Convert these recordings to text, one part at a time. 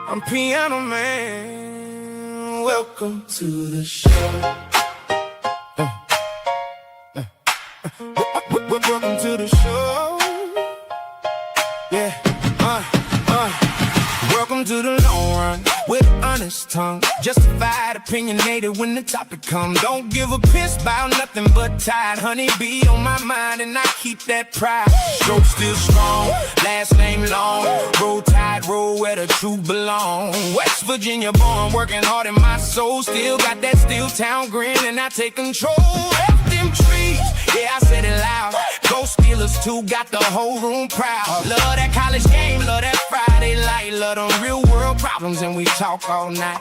I'm Piano Man. Welcome to the show. Welcome to the show. Yeah. Welcome to the long run with an honest tongue. Justified, opinionated when the topic comes. Don't give a piss about nothing but tide. Honey be on my mind and I keep that pride. Stroke still strong, last name long. Roll tide, roll where the truth belong. West Virginia born, working hard in my soul. Still got that steel town grin and I take control. F them trees, yeah I said it loud. Go Steelers too, got the whole room proud. Love that college game, love that Friday light. Love them real world problems and we talk all night.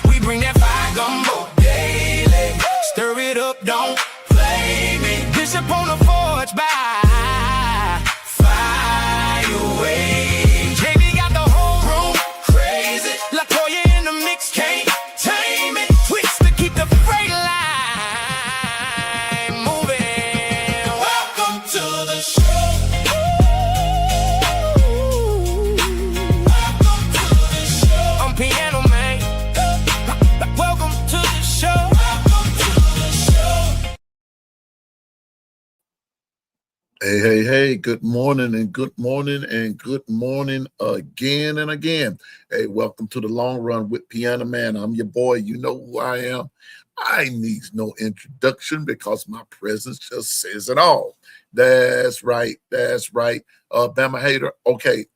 We bring that fire gumbo daily. Stir it up, don't play me. Bishop on the forge by fire away. JB got the whole room crazy. Latoya in the mix, can't tame it. Twist to keep the freight line moving. Welcome to the show. Piano Man. Welcome to the show. Welcome to the show. Hey, good morning and good morning and good morning again and again. Hey, welcome to the Long Run with Piano Man. I'm your boy. You know who I am. I need no introduction because my presence just says it all. That's right. Bama hater. Okay.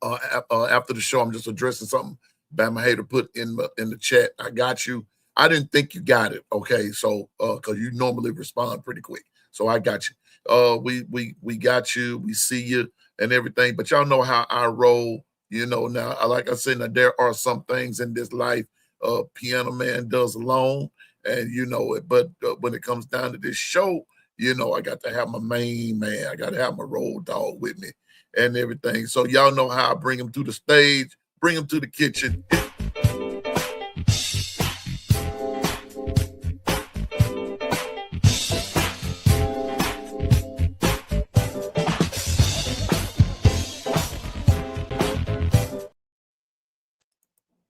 After the show, I'm just addressing something Bama Hater put in the chat. I got you. I didn't think you got it. Okay, so because you normally respond pretty quick, so I got you. We got you. We see you and everything. But y'all know how I roll. You know now. Like I said, now there are some things in this life Piano Man does alone, and you know it. But when it comes down to this show, you know I got to have my main man. I got to have my road dog with me and everything. So y'all know how I bring him to the stage, bring him to the kitchen.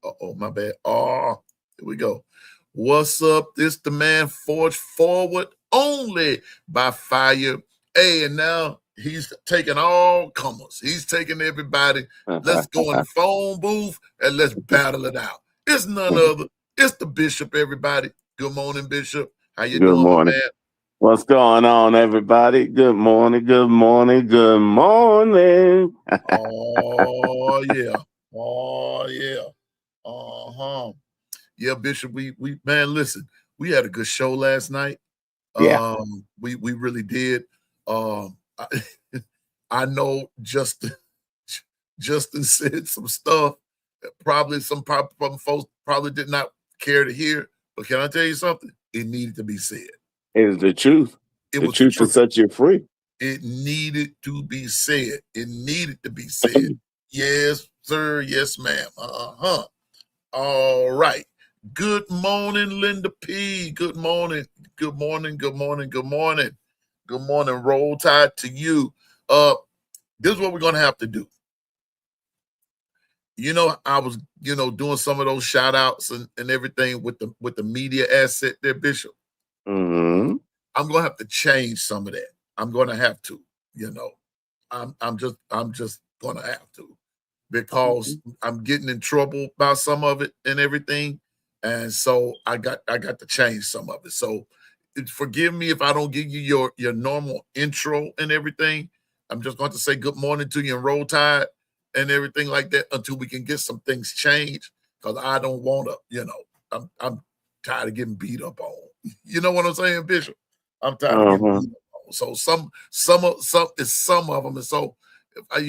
Uh-oh, my bad. Oh, here we go. What's up? This the man forged forward only by fire. Hey, and now he's taking all comers. He's taking everybody. Let's go in the phone booth and let's battle it out. It's none other. It's the Bishop, everybody. Good morning, Bishop. How you doing, morning, man? What's going on, everybody? Good morning. Oh, yeah. Oh, yeah. Uh-huh. Yeah, Bishop, we man, listen, we had a good show last night. Yeah. We really did. I know Justin said some stuff that probably some folks probably did not care to hear. But can I tell you something? It needed to be said. It is the truth. The truth will set you free. It needed to be said. It needed to be said. Yes, sir. Yes, ma'am. Uh-huh. All right. Good morning, Linda P. Good morning. Good morning. Roll Tide to you. This is what we're gonna have to do. You know, I was, doing some of those shout outs and everything with the media asset there, Bishop. Mm-hmm. I'm gonna have to change some of that. I'm gonna have to, I'm just gonna have to because I'm getting in trouble about some of it and everything. And so I got to change some of it. So forgive me if I don't give you your normal intro and everything. I'm just going to say good morning to you and Roll Tide and everything like that until we can get some things changed. Because I don't want to, I'm tired of getting beat up on. You know what I'm saying, Bishop? I'm tired of getting beat up on. So some of them, and so if I,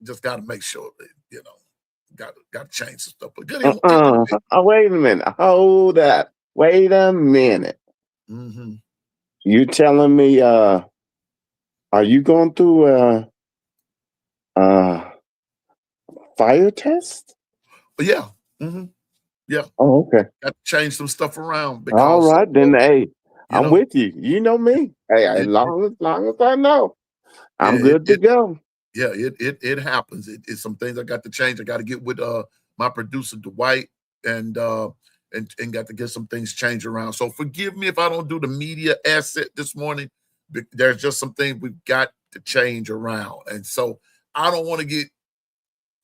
just got to make sure that got to change some stuff. But good. Oh, wait a minute. Hold up. Wait a minute. Mm-hmm. You telling me? Are you going through fire test? Yeah. Mm-hmm. Yeah. Oh, okay. Got to change some stuff around. Because, all right, then. Hey, I'm with you. You know me. Hey, as long as I know, I'm good to go. Yeah, it happens. It's some things I got to change. I got to get with my producer Dwight and and got to get some things changed around. So forgive me if I don't do the media asset this morning. There's just some things we've got to change around, and so I don't want to get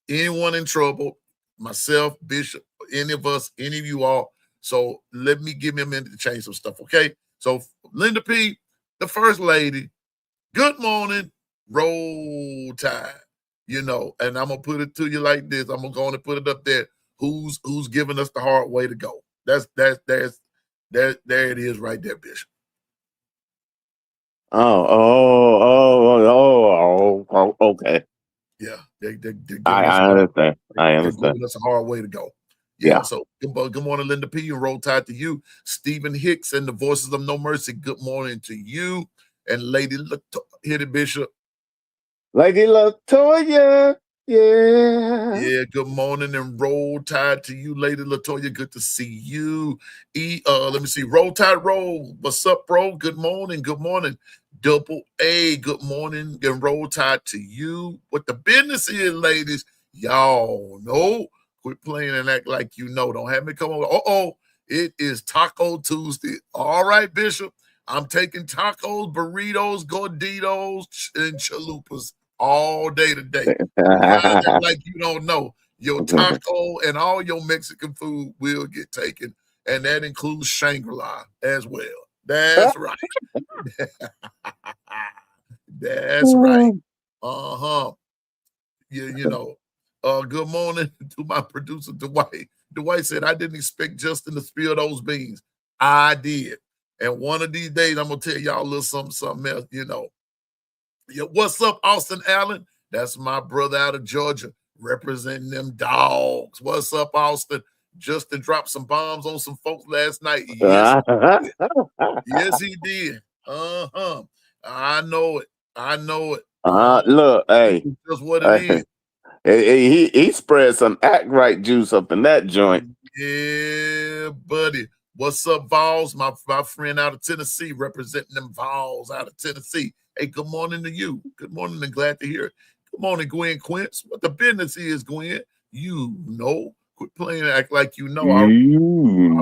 anyone in trouble, myself, Bishop, any of us, any of you all. So let me give me a minute to change some stuff, okay? So Linda P, the first lady, good morning, roll tide. You know, and I'm gonna put it to you like this. I'm gonna go on and put it up there. Who's giving us the hard way to go? There it is right there, Bishop. Okay. Yeah, they're giving us I understand. I they're understand. giving us a hard way to go. Yeah, Yeah. so good morning, Linda P. And roll tide to you. Stephen Hicks and the Voices of No Mercy. Good morning to you. And Lady hit it, Bishop. Lady Latoya. Yeah. Yeah, good morning and roll tide to you, Lady Latoya. Good to see you. Let me see. Roll tide roll. What's up, bro? Good morning. Good morning. Double A. Good morning. And roll tide to you. What the business is, ladies. Y'all know. Quit playing and act like you know. Don't have me come over. It is Taco Tuesday. All right, Bishop. I'm taking tacos, burritos, gorditos, and chalupas all day today. Try to act like you don't know. Your taco and all your Mexican food will get taken, and that includes Shangri-La as well. That's right. That's right. Uh-huh. You know. Good morning to my producer, Dwight. Dwight said, I didn't expect Justin to spill those beans. I did. And one of these days, I'm gonna tell y'all a little something else, you know. Yeah, what's up, Austin Allen? That's my brother out of Georgia representing them dogs. What's up, Austin? Justin dropped some bombs on some folks last night. Yes, he did. Yes, he did. Uh-huh. I know it. I know it. Look, hey, It's just what it hey, is. he spread some act right juice up in that joint. Yeah, buddy. What's up, Vols? My friend out of Tennessee, representing them Vols out of Tennessee. Hey, good morning to you. Good morning and glad to hear it. Good morning, Gwen Quince. What the business is, Gwen? You know. Quit playing act like you know. All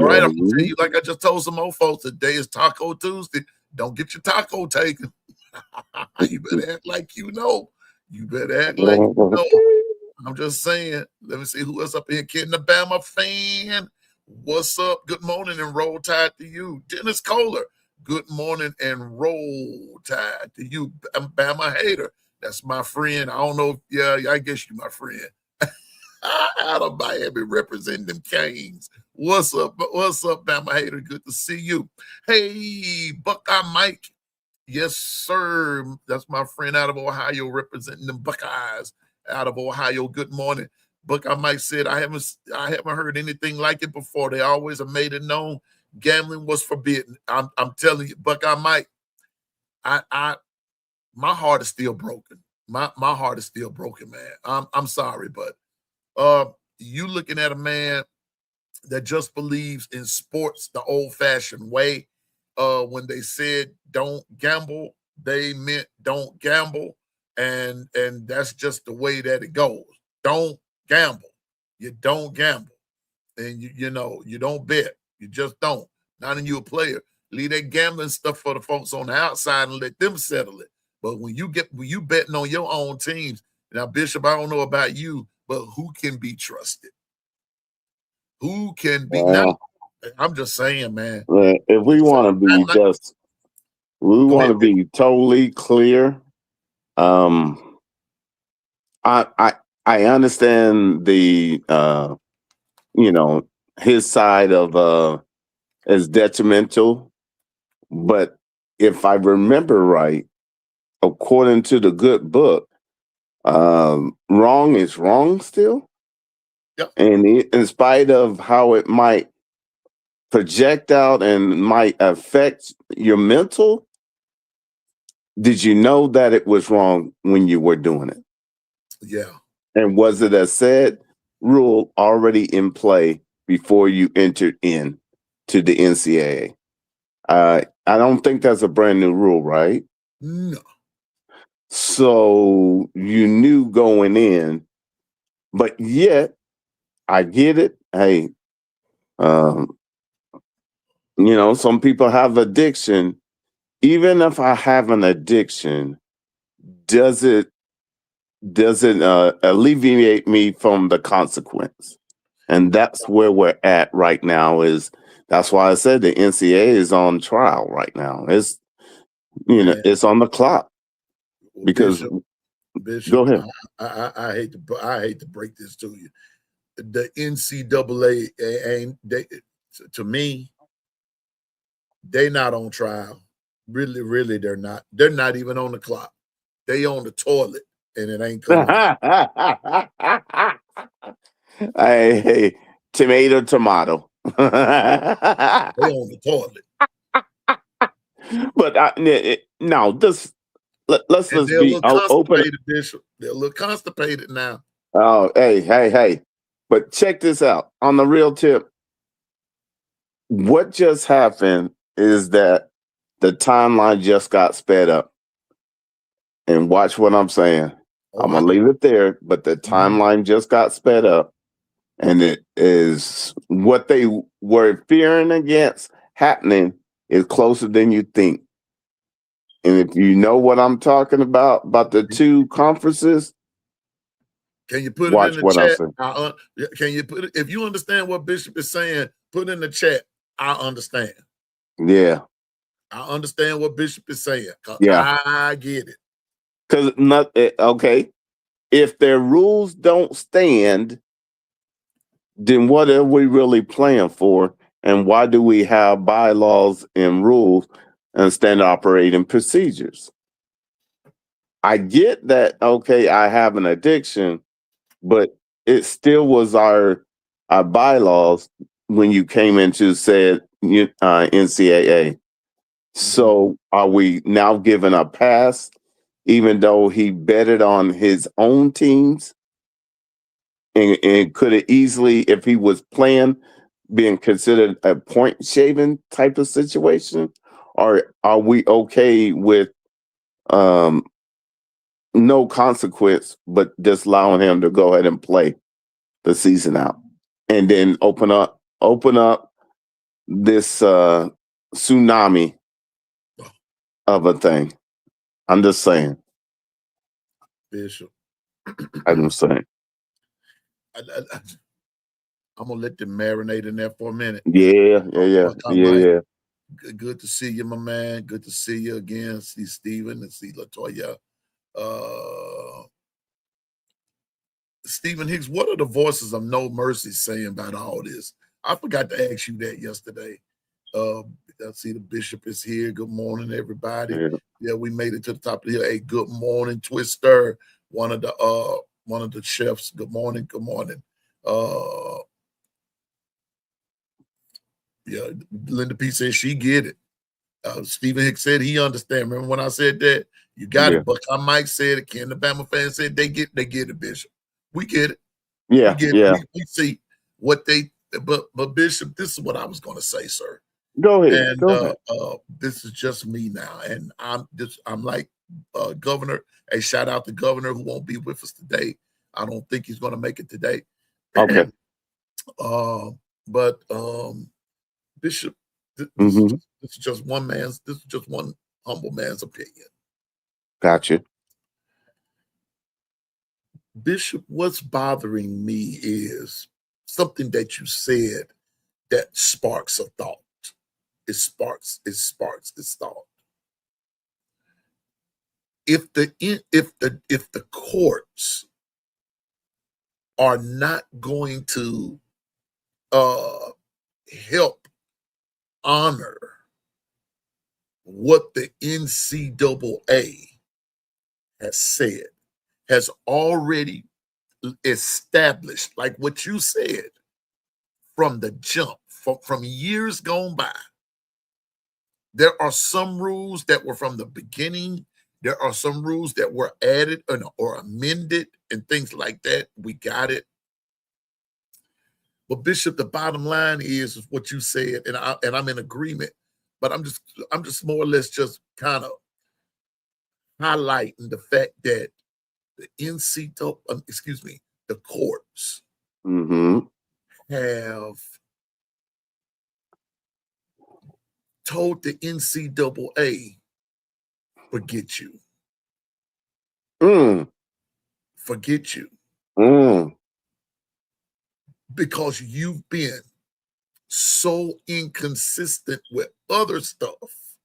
right, I'm gonna tell you like I just told some old folks. Today is Taco Tuesday. Don't get your taco taken. You better act like you know. You better act like you know. I'm just saying. Let me see who else up here. Kid, the Bama fan. What's up? Good morning and roll tide to you. Dennis Kohler. Good morning and roll tide to you. Bama hater. That's my friend. I don't know. Yeah, I guess you my friend. Out of Miami representing them Canes. What's up? What's up, Bama hater? Good to see you. Hey, Buckeye Mike. Yes, sir. That's my friend out of Ohio representing them Buckeyes out of Ohio. Good morning. Buckeye Mike said, I haven't heard anything like it before. They always have made it known gambling was forbidden. I'm telling you, Buckeye Mike, my heart is still broken. My heart is still broken, man. I'm sorry, but you looking at a man that just believes in sports the old-fashioned way. When they said don't gamble, they meant don't gamble, and that's just the way that it goes. Don't gamble. You don't gamble, and you know you don't bet. You just don't. Not in you a player. Leave that gambling stuff for the folks on the outside and let them settle it. But when you betting on your own teams, now Bishop, I don't know about you, but who can be trusted? Who can be now? Well, I'm just saying, man. if we want to be Like, we go want ahead, to Bishop. be totally clear. Um, I I I understand the you know his side of is detrimental, but if I remember right, according to the good book, wrong is wrong still, Yep. and in spite of how it might project out and might affect your mental, did you know that it was wrong when you were doing it? Yeah. And was it a said rule already in play before you entered in to the NCAA? I don't think that's a brand new rule, right? No. So you knew going in, but yet I get it. Hey, um, some people have addiction. Even if I have an addiction, does it alleviate me from the consequence? And that's where we're at right now. That's why I said the NCAA is on trial right now. Man, It's on the clock well, because Bishop, go ahead. I hate to break this to you. The NCAA ain't they, to me, they not on trial. Really, really, they're not. They're not even on the clock. They on the toilet, and it ain't coming out. Hey, tomato. They on the toilet, But now let's and just they're a be little open. constipated, Bishop. They're a little constipated now. Oh, hey. But check this out. On the real tip, what just happened is that the timeline just got sped up. And watch what I'm saying. Oh, I'm I gonna know. leave it there, but the Mhm. timeline just got sped up. And it is what they were fearing against happening is closer than you think. And if you know what I'm talking about the two conferences, Can you put it in watch the what I'm chat? saying. Can you put it? If you understand what Bishop is saying, put it in the chat. I understand. Yeah, I understand what Bishop is saying. 'Cause yeah. I get it. Because okay, if their rules don't stand, then what are we really playing for? And why do we have bylaws and rules and standard operating procedures? I get that, okay, I have an addiction, but it still was our bylaws when you came into said NCAA. Mhm. So are we now given a pass, even though he betted on his own teams? And could it easily, if he was playing, being considered a point shaving type of situation? Or are we okay with um, no consequence, but just allowing him to go ahead and play the season out, and then open up this tsunami of a thing? I'm just saying. Bishop. I'm just saying. I'm gonna let them marinate in there for a minute. Yeah. Buck, I might. Yeah. Good to see you, my man. Good to see you again. See Steven and see Latoya. Uh, Stephen Hicks, what are the voices of No Mercy saying about all this? I forgot to ask you that yesterday. I see the bishop is here. Good morning, everybody. Yeah. Yeah, we made it to the top of the hill. Hey, good morning, Twister. One of the chefs. Good morning. Good morning. Uh, yeah, Linda P says she get it. Stephen Hicks said he understand. Remember when I said that? You got Yeah. it. But I Mike said it. Ken the Bama fan said they get it, Bishop. We get it. We Yeah. get it. Yeah. We see what they but Bishop, this is what I was gonna say, sir. Go ahead. And Go ahead. this is just me now. And I'm like Governor. A shout out to Governor who won't be with us today. I don't think he's gonna make it today. Okay. uh, but Bishop, Hmm. this is just one humble man's opinion. Gotcha. Bishop, what's bothering me is something that you said that sparks a thought. It sparks thought. If the courts are not going to uh help honor what the NCAA has said, has already established, like what you said from the jump, from years gone by. There are some rules that were from the beginning. There are some rules that were added or amended and things like that. We got it. But Bishop, the bottom line is what you said, and I'm in agreement. But I'm just more or less just kind of highlighting the fact that the the courts Mm-hmm. have told the NCAA, forget you, Mm. forget you, Mm. because you've been so inconsistent with other stuff.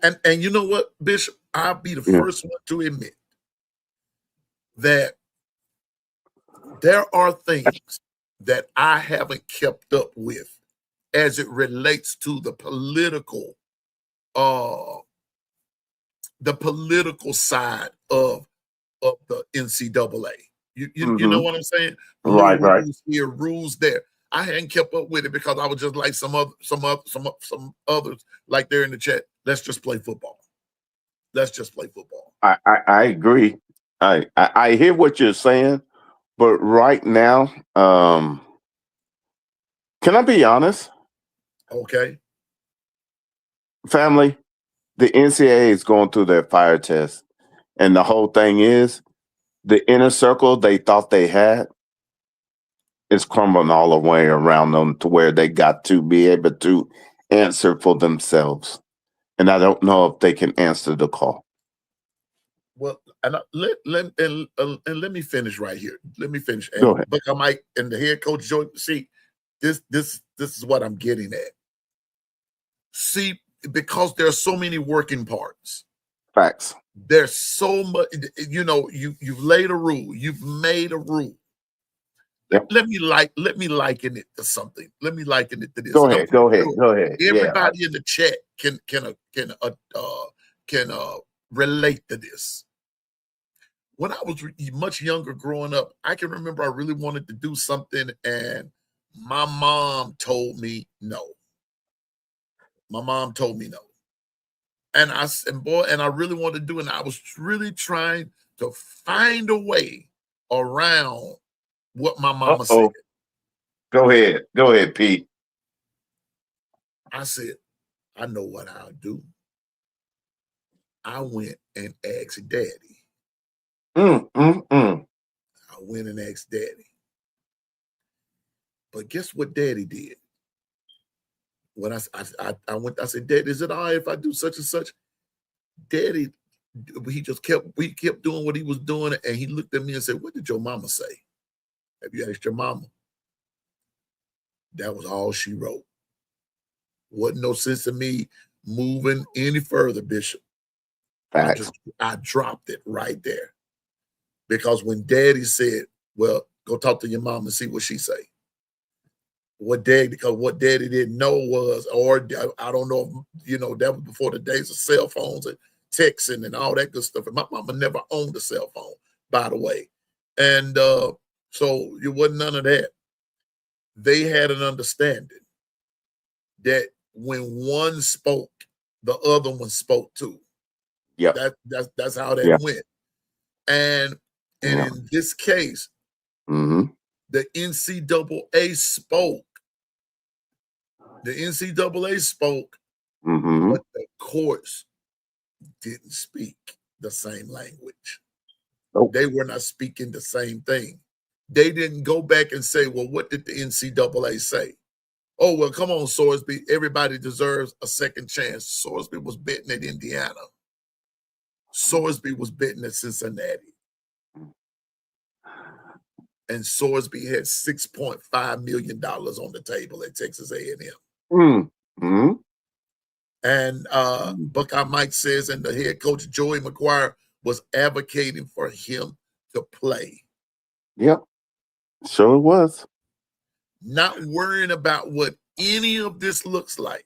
And you know what, Bishop? I'll be the Yeah. first one to admit that there are things that I haven't kept up with as it relates to uh the political side of the NCAA. You know Mm-hmm. what I'm saying? Little Right. Right. rules here, rules there. I hadn't kept up with it because I was just like some others, like they're in the chat. Let's just play football. Let's just play football. I agree. I hear what you're saying, but right now, can I be honest, Okay. family? The NCAA is going through their fire test, and the whole thing is the inner circle they thought they had is crumbling all the way around them to where they got to be able to answer for themselves. And I don't know if they can answer the call. Well, and let me finish right here. Let me finish. Go And ahead. Buck, I might, and the head coach Joe. See, this is what I'm getting at. See, because there are so many working parts. Facts. There's so much. You've laid a rule. You've made a rule. Yep. Let me liken it to something. Let me liken it to this. Go And I'm ahead. pretty Go ahead. sure Go ahead. Yeah. everybody in the chat can relate to this. When I was much younger growing up, I can remember I really wanted to do something, and my mom told me no. My mom told me no. And I said, boy, and I really wanted to do it. And I was really trying to find a way around what my mama said. Uh-oh. Go ahead. Go ahead, Pete. I said, I know what I'll do. I went and asked daddy. I went and asked daddy. But guess what daddy did? When I went, I said, Dad, is it all right if I do such and such? Daddy, we kept doing what he was doing, and he looked at me and said, what did your mama say? Have you asked your mama? That was all she wrote. Wasn't no sense of me moving any further, Bishop. Facts. I dropped it right there. Because when daddy said, well, go talk to your mom and see what she say. Because what daddy didn't know was, or I don't know, that was before the days of cell phones and texting and all that good stuff. And my mama never owned a cell phone, by the way. And so it wasn't none of that. They had an understanding that when one spoke, the other one spoke too. Yeah. That's how that went. And in this case, Mm-hmm. the NCAA spoke. The NCAA spoke, Mm-hmm. but the courts didn't speak the same language. Nope. They were not speaking the same thing. They didn't go back and say, well, what did the NCAA say? Oh, well, come on, Sorsby. Everybody deserves a second chance. Sorsby was betting at Indiana. Sorsby was betting at Cincinnati. And Sorsby had $6.5 million on the table at Texas A&M. Mm-hmm. And Buckeye Mike says, and the head coach, Joey McGuire, was advocating for him to play. Yep. Sure it was. Not worrying about what any of this looks like.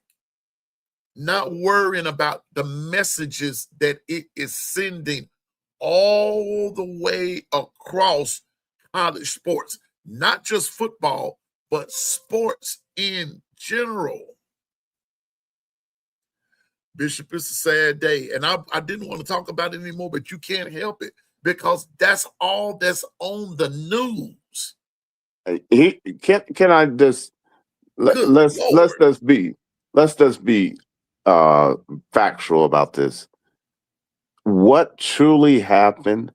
Not worrying about the messages that it is sending all the way across college sports, not just football, but sports in general. Bishop, it's a sad day. And I didn't want to talk about it anymore, but you can't help it because that's all that's on the news. Can I just let's just be uh, factual about this. What truly happened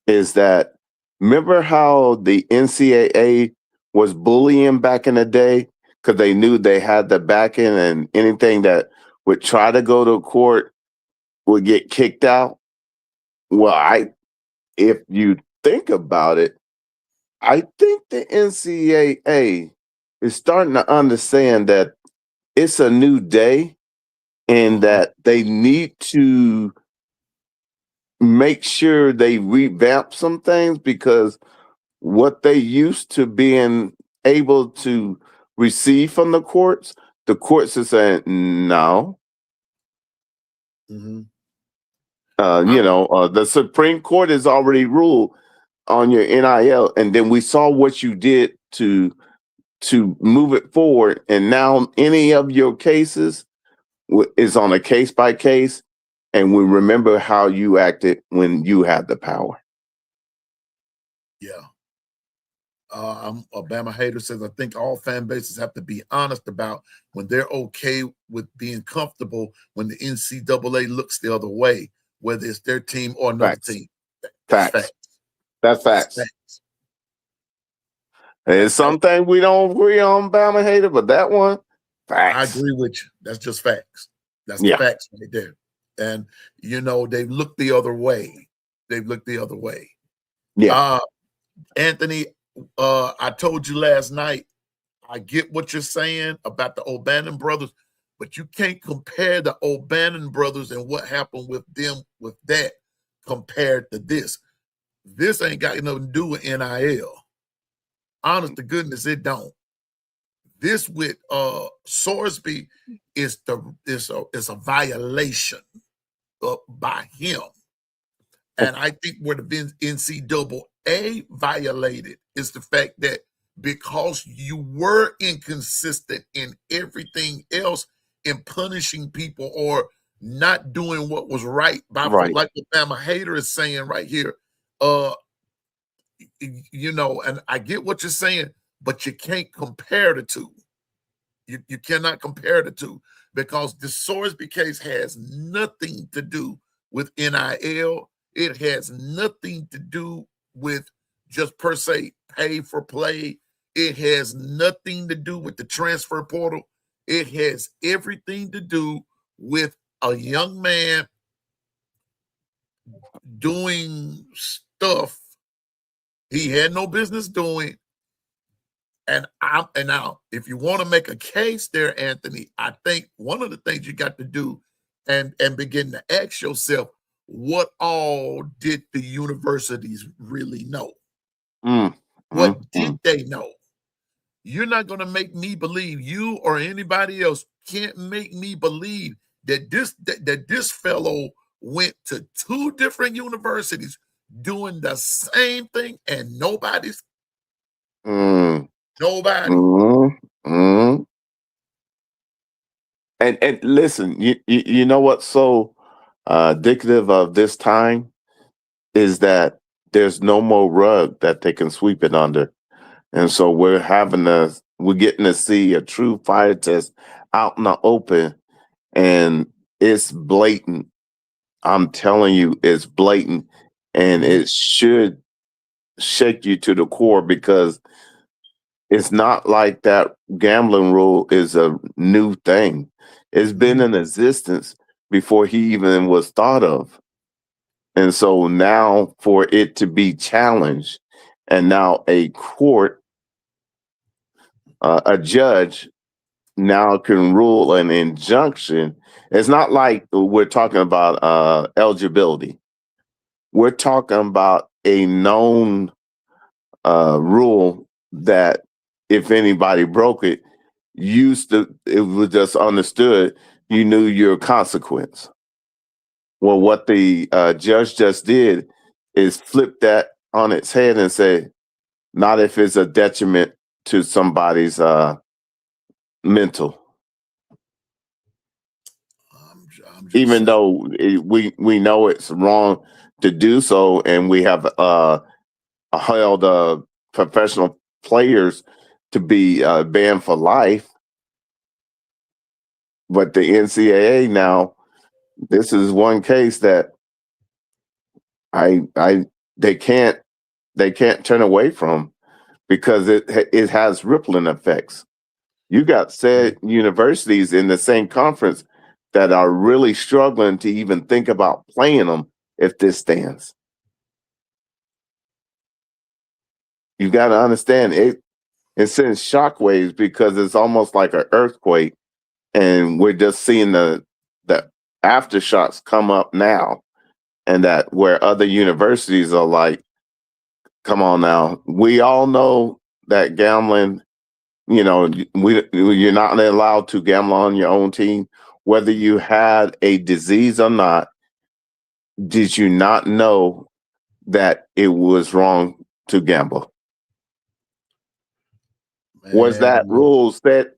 is that, remember how the NCAA was bullying back in the day because they knew they had the backing and anything that would try to go to court would get kicked out? Well, if you think about it, I think the NCAA is starting to understand that it's a new day and that they need to make sure they revamp some things, because what they used to being able to receive from the courts are saying no. Mhm. The Supreme Court has already ruled on your NIL, and then we saw what you did to move it forward, and now any of your cases is on a case by case, and we remember how you acted when you had the power. Yeah. I'm a Bama hater says I think all fan bases have to be honest about when they're okay with being comfortable when the NCAA looks the other way, whether it's their team or another Facts. team. That's Facts. fact. That's That's facts. facts. It's something we don't agree on, Bama hater, but that one, facts. I agree with you. That's just facts. That's the Yeah. facts right there. And they've looked the other way. They've looked the other way. Yeah. Anthony, I told you last night, I get what you're saying about the O'Bannon brothers, but you can't compare the O'Bannon brothers and what happened with them with that compared to this. This ain't got nothing to do with NIL. Honest to goodness, it don't. This with Sorsby is a violation by him. And I think where the NCAA violated is the fact that because you were inconsistent in everything else in punishing people or not doing what was right by Right. like what Bama Hater is saying right here. And I get what you're saying, but you can't compare the two. You cannot compare the two because the Sorsby case has nothing to do with NIL. It has nothing to do with just per se pay for play. It has nothing to do with the transfer portal. It has everything to do with a young man doing stuff he had no business doing. And now, if you want to make a case there, Anthony, I think one of the things you got to do and begin to ask yourself, what all did the universities really know? What did they know? You're not going to make me believe, you or anybody else can't make me believe that this fellow went to two different universities doing the same thing and nobody's nobody. And listen, you know what's so indicative of this time is that there's no more rug that they can sweep it under. And so we're getting to see a true fire test out in the open, and it's blatant. I'm telling you, it's blatant, and it should shake you to the core, because it's not like that gambling rule is a new thing. It's been in existence before he even was thought of. And so now for it to be challenged, and now a court, a judge now can rule an injunction. It's not like we're talking about eligibility. We're talking about a known rule that if anybody broke it, it was just understood, you knew your consequence. Well, what the judge just did is flip that on its head and say, not if it's a detriment to somebody's mental. Even though we know it's wrong to do so, and we have held professional players to be banned for life, But the NCAA now, this is one case that I they can't turn away from, because it has rippling effects. You got said universities in the same conference that are really struggling to even think about playing them if this stands. You got to understand it. It sends shockwaves because it's almost like an earthquake, and we're just seeing the aftershocks come up now, and that where other universities are like, come on now, we all know that gambling, you're not allowed to gamble on your own team, whether you had a disease or not. Did you not know that it was wrong to gamble? Was Man, that look, rule set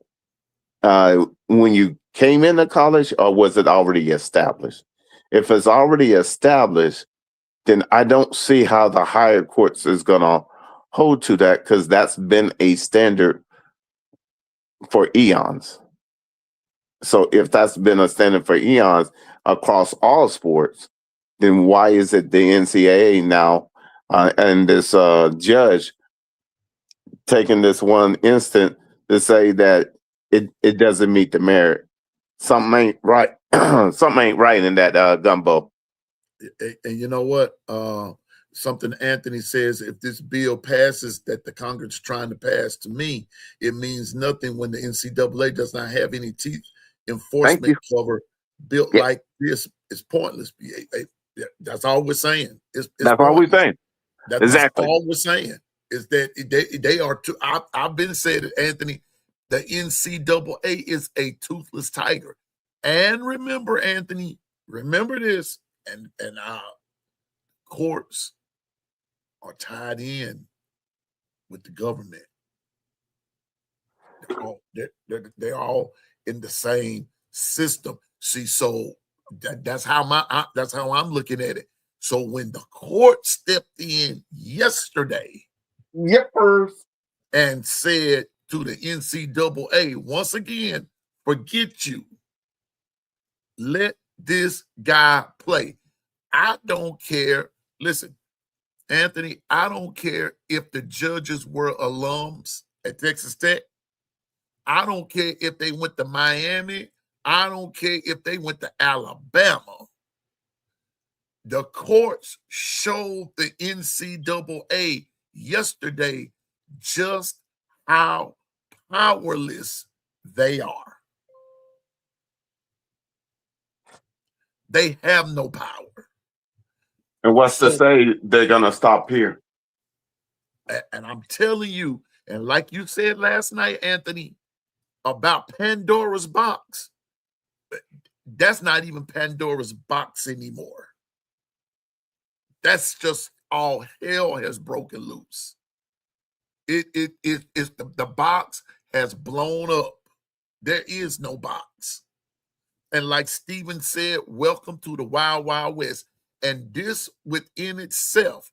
when you came into college, or was it already established? If it's already established, then I don't see how the higher courts is going to hold to that, because that's been a standard for eons. So if that's been a standard for eons across all sports, then why is it the NCAA now and this judge taking this one instant to say that it doesn't meet the merit? Something ain't right. Something ain't right in that gumbo. and you know what? Something Anthony says, if this bill passes that the Congress is trying to pass, to me, it means nothing when the NCAA does not have any teeth Thank you. enforcement cover built Yeah, like this. It's pointless. That's all we're saying. It's that's all we're pointless. saying. That's Exactly. all we're saying, is that they are too. I've been saying it, Anthony. The NCAA is a toothless tiger. And remember, Anthony, remember this, and our courts are tied in with the government. They're all in the same system. See, so that's how I'm looking at it. So when the court stepped in yesterday Yippers. and said to the NCAA, once again, forget you. Let this guy play. I don't care. Listen, Anthony, I don't care if the judges were alums at Texas Tech. I don't care if they went to Miami. I don't care if they went to Alabama. The courts showed the NCAA yesterday just how powerless they are. They have no power. And what's to So, say they're going to stop here? and I'm telling you, and like you said last night, Anthony, about Pandora's box, that's not even Pandora's box anymore. That's just all hell has broken loose. The box has blown up. There is no box. And like Stephen said, welcome to the Wild Wild West. And this within itself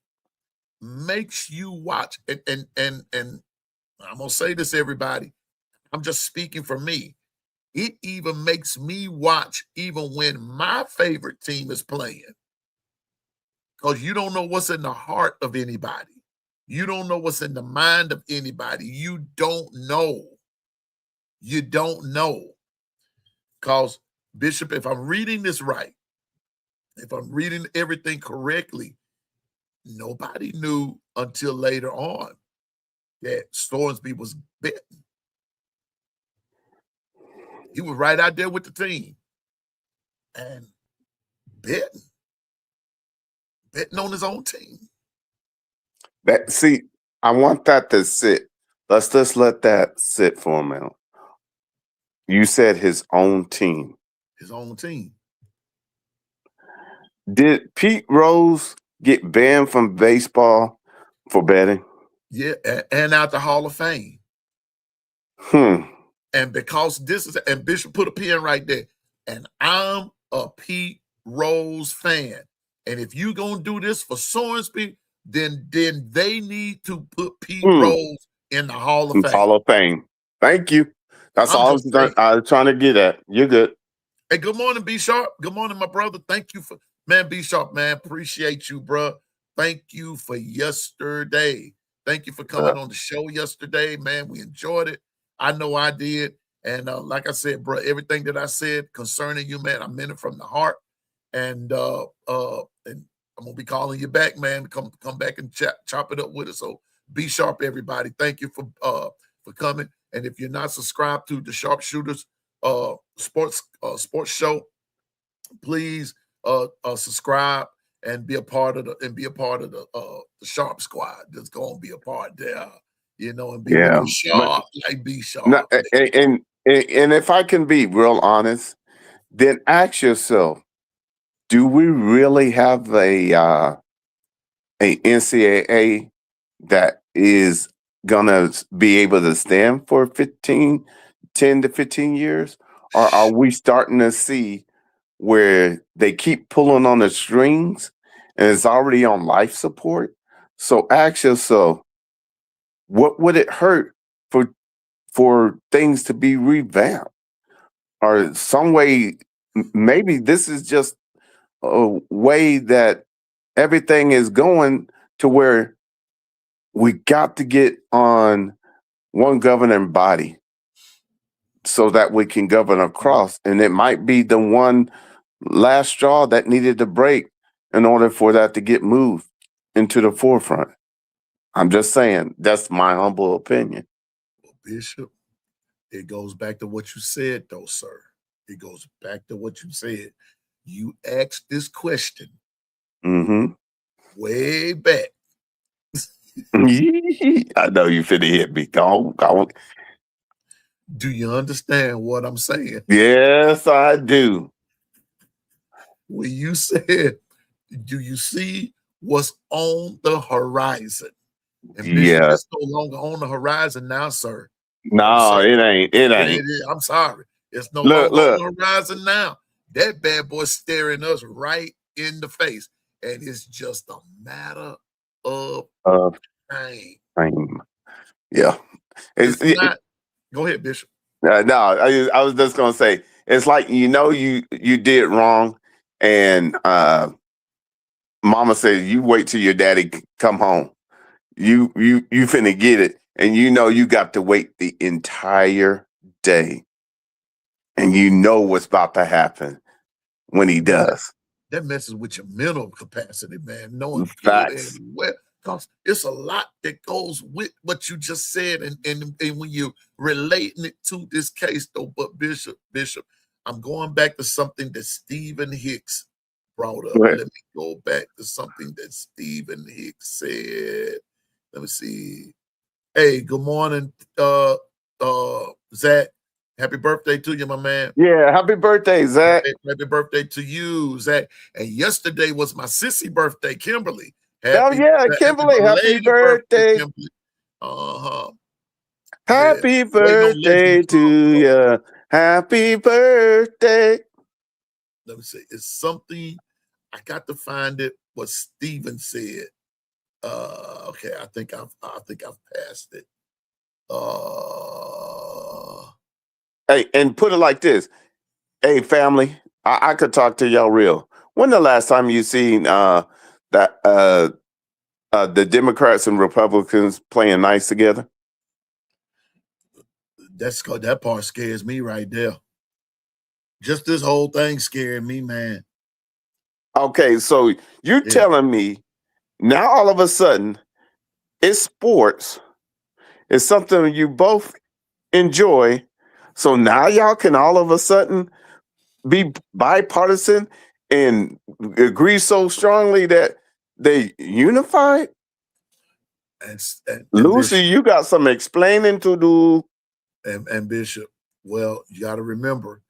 makes you watch. And I'm gonna say this, everybody. I'm just speaking for me. It even makes me watch even when my favorite team is playing. Because you don't know what's in the heart of anybody. You don't know what's in the mind of anybody. You don't know. You don't know. Because, Bishop, if I'm reading this right, if I'm reading everything correctly, nobody knew until later on that Stormsby was betting. He was right out there with the team and betting on his own team. See, I want that to sit. Let's just let that sit for a minute. You said his own team. His own team. Did Pete Rose get banned from baseball for betting? Yeah, and out the Hall of Fame. And because this is, and Bishop put a pin right there, and I'm a Pete Rose fan. And if you're going to do this for Sorensby, then they need to put Pete Rose in the Hall of Fame. Hall of Fame. Thank you. That's I'm all just saying. I was trying to get at. You're good. Hey, good morning, B Sharp. Good morning, my brother. Thank you for man, B Sharp, man. Appreciate you, bro. Thank you for yesterday. Thank you for coming on the show yesterday, man. We enjoyed it. I know I did. And like I said, bro, everything that I said concerning you, man, I meant it from the heart. And I'm gonna be calling you back, man. Come back and chop it up with us. So be sharp, everybody. Thank you for coming. And if you're not subscribed to the Sharpshooters sports show, please subscribe and be a part of the Sharp Squad. Just go and be a part there, and be Yeah. looking But sharp, like be no, sharp. and if I can be real honest, then ask yourself, do we really have a NCAA that is gonna be able to stand for 10 to 15 years? Or are we starting to see where they keep pulling on the strings and it's already on life support? So ask yourself, what would it hurt for things to be revamped? Or some way, maybe this is just a way that everything is going to where we got to get on one governing body so that we can govern across. And it might be the one last straw that needed to break in order for that to get moved into the forefront. I'm just saying, that's my humble opinion. Bishop, it goes back to what you said, though, sir. It goes back to what you said. You asked this question Mm-hmm. way back. I know you finna hit me. Go. Do you understand what I'm saying? Yes, I do. When you said, do you see what's on the horizon? And Bishop, Yeah. it's no longer on the horizon now, sir. I'm No, sorry. it ain't. It ain't. I'm sorry. It's no Look, longer on look. the horizon now. That bad boy staring us right in the face. And it's just a matter of time. Time. Yeah. It's not. Go ahead, Bishop. No, I was just gonna say it's like you did wrong, and Mama said you wait till your daddy come home. You finna get it, and you got to wait the entire day, and you know what's about to happen when he does. That messes with your mental capacity, man. Knowing good and Facts. well, because it's a lot that goes with what you just said, and when you relating it to this case, though. But Bishop, I'm going back to something that Stephen Hicks brought up. Go ahead. Let me go back to something that Stephen Hicks said. Let me see. Hey, good morning, Zach. Happy birthday to you, my man. Yeah, happy birthday, Zach. Happy birthday to you, Zach. And yesterday was my sissy birthday, Kimberly. Oh yeah, Kimberly, happy Belated birthday, birthday. Kimberly. Uh-huh. Yeah. Happy Waiting on Legend birthday to come. to you. Happy birthday. Let me see. It's something I got to find it. What Steven said. Okay, I think I've passed it. Hey, and put it like this. Hey, family, I could talk to y'all real. When the last time you seen that the Democrats and Republicans playing nice together? That part scares me right there. Just this whole thing scared me, man. Okay, so you're telling me now all of a sudden it's sports. It's something you both enjoy. So now y'all can all of a sudden be bipartisan and agree so strongly that they unified? And Lucy, Bishop, you got some explaining to do. and Bishop, well, you got to remember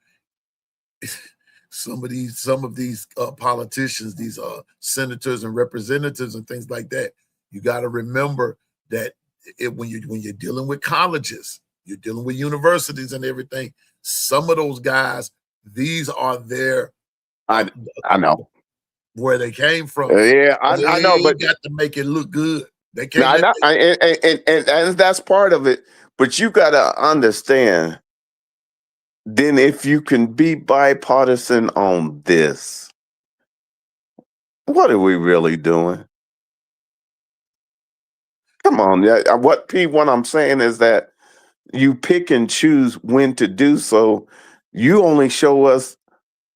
some of these politicians, these senators and representatives and things like that. You got to remember that when you're dealing with colleges, you're dealing with universities and everything. Some of those guys, these are their I know where they came from. Yeah, I know, but got to make it look good. They no, can't and that's part of it. But you got to understand then if you can be bipartisan on this, what are we really doing? Come on, what I'm saying is that you pick and choose when to do so. You only show us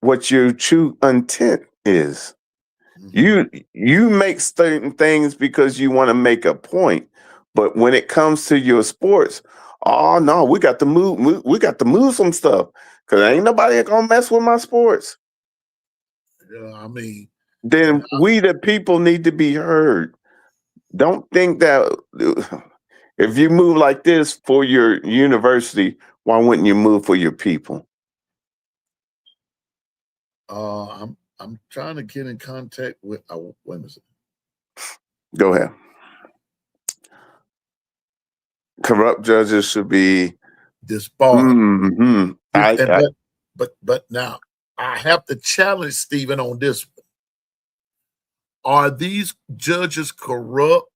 what your true intent is. You make certain things because you want to make a point, but when it comes to your sports, oh no, we got to move. We got to move some stuff because ain't nobody gonna mess with my sports. Yeah, I mean, and Then we the people need to be heard. Don't think that if you move like this for your university, why wouldn't you move for your people? I'm trying to get in contact with. Wait a minute. Go ahead. Corrupt judges should be Disbarred. I But now I have to challenge Stephen on this one. Are these judges corrupt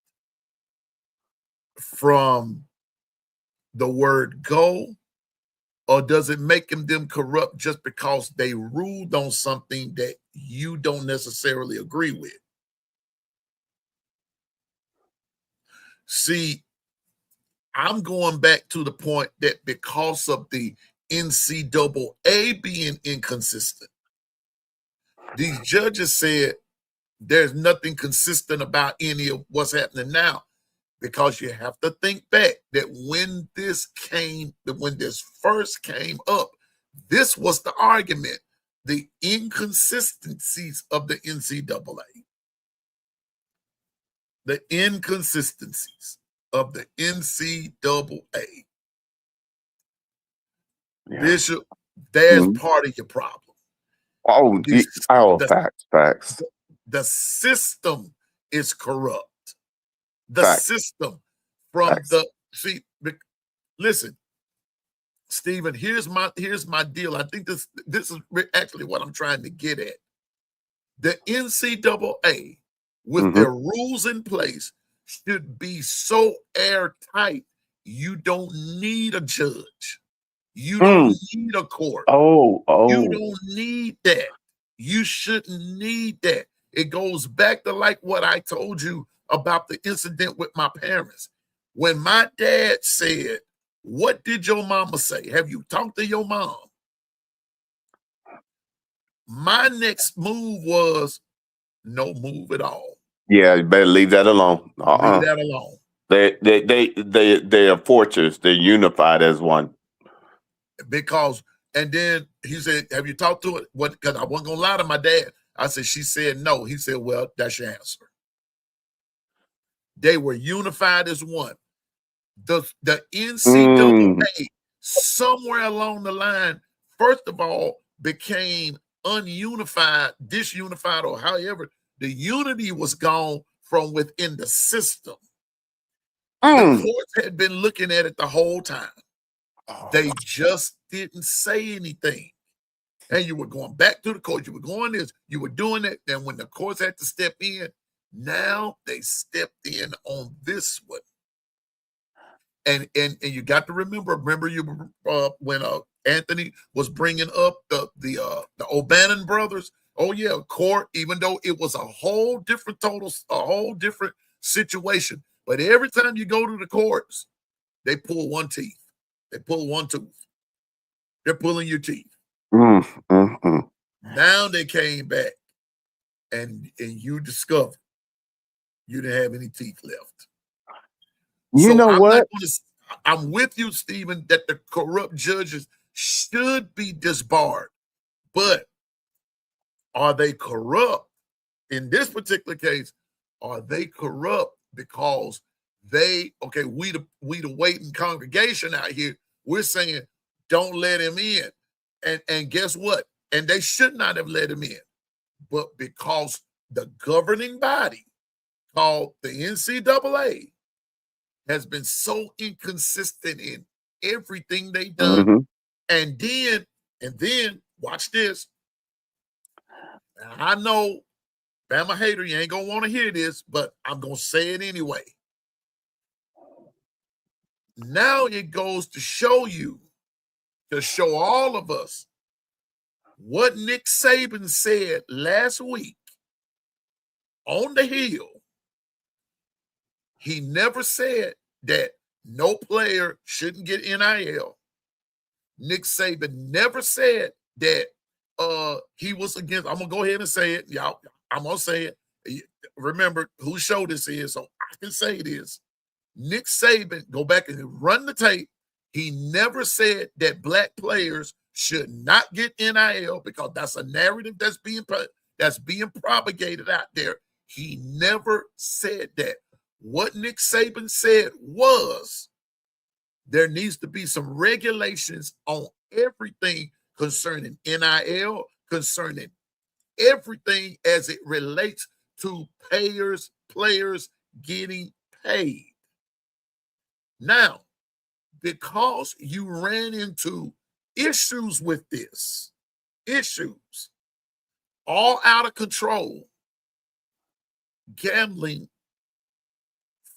from the word go, or does it make them corrupt just because they ruled on something that you don't necessarily agree with? See, I'm going back to the point that because of the NCAA being inconsistent, these judges said there's nothing consistent about any of what's happening now, because you have to think back that when this first came up, this was the argument, the inconsistencies of the NCAA. The inconsistencies of the NCAA. yeah. Bishop, there's part of your problem. Oh, facts. The system is corrupt. The Facts. system from Facts. listen, Stephen, here's my deal. I think this is actually what I'm trying to get at. The NCAA, with their rules in place, should be so airtight, you don't need a judge. You don't need a court. You don't need that. You shouldn't need that. It goes back to like what I told you about the incident with my parents. When my dad said, "What did your mama say? Have you talked to your mom?" My next move was no move at all. Yeah, you better leave that alone. Leave that alone. They are fortress. They're unified as one. Because, and then he said, "Have you talked to it?" What? Because I wasn't gonna lie to my dad. I said, "She said no." He said, "Well, that's your answer." They were unified as one. The NCAA somewhere along the line, first of all, became disunified, or however, the unity was gone from within the system. The courts had been looking at it the whole time. They just didn't say anything. And you were going back to the court. You were going this. You were doing it. And when the courts had to step in, now they stepped in on this one. And you got to remember you when Anthony was bringing up the O'Bannon brothers. Oh yeah, court. Even though it was a whole different situation, but every time you go to the courts, they pull one teeth. They pull one tooth. They're pulling your teeth. Now they came back, and you discovered you didn't have any teeth left. You know what? I'm with you, Stephen, that the corrupt judges should be disbarred. But are they corrupt? In this particular case, are they corrupt because we the waiting congregation out here, we're saying, don't let him in. And guess what? And they should not have let him in. But because the governing body called the NCAA has been so inconsistent in everything they done. And then watch this. Now, I know Bama hater, you ain't gonna want to hear this, but I'm gonna say it anyway. Now it goes to show you to show all of us what Nick Saban said last week on the Hill. He never said that no player shouldn't get NIL. Nick Saban never said that he was against. I'm gonna go ahead and say it, y'all. I'm gonna say it. Remember whose show this is, so I can say this. Nick Saban, go back and run the tape. He never said that black players should not get NIL because that's a narrative that's being propagated out there. He never said that. What Nick Saban said was there needs to be some regulations on everything concerning NIL, concerning everything as it relates to players getting paid. Now, because you ran into issues with this, all out of control, gambling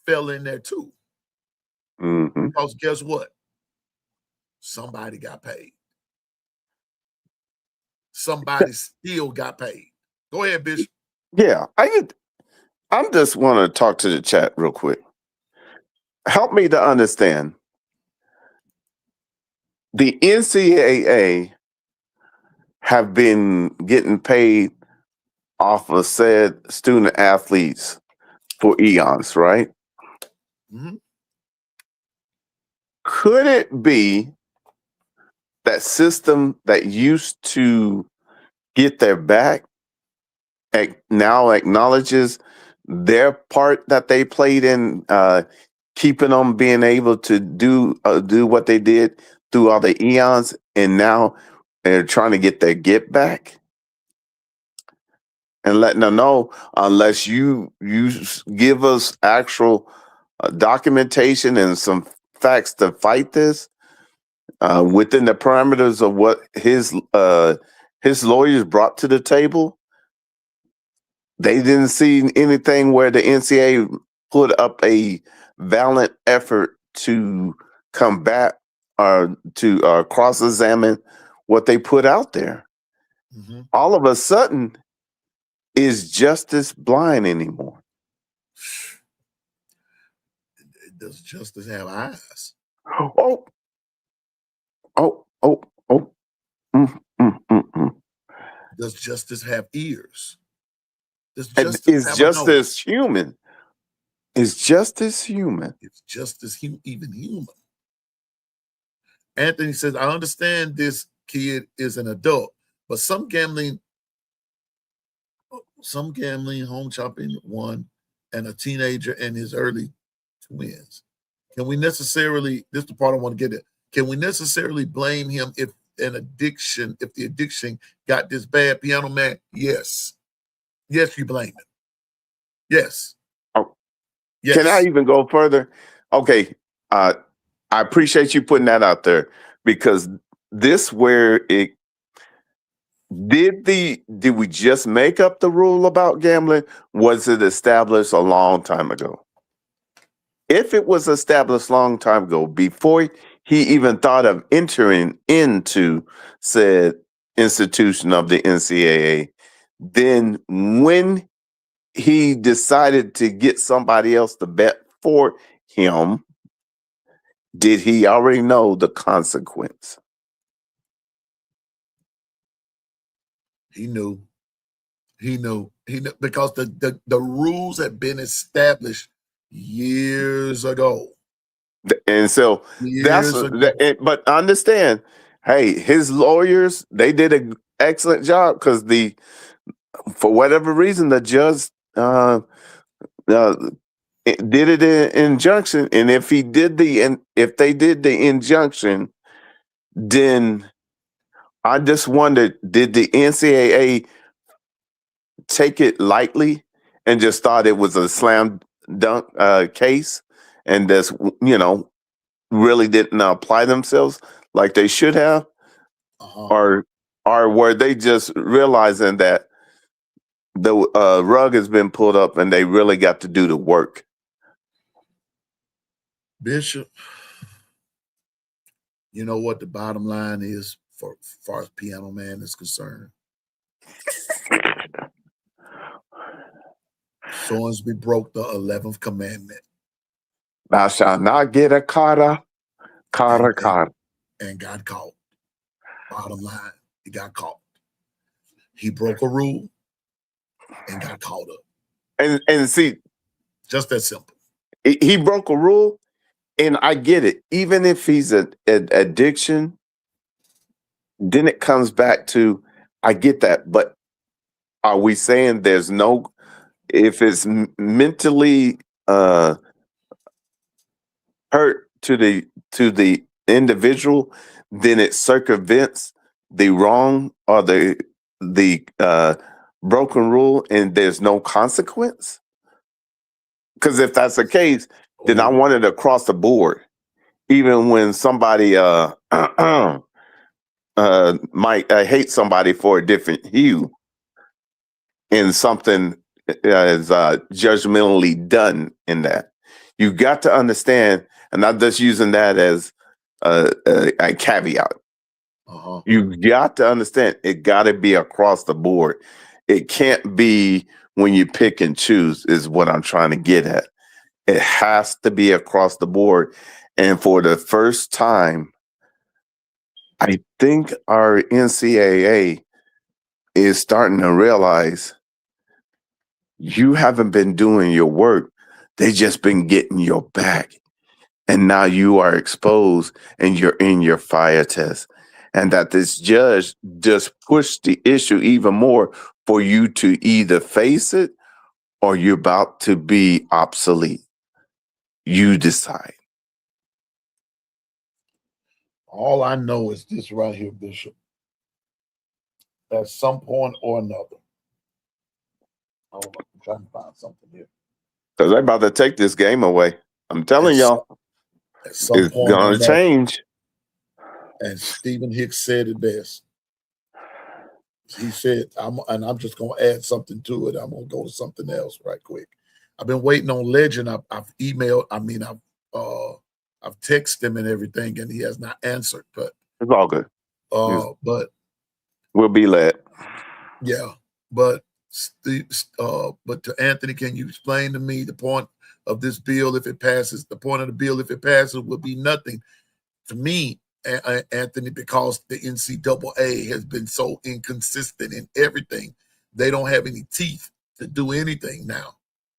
fell in there too. Mm-hmm. Because guess what? Somebody got paid. Somebody still got paid. Go ahead, Bishop. Yeah, I'm just want to talk to the chat real quick. Help me to understand. The NCAA have been getting paid off of said student athletes for eons, right? Mm-hmm. Could it be that system that used to get their back now acknowledges their part that they played in keeping them being able to do what they did through all the eons, and now they're trying to get their get back and letting them know unless you give us actual documentation and some facts to fight this within the parameters of what his lawyers brought to the table. They didn't see anything where the NCAA put up a valiant effort to combat or to cross-examine what they put out there. Mm-hmm. All of a sudden, is justice blind anymore? Does justice have eyes? Oh. Does justice have ears? Does And justice have a nose? justice human? Is justice human? It's justice even human. Anthony says, I understand this kid is an adult, but some gambling, home chopping one, and a teenager and his early twins. Can we necessarily, this is the part I want to get at, can we necessarily blame him if the addiction got this bad, Piano Man? Yes. Yes, you blame him. Yes. Oh. Yes. Can I even go further? Okay. I appreciate you putting that out there, because this where it did we just make up the rule about gambling? Was it established a long time ago? If it was established a long time ago, before he even thought of entering into said institution of the NCAA, then when he decided to get somebody else to bet for him, did he already know the consequence? He knew because the rules had been established years ago. And so but understand, hey, his lawyers, they did an excellent job, because for whatever reason, the judge did it in injunction. And if they did the injunction, then I just wondered, did the NCAA take it lightly and just thought it was a slam dunk case, and just really didn't apply themselves like they should have? Or were they just realizing that the rug has been pulled up and they really got to do the work? Bishop, You know what the bottom line is for as far as Piano Man is concerned? Sonsby broke the 11th commandment Thou shalt not get a kara, and, kara, and, kara. and got caught. Bottom line, he got caught. He broke a rule and got caught up. And see, Just that simple. he broke a rule, and I get it. Even if he's an addiction, then it comes back to I get that. But are we saying there's no if it's mentally hurt to the individual, then it circumvents the wrong or the broken rule, and there's no consequence? Because if that's the case, then I Oh, want it across the board. Even when somebody might hate somebody for a different hue and something is judgmentally done in that. You got to understand, and I'm just using that as a caveat. uh-huh. You got to understand it got to be across the board. It can't be when you pick and choose, is what I'm trying to get at. It has to be across the board. And for the first time, I think our NCAA is starting to realize you haven't been doing your work. They just been getting your back. And now you are exposed and you're in your fire test. And that this judge just pushed the issue even more for you to either face it or you're about to be obsolete. You decide. All I know is this right here, Bishop. At some point or another, hold on, I'm trying to find something here. Because they're about to take this game away. I'm telling At y'all, at some it's point or going to another, change. and Stephen Hicks said it best. He said, I'm just gonna add something to it. I'm gonna go to something else right quick. I've been waiting on Legend. I've emailed, I've texted him and everything, and he has not answered. But It's all good. but We'll be led. yeah, but but to Anthony, can you explain to me the point of this bill if it passes? The point of the bill if it passes will be nothing to me, Anthony, because the NCAA has been so inconsistent in everything. They don't have any teeth to do anything now.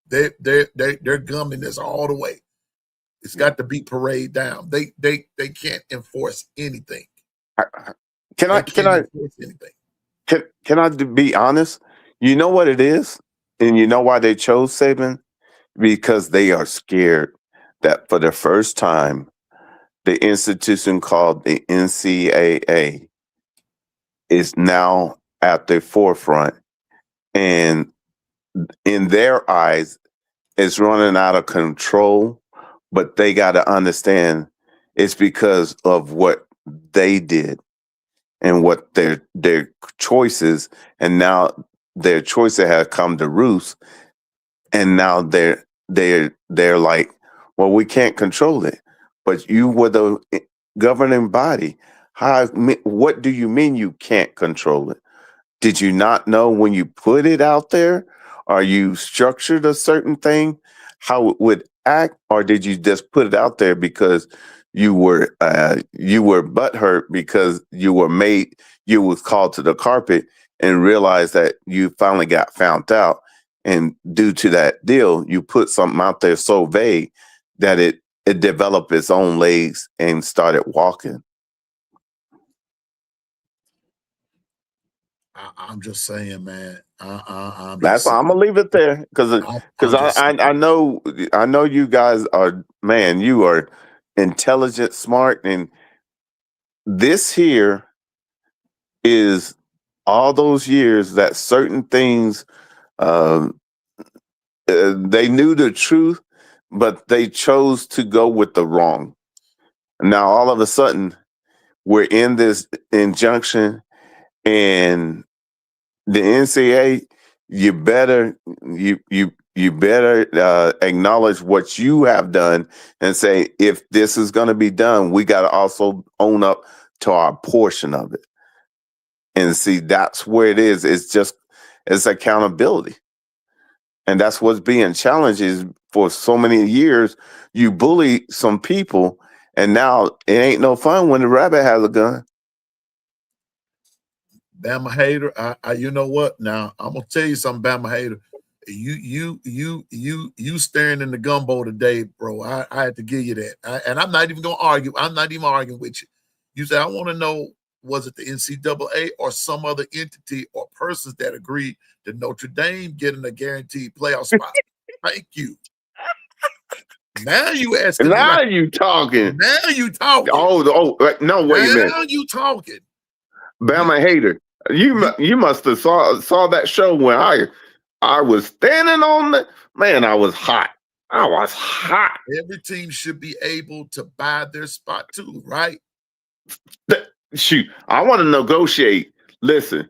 They're gumming this all the way. It's got to be parade down. They can't enforce anything. Can They I can't enforce anything. can I be honest? You know what it is, and you know why they chose Saban, because they are scared that for the first time, the institution called the NCAA is now at the forefront, and in their eyes, it's running out of control. But they got to understand it's because of what they did and what their choices, and now their choices have come to roost, and now they're like, well, we can't control it, but you were the governing body. How? What do you mean you can't control it? Did you not know when you put it out there? Are you structured a certain thing, how it would act, or did you just put it out there because you were butthurt because you was called to the carpet and realized that you finally got found out, and due to that deal, you put something out there so vague that it developed its own legs and started walking. I'm just saying, man. I'm just That's I'm gonna saying. leave it there because I'm just saying. I know you guys are, man, you are intelligent, smart, and this here is all those years that certain things um, they knew the truth, but they chose to go with the wrong. Now all of a sudden we're in this injunction, and the NCAA, you better you better acknowledge what you have done and say, if this is going to be done, we got to also own up to our portion of it. And see, that's where it is. It's accountability. And that's what's being challenged is for so many years, you bully some people, and now it ain't no fun when the rabbit has a gun. Bama hater, you know what? Now I'm gonna tell you something, Bama hater. You staring in the gumbo today, bro. I had to give you that, and I'm not even gonna argue. I'm not even arguing with you. You say I want to know, was it the NCAA or some other entity or persons that agreed to Notre Dame getting a guaranteed playoff spot? Thank you. Now you asking the Now right. you talking. Now you talking. Oh, no, wait a minute. Now you talking. Bama hater. You must have saw that show when I was standing on the man. I was hot. I was hot. Every team should be able to buy their spot too, right? Shoot, I want to negotiate. Listen,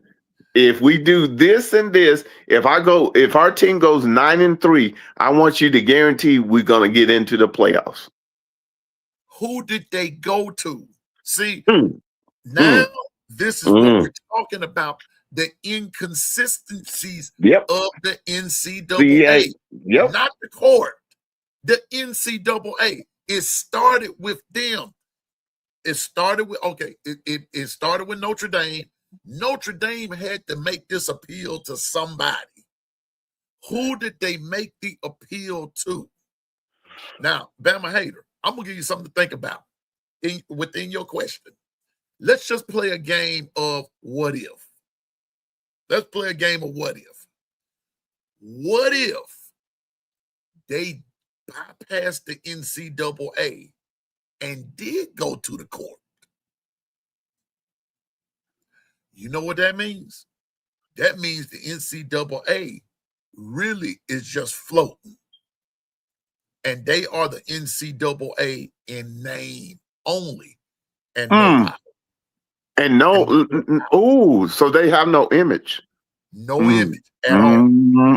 if we do this and this, if our team goes 9-3, I want you to guarantee we're gonna get into the playoffs. Who did they go to? See, now this is what we're talking about. The inconsistencies of the NCAA. Not the court. The NCAA. It started with them. It started with it started with Notre Dame. Notre Dame had to make this appeal to somebody. Who did they make the appeal to? Now, Bama hater, I'm gonna give you something to think about within your question. Let's just play a game of what if. Let's play a game of what if. What if they bypassed the NCAA and did go to the court? You know what that means? That means the NCAA really is just floating. And they are the NCAA in name only. And no power. And no, so they have no image. No image at all.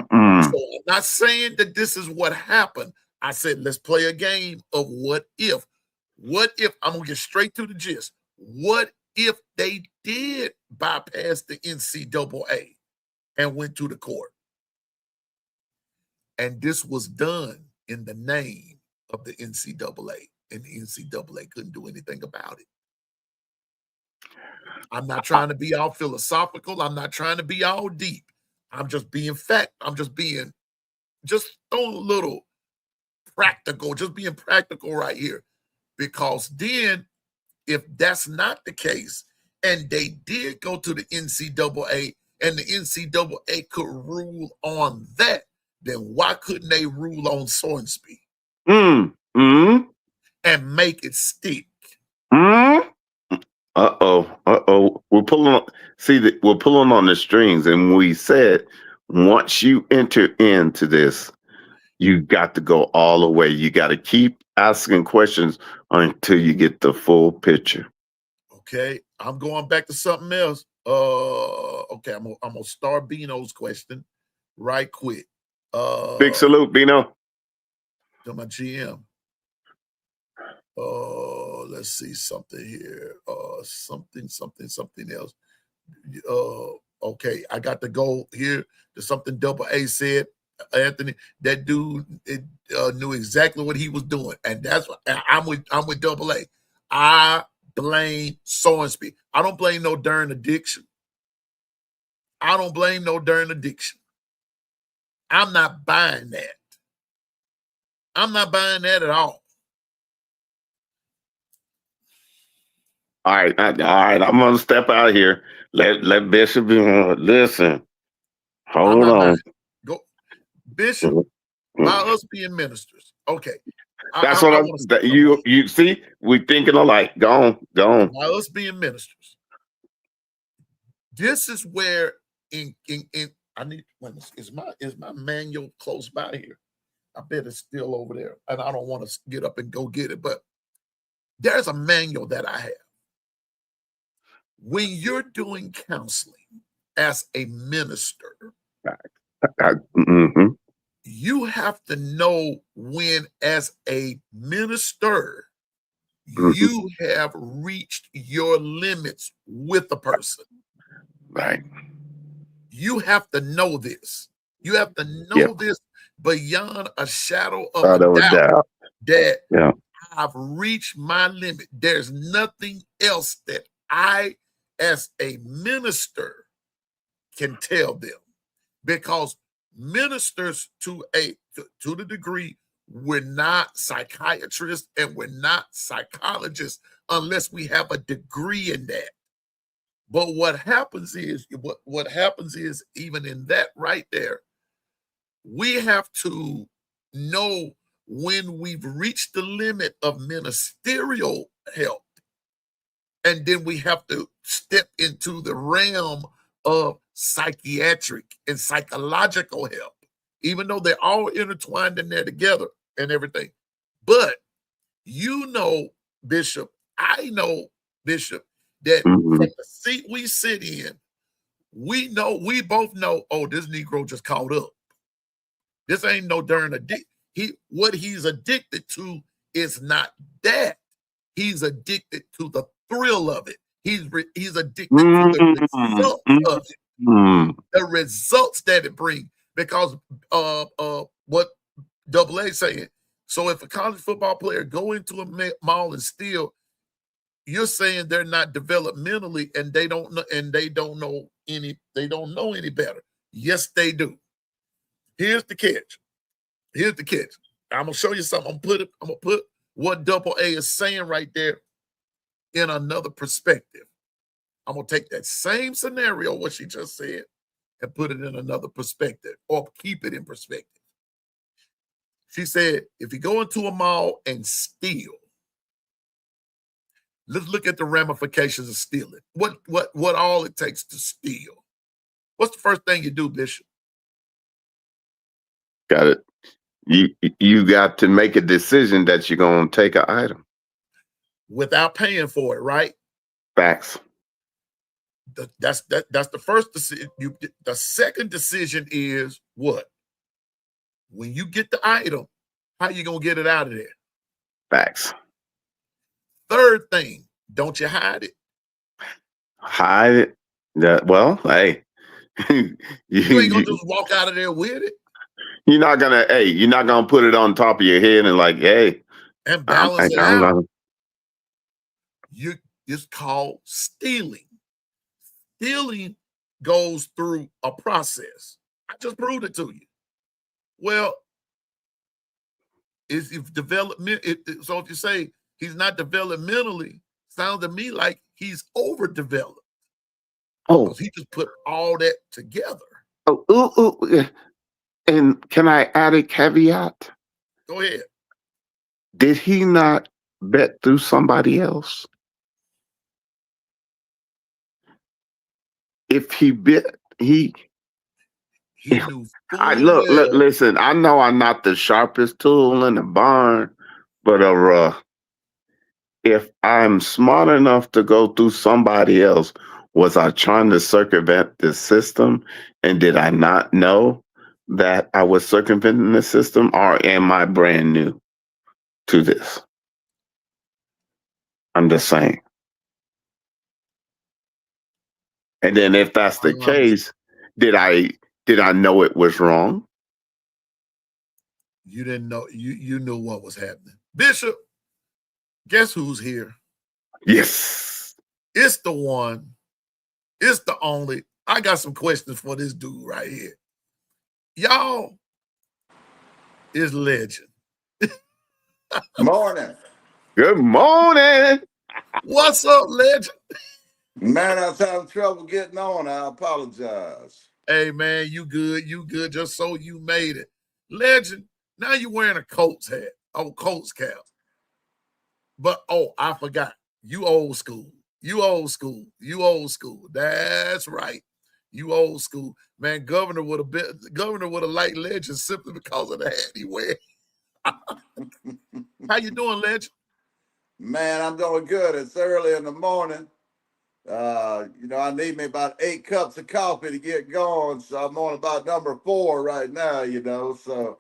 So I'm not saying that this is what happened. I said, let's play a game of what if. What if, I'm going to get straight to the gist. What if they did bypass the NCAA and went to the court? And this was done in the name of the NCAA, and the NCAA couldn't do anything about it. I'm not trying to be all philosophical. I'm not trying to be all deep. I'm just being fact. I'm just throwing a little practical, just being practical right here. Because then, if that's not the case, and they did go to the NCAA, and the NCAA could rule on that, then why couldn't they rule on Sorensby and make it stick? We're pulling on the strings, and we said once you enter into this, you got to go all the way. You got to keep asking questions until you get the full picture. Okay, I'm going back to something else. Okay, I'm gonna start Bino's question right quick. Big salute, Bino. To my GM. Let's see something here. Something else. Okay, I got to go here to something Double A said. Anthony, that dude knew exactly what he was doing, and that's what I'm with Double A. I blame Sorensby. I don't blame no darn addiction. I don't blame no darn addiction. I'm not buying that. I'm not buying that at all. All right. I'm gonna step out here. Let Bishop listen. Hold on. Go, Bishop. By us being ministers, okay. That's what you see. We thinking alike. Go on. By us being ministers, this is where I need. Is my manual close by here? I bet it's still over there, and I don't want to get up and go get it. But there's a manual that I have. When you're doing counseling as a minister, you have to know when, as a minister, Mhm. you have reached your limits with a person. Right. You have to know this. You have to know Yep. this beyond a shadow of a Without a doubt doubt. that Yeah. I've reached my limit. There's nothing else that I, as a minister, can tell them, because ministers to the degree, we're not psychiatrists and we're not psychologists unless we have a degree in that. But what happens is even in that right there, we have to know when we've reached the limit of ministerial help, and then we have to step into the realm of psychiatric and psychological help, even though they're all intertwined in there together and everything. But you know, Bishop, I know, Bishop, that Mhm. from the seat we sit in, we both know, oh, this Negro just caught up. This ain't no darn what he's addicted to is not that. He's addicted to the thrill of it. He's addicted to the Mm, results of it, mm, the results that it brings. Because what Double A saying. So if a college football player go into a mall and steal, you're saying they're not developmentally, and they don't know any better. Yes, they do. Here's the catch. Here's the catch. I'm gonna show you something. I'm gonna put what Double A is saying right there in another perspective. I'm gonna take that same scenario, what she just said, and put it in another perspective, or keep it in perspective. She said, if you go into a mall and steal, let's look at the ramifications of stealing. What all it takes to steal. What's the first thing you do, Bishop? got it. You got to make a decision that you're gonna take an item. Without paying for it, right? Facts. That's the first decision. The second decision is what? When you get the item, how you gonna get it out of there? Facts. Third thing, don't you hide it. Hide it. Well, hey, You ain't gonna just walk out of there with it you're not gonna put it on top of your head and like, hey, and I'm, balance it I'm out. gonna. It's called stealing. Stealing goes through a process. I just proved it to you. Well, if development, so if you say he's not developmentally, sounds to me like he's overdeveloped. Oh, Because he just put all that together. ooh. And can I add a caveat? Go ahead. Did he not bet through somebody else? If he bit, He knew I full well. listen. I know I'm not the sharpest tool in the barn, but if I'm smart enough to go through somebody else, was I trying to circumvent the system? And did I not know that I was circumventing the system, or am I brand new to this? I'm just saying. And then if that's the case, did I know it was wrong? You didn't know. You knew what was happening. Bishop, guess who's here? Yes. It's the one. It's the only. I got some questions for this dude right here. Y'all is legend. Morning. Good morning. What's up, legend? Man, I was having trouble getting on. I apologize. Hey, man, you good. You good. Just so you made it. Legend, now you're wearing a Colts hat. Oh, Colts cap. But, I forgot. You old school. You old school. You old school. That's right. You old school. Man, Governor would have liked Legend simply because of the hat he wear. How you doing, Legend? Man, I'm doing good. It's early in the morning. I need me about 8 cups of coffee to get going, so I'm on about number 4 right now. So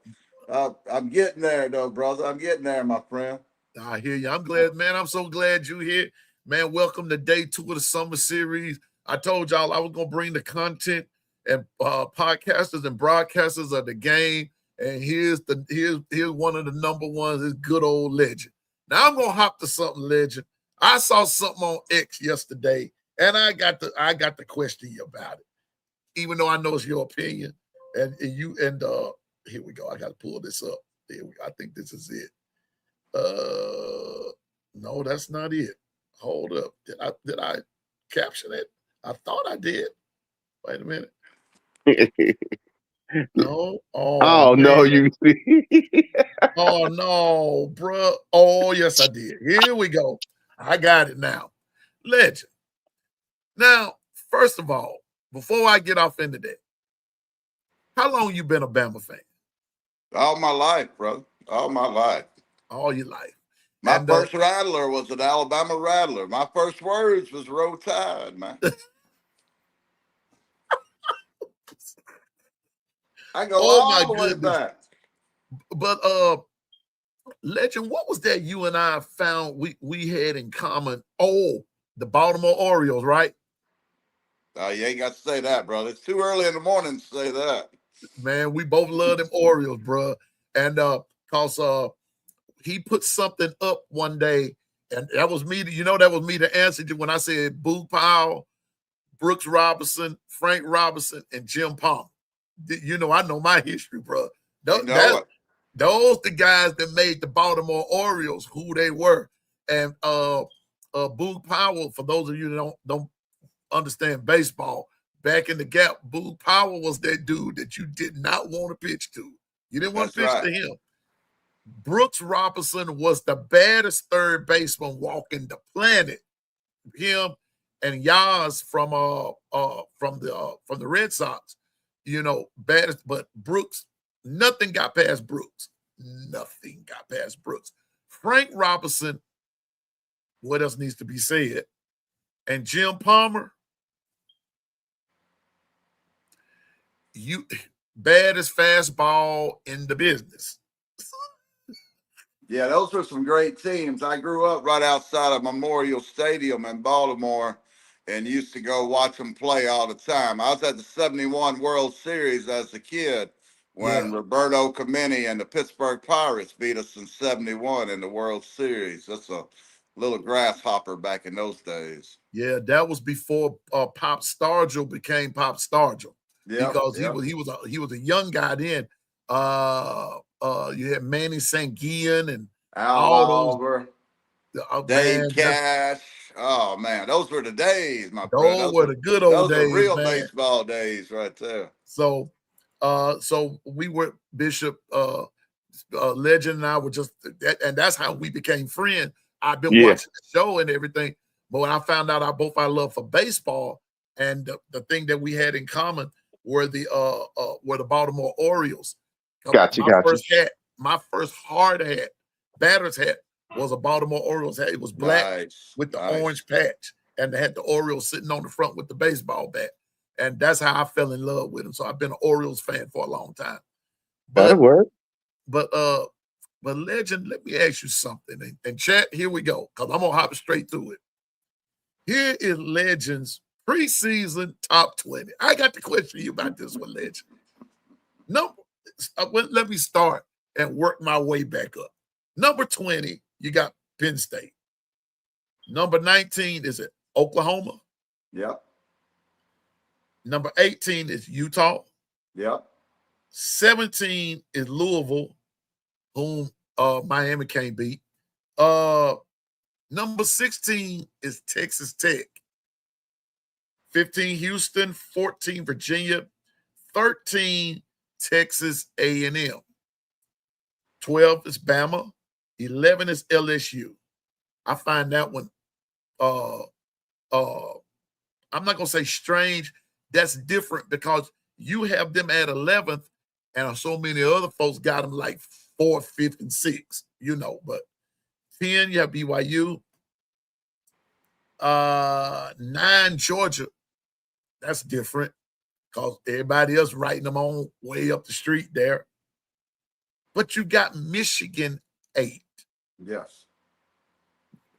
I'm getting there, though, brother. I'm getting there, my friend. I hear you. I'm glad, man. I'm so glad you're here. Man, welcome to day 2 of the summer series. I told y'all I was going to bring the content and podcasters and broadcasters of the game. And here's one of the number ones, this good old Legend. Now I'm going to hop to something, Legend. I saw something on X yesterday, and I got to question you about it, even though I know it's your opinion. And here we go. I got to pull this up. Here we go. I think this is it. No, that's not it. Hold up. Did I caption it? I thought I did. Wait a minute. No. Oh, Oh no, man. you Oh no, bruh. Oh, yes, I did. Here we go. I got it now. Legend. Now, first of all, before I get off into that, how long you been a Bama fan? All my life, brother. All my life. All your life. My And first rattler was an Alabama rattler. My first words was Roll Tide, man. I go oh my all the way goodness. back. But Legend, what was that you and I found we had in common? Oh, the Baltimore Orioles, right? You ain't got to say that, brother. It's too early in the morning to say that. Man, we both love them Orioles, bro. And cause he put something up one day, and that was me. That was me to answer when I said Boo Powell, Brooks Robinson, Frank Robinson, and Jim Palmer. I know my history, bro. You know it. Those the guys that made the Baltimore Orioles who they were. And Boog Powell, for those of you that don't understand baseball, back in the gap, Boog Powell was that dude that you did not want to pitch to. You didn't want to pitch to him. Brooks Robinson was the baddest third baseman walking the planet. Him and Yaz from the Red Sox, baddest, but Brooks, nothing got past Brooks. Nothing got past Brooks. Frank Robinson, what else needs to be said? And Jim Palmer, baddest fastball in the business. Yeah, those were some great teams. I grew up right outside of Memorial Stadium in Baltimore and used to go watch them play all the time. I was at the 71 World Series as a kid when Roberto Clemente and the Pittsburgh Pirates beat us in 71 in the World Series. That's a little grasshopper back in those days. Yeah, that was before Pop Stargell became Pop Stargell. Because he was a young guy then. You had Manny Sanguillen and Al all Oliver, those. Dave Cash. Oh man, those were the days, my friend. Those were the good old days, real man. baseball days, right there. So, we were Bishop, Legend, and I were just, and that's how we became friends. I've been watching the show and everything, but when I found out our love for baseball, and the thing that we had in common were the Baltimore Orioles. My first hard hat, batter's hat, was a Baltimore Orioles hat. It was black with the orange patch, and they had the Orioles sitting on the front with the baseball bat. And that's how I fell in love with them. So I've been an Orioles fan for a long time. That'll work. But Legend, let me ask you something. And chat, here we go, because I'm gonna hop straight through it. Here is Legend's preseason top 20. I got to question you about this one, Legend. Let me start and work my way back up. Number 20, you got Penn State. Number 19 is it Oklahoma? Yep. Number 18 is Utah. Yep. 17 is Louisville, whom Miami can't beat. Number 16 is Texas Tech. 15 Houston, 14 Virginia, 13 Texas A&M. 12 is Bama, 11 is LSU. I find that one I'm not gonna say strange. That's different because you have them at 11th, and so many other folks got them like 4th, 5th, and 6th, But 10, you have BYU. 9 Georgia. That's different because everybody else writing them on way up the street there. But you got Michigan 8. Yes.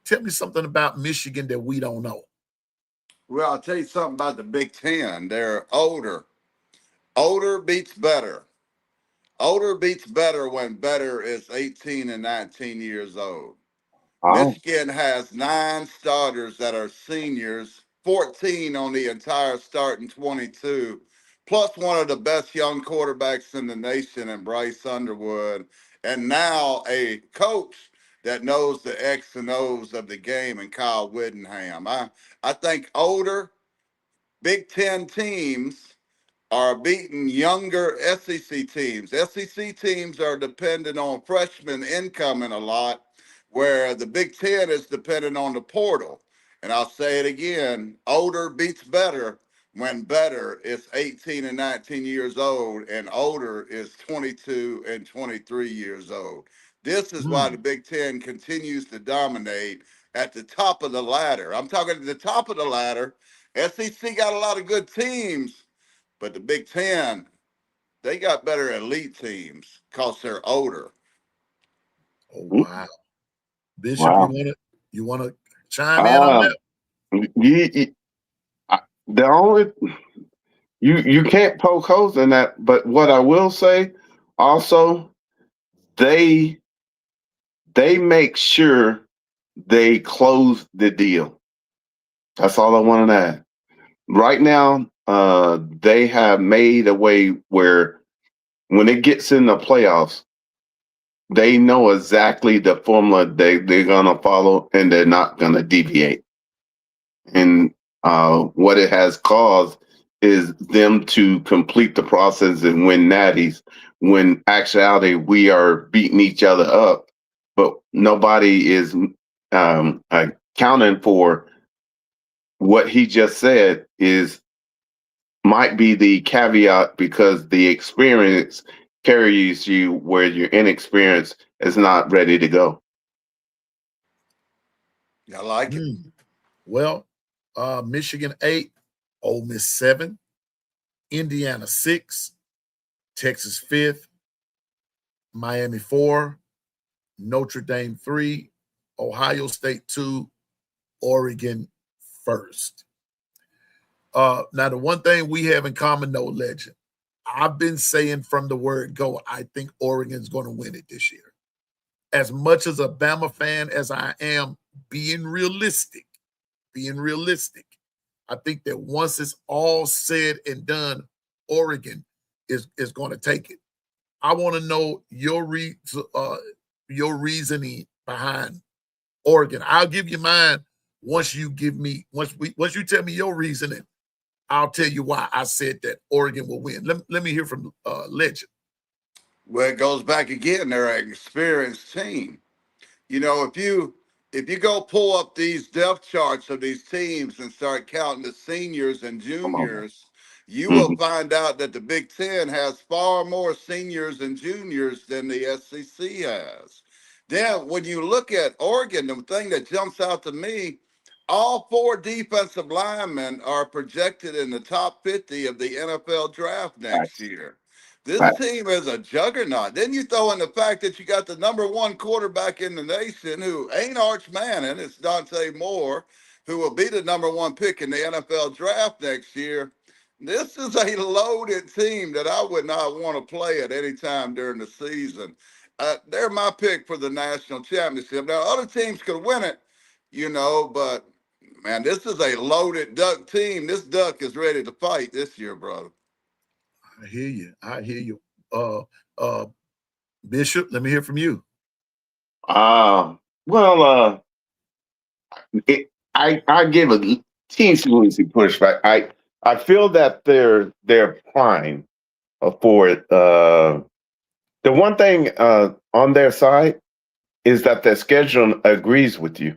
Tell me something about Michigan that we don't know. Well, I'll tell you something about the Big Ten. They're older. Older beats better. Older beats better when better is 18 and 19 years old. Oh, Michigan has 9 starters that are seniors, 14 on the entire starting 22, plus one of the best young quarterbacks in the nation in Bryce Underwood, and now a coach that knows the X and O's of the game in Kyle Whittingham. I think older Big Ten teams are beating younger SEC teams. SEC teams are dependent on freshmen incoming a lot, where the Big Ten is dependent on the portal. And I'll say it again, older beats better when better is 18 and 19 years old and older is 22 and 23 years old. This is why the Hmm. Big Ten continues to dominate at the top of the ladder. I'm talking at the top of the ladder. SEC got a lot of good teams, but the Big Ten, they got better elite teams because they're older. Oh mm, wow. Bishop, wow. you wanna chime in on Uh, that? you, the only you can't poke holes in that. But what I will say, also, they they make sure they close the deal. That's all I want to add. Right now, they have made a way where when it gets in the playoffs, they know exactly the formula they're gonna follow, and they're not gonna deviate. And what it has caused is them to complete the process and win natties. When actuality, we are beating each other up, but nobody is accounting for what he just said is might be the caveat because the experience carries you where your inexperience is not ready to go. I like it. Hmm. Well, Michigan 8, Ole Miss 7, Indiana 6, Texas 5th, Miami 4, Notre Dame 3, Ohio State 2, Oregon 1st. Now, the one thing we have in common, no legend, I've been saying from the word go, I think Oregon's going to win it this year. As much as a Bama fan as I am, being realistic, I think that once it's all said and done, Oregon is going to take it. I want to know your reasoning behind Oregon. I'll give you mine once you once you tell me your reasoning. I'll tell you why I said that Oregon will win. Let me hear from Legend. Well, it goes back again. They're an experienced team. You know, if you go pull up these depth charts of these teams and start counting the seniors and Come on. juniors, you will Mhm. find out that the Big Ten has far more seniors and juniors than the SEC has. Then, when you look at Oregon, the thing that jumps out to me, all 4 defensive linemen are projected in the top 50 of the NFL draft next Facts. year. This Facts. team is a juggernaut. Then you throw in the fact that you got the #1 quarterback in the nation who ain't Arch Manning, it's Dante Moore, who will be the #1 pick in the NFL draft next year. This is a loaded team that I would not want to play at any time during the season. They're my pick for the national championship. Now, other teams could win it, but man, this is a loaded Duck team. This Duck is ready to fight this year, brother. I hear you. I hear you. Uh, uh, Bishop, let me hear from you. Uh, well, I give a teensy pushback. I feel that they're primed for it. The one thing on their side is that their schedule agrees with you,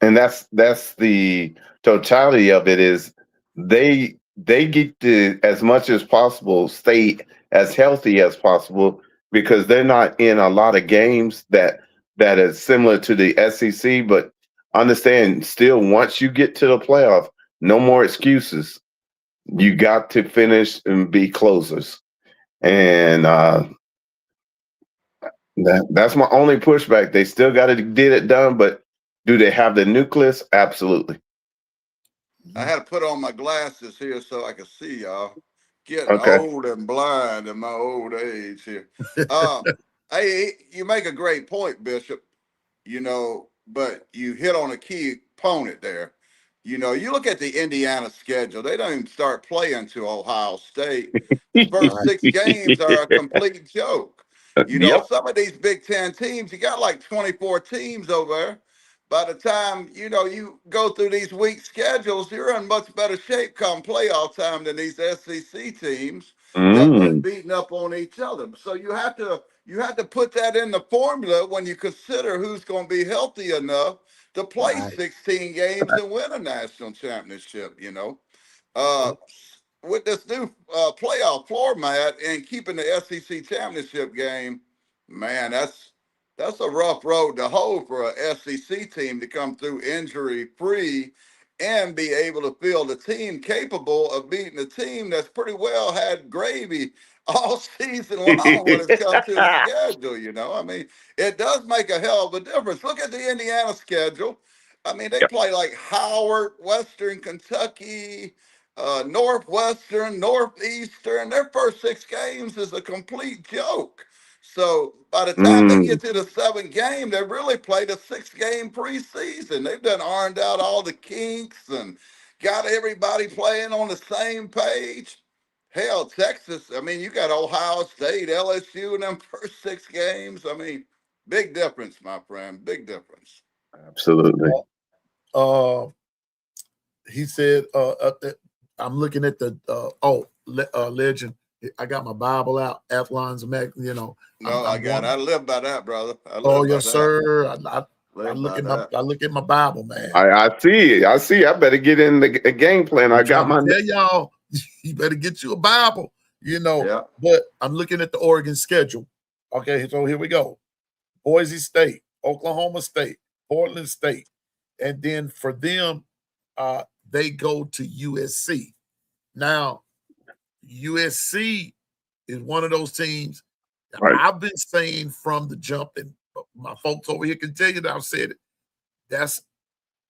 and that's the totality of it. Is they get to as much as possible stay as healthy as possible because they're not in a lot of games that is similar to the SEC, but understand still once you get to the playoff, no more excuses. You got to finish and be closers. And that's my only pushback. They still got to get it done, but do they have the nucleus? Absolutely. I had to put on my glasses here so I could see y'all. Getting Okay. old and blind in my old age here. Hey, you make a great point, Bishop. But you hit on a key opponent there. You look at the Indiana schedule, they don't even start playing to Ohio State. The first Right. 6 games are a complete joke. Yep. Some of these Big Ten teams, you got like 24 teams over there. By the time, you go through these weak schedules, you're in much better shape come playoff time than these SEC teams that been Mm, beating up on each other. So you have to put that in the formula when you consider who's going to be healthy enough to play Right. 16 games and win a national championship. Uh, with this new playoff format and keeping the SEC championship game, man, that's a rough road to hoe for a SEC team to come through injury free and be able to field a team capable of beating a team that's pretty well had gravy all season long when it's come to the schedule. I mean, it does make a hell of a difference. Look at the Indiana schedule. I mean, they yep. play like Howard, Western Kentucky, Northwestern, Northeastern. Their first 6 games is a complete joke. So by the time they Mm, get to the 7th game, they really played a 6-game preseason. They've done ironed out all the kinks and got everybody playing on the same page. Hell, Texas, I mean, you got Ohio State, LSU in them first 6 games. I mean, big difference, my friend. Big difference. absolutely. Uh, he said, I'm looking at the legend. I got my Bible out, Athlon's Mac. No, I'm going. I live by that, brother. I Oh live by yes, that. sir. I Live by that. look at my Bible, man. I see it. I see. I better get in the game plan. I I'm got trying to my. tell y'all, you better get you a Bible. Yeah. But I'm looking at the Oregon schedule. Okay, so here we go: Boise State, Oklahoma State, Portland State, and then for them, they go to USC. Now, USC is one of those teams Right. I've been saying from the jump, and my folks over here can tell you that I've said it. That's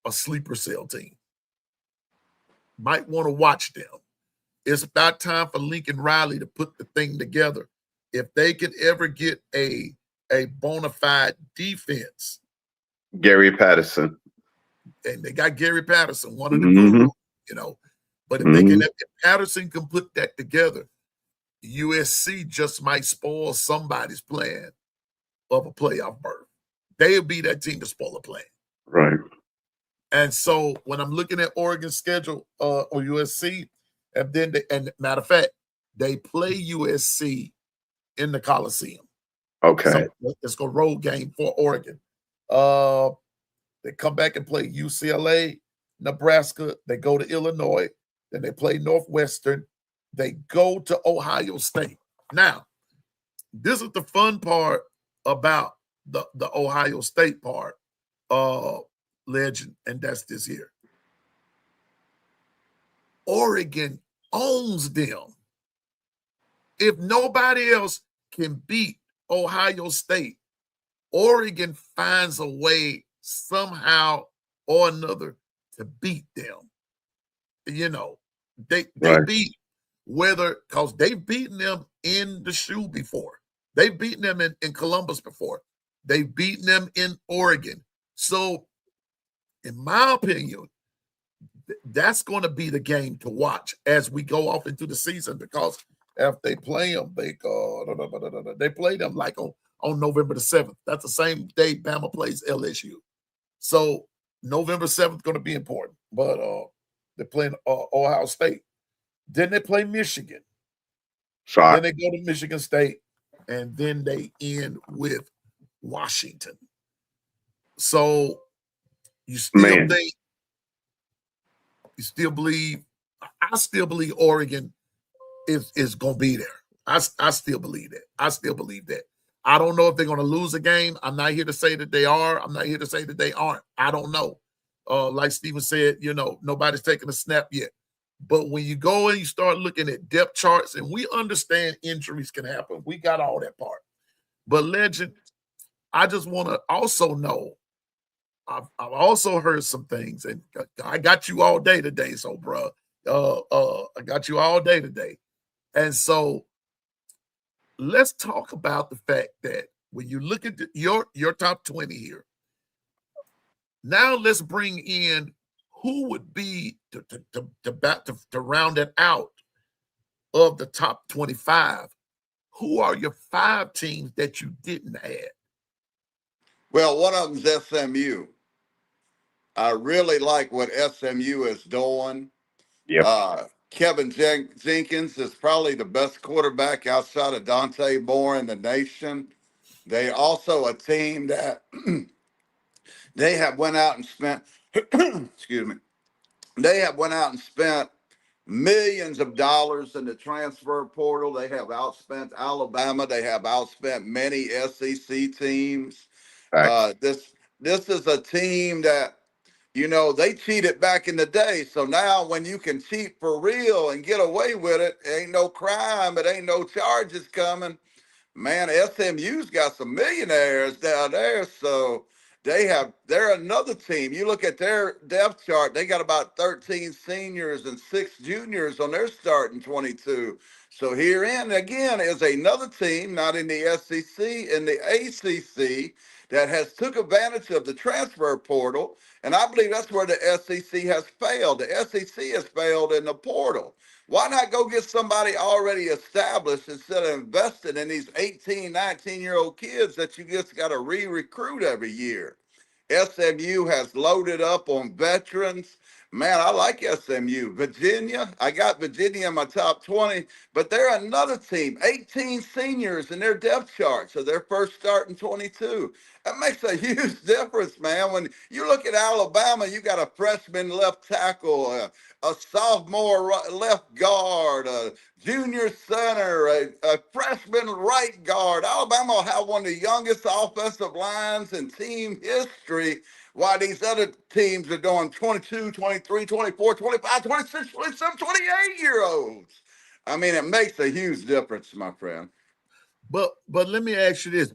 a sleeper cell team. Might want to watch them. It's about time for Lincoln Riley to put the thing together. If they could ever get a bona fide defense, Gary Patterson. and they got Gary Patterson, one of the Mm-hmm. gurus. But if Mm-hmm. if Patterson can put that together, USC just might spoil somebody's plan of a playoff berth. They'll be that team to spoil a plan. Right. And so when I'm looking at Oregon's schedule or USC, and then matter of fact, they play USC in the Coliseum. Okay. So it's a road game for Oregon. They come back and play UCLA, Nebraska. They go to Illinois. Then they play Northwestern. They go to Ohio State. Now, this is the fun part about the Ohio State part, legend, and that's this here. Oregon owns them. If nobody else can beat Ohio State, Oregon finds a way somehow or another to beat them. They Right. beat because they've beaten them in the shoe before. They've beaten them in Columbus before. They've beaten them in Oregon. So, in my opinion, that's going to be the game to watch as we go off into the season, because if they play them, they play them like on November the 7th. That's the same day Bama plays LSU. So November 7th going to be important. But they're playing Ohio State. Then they play Michigan. Shot. Then they go to Michigan State, and then they end with Washington. So you still think, you still believe, I still believe Oregon is going to be there. I still believe that. I still believe that. I don't know if they're going to lose a game. I'm not here to say that they are. I'm not here to say that they aren't. I don't know. Like Steven said, nobody's taking a snap yet. But when you go and you start looking at depth charts, and we understand injuries can happen, we got all that part. But Legend, I just want to also know, I've also heard some things, and I got you all day today, so bro, I got you all day today, and so let's talk about the fact that when you look at your top 20 here, now let's bring in who would be to round it out of the top 25. Who are your 5 teams that you didn't add? Well, one of them's SMU. I really like what SMU is doing. Yep. Kevin Jenkins is probably the best quarterback outside of Dante Moore in the nation. They also a team that they have went out and spent excuse me. They have went out and spent millions of dollars in the transfer portal. They have outspent Alabama. They have outspent many SEC teams. Facts. This is a team that they cheated back in the day. So now when you can cheat for real and get away with it, ain't no crime, it ain't no charges coming. Man, SMU's got some millionaires down there. So they're another team. You look at their depth chart, they got about 13 seniors and 6 juniors on their starting 22. So herein again is another team, not in the SEC, in the ACC, that has took advantage of the transfer portal. And I believe that's where the SEC has failed. The SEC has failed in the portal. Why not go get somebody already established instead of investing in these 18, 19-year-old kids that you just got to re-recruit every year? SMU has loaded up on veterans. Man, I like SMU. Virginia, I got Virginia in my top 20, but they're another team, 18 seniors in their depth chart, so their first start in 22. That makes a huge difference, man. When you look at Alabama, you got a freshman left tackle, a sophomore left guard, a junior center, a freshman right guard. Alabama will have one of the youngest offensive lines in team history, while these other teams are doing 22, 23, 24, 25, 26, 27, 28-year-olds. I mean, it makes a huge difference, my friend. But let me ask you this,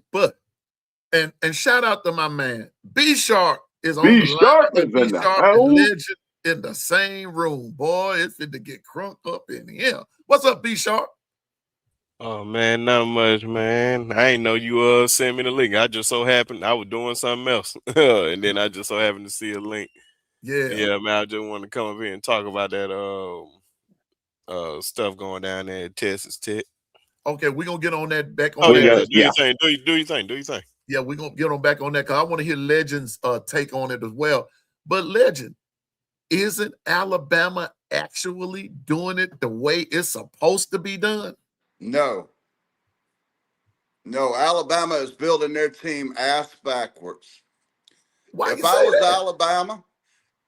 and shout out to my man. B Sharp is on B the Sharp line. is B in the Sharp and house. Legend in the same room. Boy, it's fit to get crunk up in here. What's up, B Sharp? Oh man, not much, man. I ain't know you sent me the link. I just so happened I was doing something else, and then I just so happened to see a link. Yeah. Yeah, man. I just want to come up here and talk about that stuff going down there at Texas Tech. Okay, we're gonna get on that back on Oh that. yeah, do Yeah. your thing. Do your thing. Do your thing. Yeah, we're gonna get on back on that because I want to hear Legend's take on it as well. But Legend, isn't Alabama actually doing it the way it's supposed to be done? No, Alabama is building their team ass backwards. Why you If I say was that? Alabama,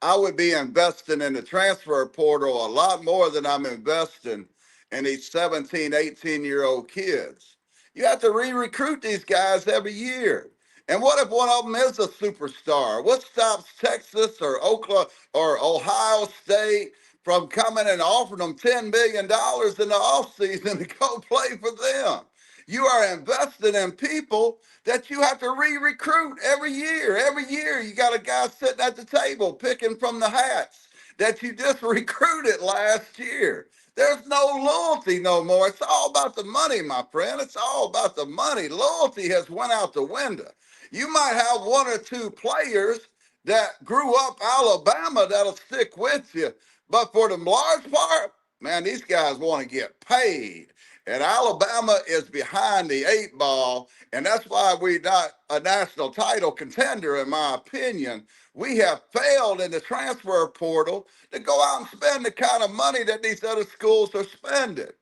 I would be investing in the transfer portal a lot more than I'm investing in these 17, 18-year-old kids. You have to re-recruit these guys every year. And what if one of them is a superstar? What stops Texas or Oklahoma or Ohio State from coming and offering them $10 million in the offseason to go play for them? You are invested in people that you have to re-recruit every year. Every year you got a guy sitting at the table picking from the hats that you just recruited last year. There's no loyalty no more. It's all about the money, my friend. It's all about the money. Loyalty has went out the window. You might have one or two players that grew up Alabama that'll stick with you, but for the large part, man, these guys want to get paid. And Alabama is behind the 8 ball, and that's why we're not a national title contender, in my opinion. We have failed in the transfer portal to go out and spend the kind of money that these other schools are spending.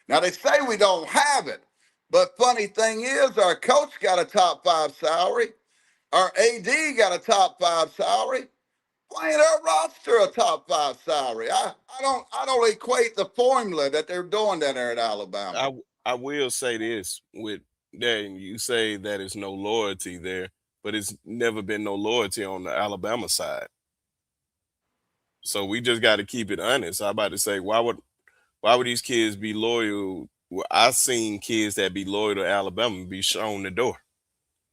Now, they say we don't have it, but funny thing is, our coach got a top 5 salary. Our AD got a top 5 salary. Why ain't our roster a top 5 salary? I don't equate the formula that they're doing down there at Alabama. I will say this with that you say that it's no loyalty there, but it's never been no loyalty on the Alabama side. So we just got to keep it honest. I'm about to say, why would these kids be loyal? Well, I seen kids that be loyal to Alabama be shown the door.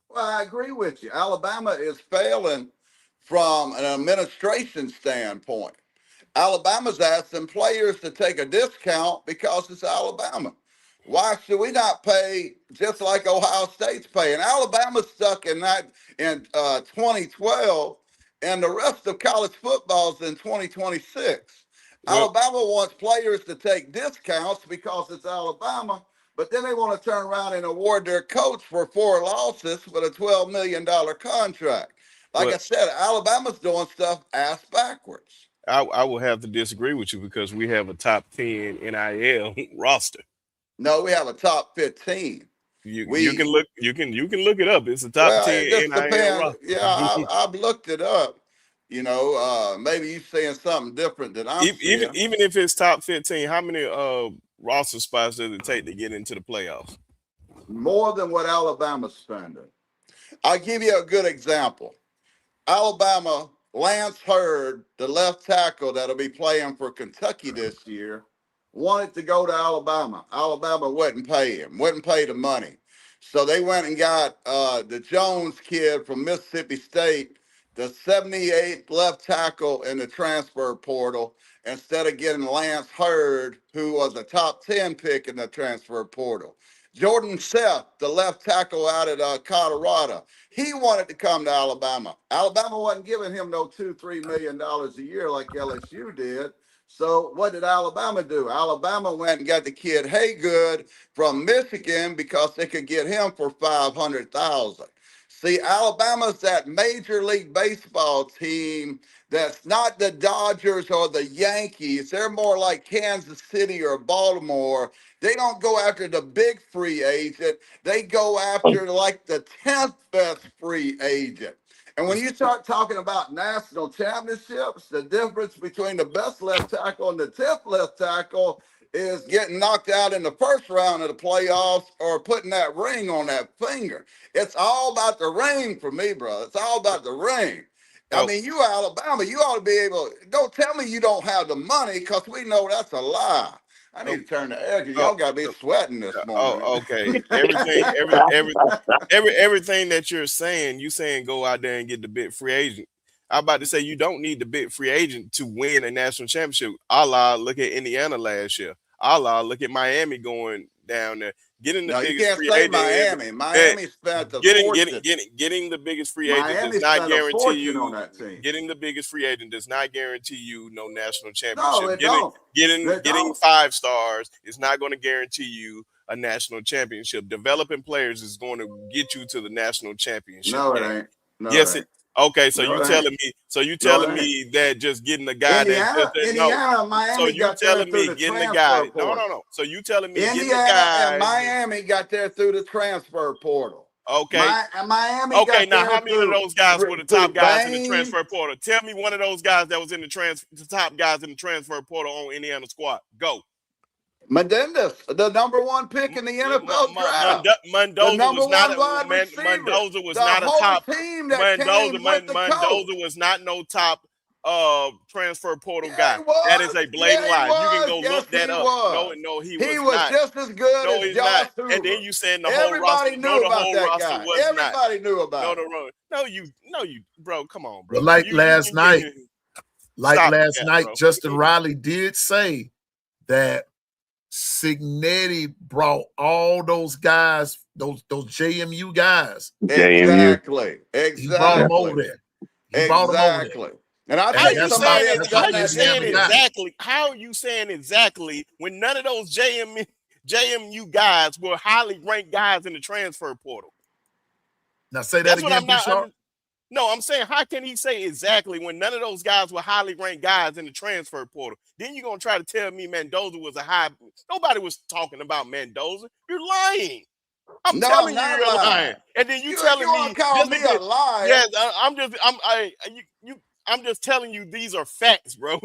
Well, I agree with you. Alabama is failing from an administration standpoint. Alabama's asking players to take a discount because it's Alabama. Why should we not pay just like Ohio State's paying? Alabama's stuck in that in 2012, and the rest of college football's in 2026. Well, Alabama wants players to take discounts because it's Alabama, but then they want to turn around and award their coach for 4 losses with a $12 million contract. Like well, I said, Alabama's doing stuff ass backwards. I will have to disagree with you because we have a top 10 NIL roster. No, we have a top 15. You can look it up. It's a top Well, 10 it just NIL depends. roster. Yeah, I've looked it up. Maybe you're saying something different than I'm even seeing. even if it's top 15, how many roster spots does it take to get into the playoffs? More than what Alabama's spending. I'll give you a good example. Alabama, Lance Hurd, the left tackle that'll be playing for Kentucky this year, wanted to go to Alabama. Alabama wouldn't pay him, wouldn't pay the money. So they went and got the Jones kid from Mississippi State, the 78th left tackle in the transfer portal, instead of getting Lance Hurd, who was a top 10 pick in the transfer portal. Jordan Seth, the left tackle out at Colorado, he wanted to come to Alabama. Alabama wasn't giving him no $2-3 million a year like LSU did. So what did Alabama do? Alabama went and got the kid Haygood from Michigan because they could get him for $500,000. See, Alabama's that Major League Baseball team that's not the Dodgers or the Yankees. They're more like Kansas City or Baltimore. They don't go after the big free agent. They go after like the 10th best free agent. And when you start talking about national championships, the difference between the best left tackle and the 10th left tackle is getting knocked out in the first round of the playoffs or putting that ring on that finger. It's all about the ring for me, brother. It's all about the ring. I Oh, mean, you Alabama, you ought to be able, don't tell me you don't have the money because we know that's a lie. I need oh, to turn the air because oh, y'all got me sweating this morning. okay. Everything that you're saying, you saying go out there and get the big free agent. I'm about to say you don't need the big free agent to win a national championship. Allah, look at Indiana last year. Allah, look at Miami going down there. Getting the No, you biggest can't free say agent Miami. eh, Miami spent a getting fortune. the biggest free agent does Miami not spent a guarantee fortune on you that team. getting the biggest free agent does not guarantee you no national No, championship. it don't. Getting It getting don't. 5 stars is not going to guarantee you a national championship. Developing players is going to get you to the national championship No, it game. ain't. No, Yes, it it ain't. okay. So No, you it ain't. telling me? So you No, telling it ain't. me that just getting a guy that Indiana, just that, no? Indiana, So Miami you got there telling through me the getting the guy? transfer No, no, portal. no. So you telling me getting the Indiana and guy? Miami got there through the transfer portal. Okay, Miami okay. got Now, there how many of through those guys were the through top guys in the Bain. transfer portal? Tell me one of those guys that was in the top guys in the transfer portal on Indiana squad. Go. Menendez, the number 1 pick in the NFL draft, the Mendoza number was not 1 a wide receiver. Mendoza was The not a whole top team that came with the coach. Mendoza was not no top transfer portal Yeah, guy. he That is was. a Yeah, blatant he lie. You can was. go Yes, look that he up. No, was. no, he He was was not. just as good No, as he's not. Josh And then Hoover. you saying the whole roster. Everybody No, knew the about whole that roster guy. was not. Everybody knew about him. No, bro. Come on, But bro. like You last can night, stop the cat, bro. Justin Riley did say that Signetti brought all those guys, those JMU guys. JMU. Exactly. He brought them over Exactly. there. He brought them over there. Exactly. And I How And think you that's what somebody saying has it? How gotten you that saying Indiana got. discount. exactly? How are you saying exactly when none of those JMU guys were highly ranked guys in the transfer portal? Now say that That's what again, I'm B not Sharp. under. No, I'm saying how can he say exactly when none of those guys were highly ranked guys in the transfer portal? Then you're gonna try to tell me Mendoza was a high. Nobody was talking about Mendoza. You're lying. I'm No, I'm telling you, not you're lying. lying. And then you You telling want me to call just me a because. liar? Yes, I'm just telling you these are facts, bro.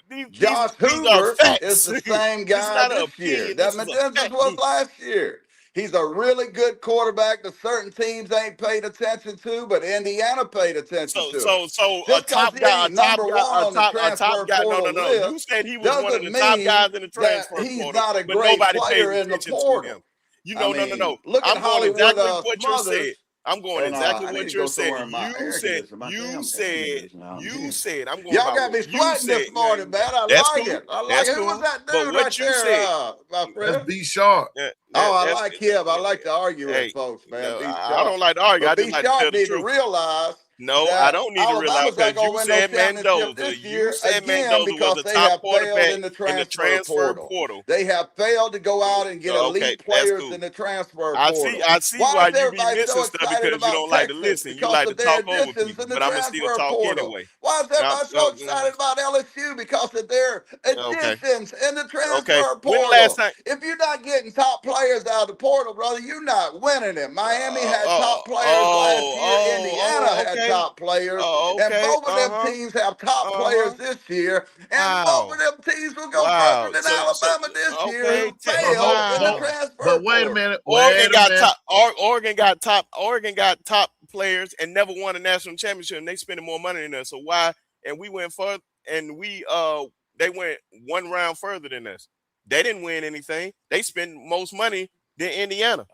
These Josh are Hoover is facts. the same This is guy not an this year opinion. that This is a Menendez fact. was last year. He's a really good quarterback that certain teams ain't paid attention to, but Indiana paid attention to him. So a Just because top guy, he's number one on the a top transfer guy. No, no, portal no. You list said he was one of doesn't the top mean guys in the that transfer he's portal, not a but great nobody pays player in the attention to portal. him. You I know, no, no, mean, no. look at I'm going Hollywood exactly what you Smothers. said. I'm going And exactly I need what to you're go saying. somewhere in my air conditioner. My damn air conditioner on You here. said. I'm going Y'all about got what me you sweating said. this morning, man. I That's like cool. it. I like That's it. Who was cool. that But dude what right you there, said. my Let's friend? be sharp. Oh, I That's like him. I like to argue with hey. folks, man. No, Be I don't sharp. like to argue. I But just Be like to tell Sharp the need to truth. realize No, I that don't need to realize Alabama's not because going you to win no said championship Mendoza. this You year said again Mendoza was because a they top have failed quarterback in the in the transfer transfer portal. portal. They have failed to go out and get Okay, elite that's players cool. in the transfer I portal. see Why why is you be everybody so missing stuff excited because you about don't like to Texas? listen. You Because like to of their talk over additions people, in the but I'm gonna still transfer talk portal. anyway. Why is Now, everybody so excited about LSU? Because of their okay, additions in the okay. transfer When the last portal. time? If you're not getting top players out of the portal, brother, you're not winning it. Miami had top players last year. Indiana had Okay. top players. Oh, And okay. both of them teams have top players Uh-huh. this year. And both of Wow. them teams will go further Wow. than Alabama this year, Okay. who failed in the Wow. transfer But wait a portal. minute. Oregon Wait a got minute. top. Oregon got top players and never won a national championship, and they spending more money than us. So why? And we went further, and they went one round further than us. They didn't win anything. They spent most money than Indiana.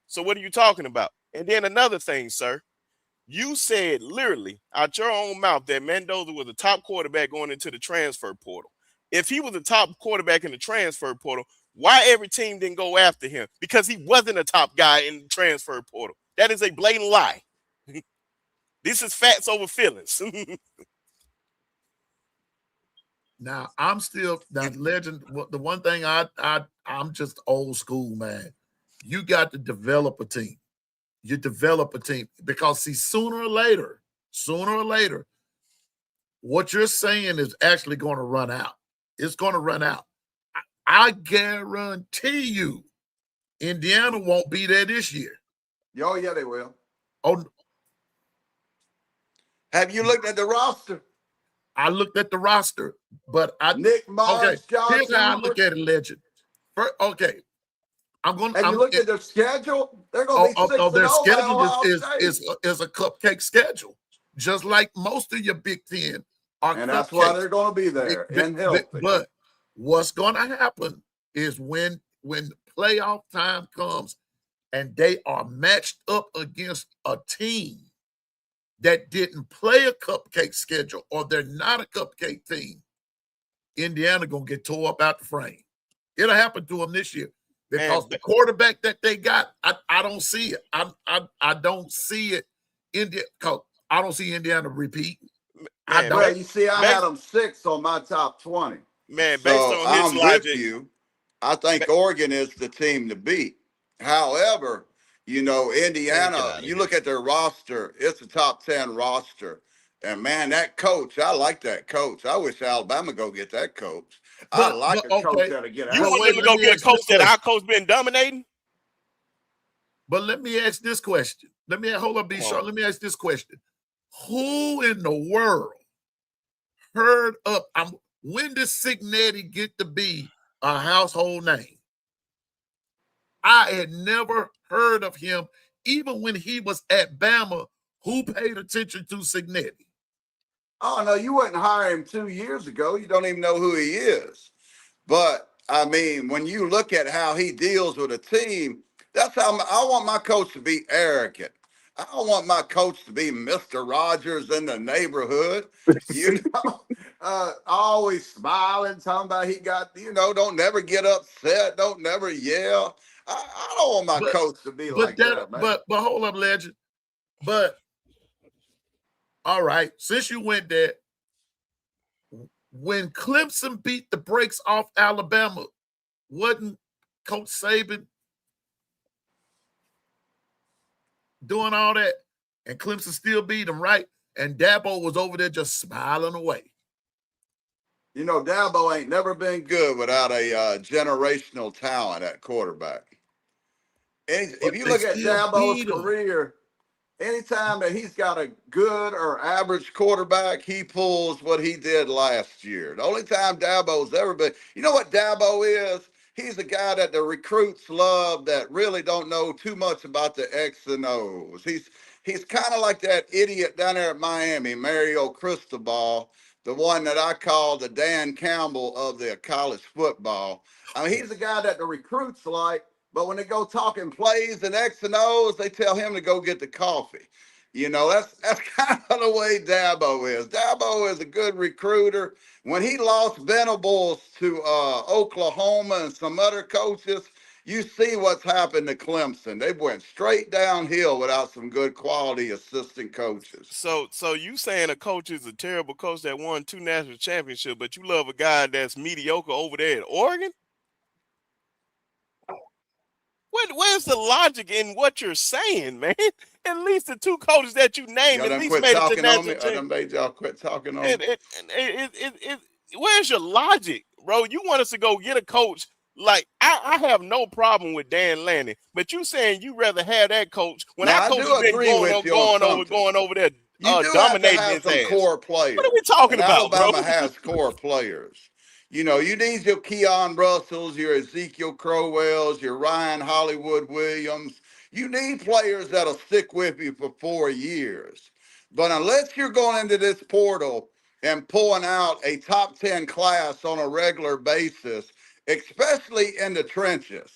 So what are you talking about? And then another thing, sir. You said literally out your own mouth that Mendoza was a top quarterback going into the transfer portal. If he was a top quarterback in the transfer portal, why every team didn't go after him? Because he wasn't a top guy in the transfer portal. That is a blatant lie. This is facts over feelings. Now I'm still that legend. The one thing I'm just old school, man. You got to develop a team. You develop a team because see, sooner or later, what you're saying is actually going to run out. It's going to run out. I guarantee you, Indiana won't be there this year. Oh, yeah, they will. Oh, Have you looked at the roster? I looked at the roster, but Nick Marsh, okay. Josh Here's how I Hubert. look at it, legend. Okay, Have you looked at their schedule? They're going to be 6-0 their by schedule Ohio State. is a cupcake schedule, just like most of your Big Ten are And cupcakes. that's why they're going to be there and healthy. But what's going to happen is when playoff time comes and they are matched up against a team that didn't play a cupcake schedule or they're not a cupcake team, Indiana going to get tore up out the frame. It'll happen to them this year. Because the quarterback that they got, I don't see it. I don't see it. I don't see Indiana repeat. I don't. Well, you see, I had them 6 on my top 20. Man, so based on his I'm logic, with you. I think Oregon is the team to beat. However, Indiana, you look at their roster, it's a top 10 roster. And man, that coach, I like that coach. I wish Alabama go get that coach. I like a coach that'll get out. You want them to go get a coach that our coach been dominating? But let me ask this question. Hold up, B. Sharp. Let me ask this question. Who in the world heard of when did Signetti get to be a household name? I had never heard of him, even when he was at Bama. Who paid attention to Signetti? Oh, no, you wouldn't hire him 2 years ago. You don't even know who he is. But, I mean, when you look at how he deals with a team, that's how I want my coach to be arrogant. I don't want my coach to be Mr. Rogers in the neighborhood. Always smiling, talking about he got, don't never get upset, don't never yell. I don't want my coach to be like that, man. But hold up, legend. But all right, since you went there, when Clemson beat the brakes off Alabama, wasn't Coach Saban doing all that? And Clemson still beat them, right? And Dabo was over there just smiling away. Dabo ain't never been good without a generational talent at quarterback. If you look at Dabo's career, anytime that he's got a good or average quarterback, he pulls what he did last year. The only time Dabo's ever been, you know what Dabo is? He's a guy that the recruits love that really don't know too much about the X and O's. He's kind of like that idiot down there at Miami, Mario Cristobal, the one that I call the Dan Campbell of the college football. I mean, he's a guy that the recruits like, but when they go talking plays and X and O's, they tell him to go get the coffee. You know, that's kind of the way Dabo is. Dabo is a good recruiter. When he lost Venables to Oklahoma and some other coaches, you see what's happened to Clemson. They went straight downhill without some good quality assistant coaches. So you saying a coach is a terrible coach that won 2 national championships, but you love a guy that's mediocre over there at Oregon? Where's the logic in what you're saying, man? At least the 2 coaches that you named Y'all at done least quit made it to talking on national me. I done championship. made y'all quit talking on me. Where's your logic, bro? You want us to go get a coach? Like, I have no problem with Dan Lanning, but you saying you rather have that coach when Now, our I coach do has been agree with you on something. going over there, You do have to dominating have his some ass. core What are we players. talking And about, bro? Alabama has core players. You know, you need your Keon Russells, your Ezekiel Crowells, your Ryan Hollywood Williams. You need players that'll stick with you for 4 years. But unless you're going into this portal and pulling out a top 10 class on a regular basis, especially in the trenches,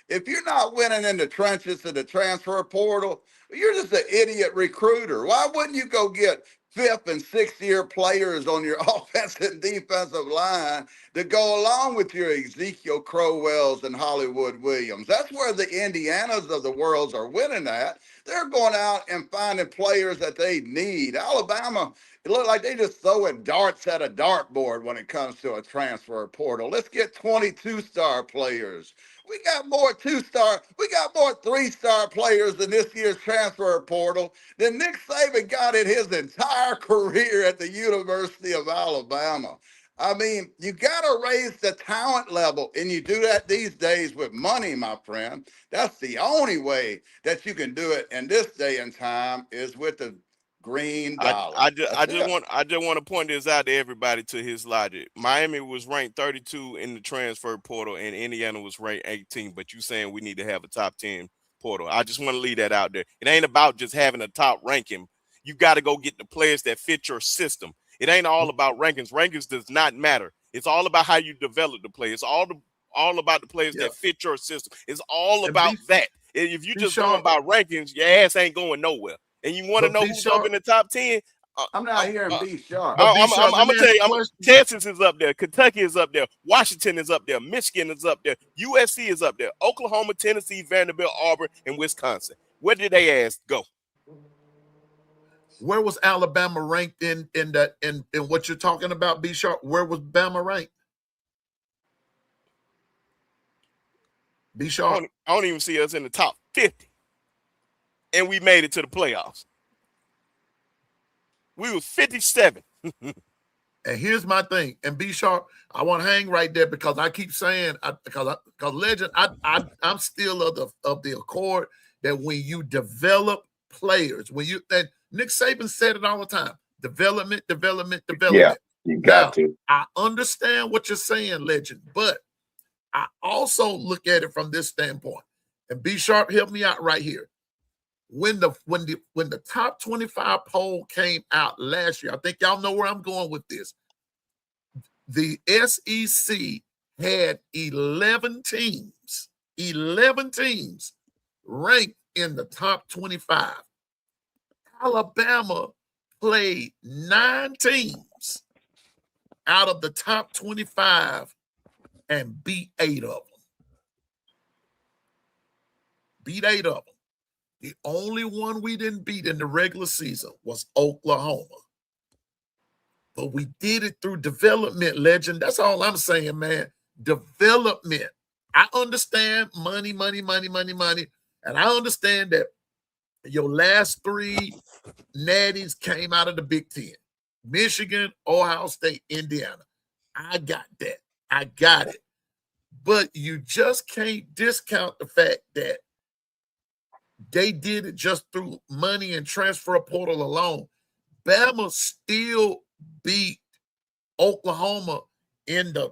if you're not winning in the trenches in the transfer portal, you're just an idiot recruiter. Why wouldn't you go get 5th and 6th year players on your offensive and defensive line to go along with your Ezekiel Crowells and Hollywood Williams? That's where the Indianas of the world are winning at. They're going out and finding players that they need. Alabama, it looked like they just throwing darts at a dartboard when it comes to a transfer portal. Let's get 22-star players. We got more 2-star, we got more 3-star players in this year's transfer portal than Nick Saban got in his entire career at the University of Alabama. I mean, you got to raise the talent level, and you do that these days with money, my friend. That's the only way that you can do it in this day and time is with the green dollar. I That's just it. want to point this out to everybody to his logic. Miami was ranked 32 in the transfer portal, and Indiana was ranked 18. But you saying we need to have a top 10 portal? I just want to leave that out there. It ain't about just having a top ranking. You got to go get the players that fit your system. It ain't all about rankings. Rankings does not matter. It's all about how you develop the play. It's all about the players Yeah. that fit your system. It's all And about that. If you be just sharp. going by rankings, your ass ain't going nowhere. And you want to But know be who's up sharp. in the top 10? I'm not hearing be sharp. But be sharp. I'm Let gonna me tell ask you, you a question. Texas is up there, Kentucky is up there, Washington is up there, Michigan is up there, USC is up there, Oklahoma, Tennessee, Vanderbilt, Auburn, and Wisconsin. Where did they ass go? Where was Alabama ranked in what you're talking about, B Sharp? Where was Bama ranked? B Sharp. I don't even see us in the top 50, and we made it to the playoffs. We were 57. And here's my thing. And B Sharp, I want to hang right there because I keep saying because Legend, I'm still of the accord that when you develop players, and Nick Saban said it all the time, development. Yeah, you got to. I understand what you're saying, Legend, but I also look at it from this standpoint. And B Sharp, help me out right here. When the top 25 poll came out last year, I think y'all know where I'm going with this. The SEC had 11 teams ranked in the top 25. Alabama played 9 teams out of the top 25 and beat 8 of them. The only one we didn't beat in the regular season was Oklahoma. But we did it through development, Legend. That's all I'm saying, man. Development. I understand money. And I understand that your last 3 natties came out of the Big Ten. Michigan, Ohio State, Indiana. I got that. I got it. But you just can't discount the fact that they did it just through money and transfer portal alone. Bama still beat Oklahoma in the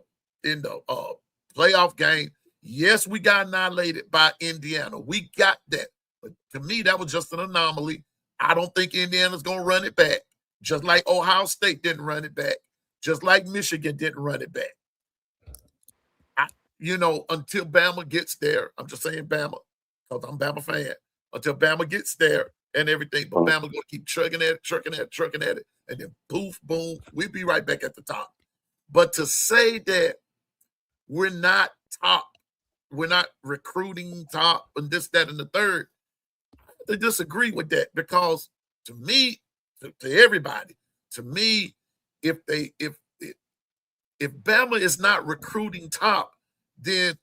playoff game Yes, we got annihilated by Indiana. We got that. But to me, that was just an anomaly. I don't think Indiana's going to run it back. Just like Ohio State didn't run it back. Just like Michigan didn't run it back. Until Bama gets there, I'm just saying Bama, because I'm a Bama fan. Until Bama gets there and everything, but Bama going to keep trucking at it, and then poof, boom, we'll be right back at the top. But to say that we're not top, we're not recruiting top, and this, that, and the third, I disagree with that, because to me, to everybody, to me, if Bama is not recruiting top, then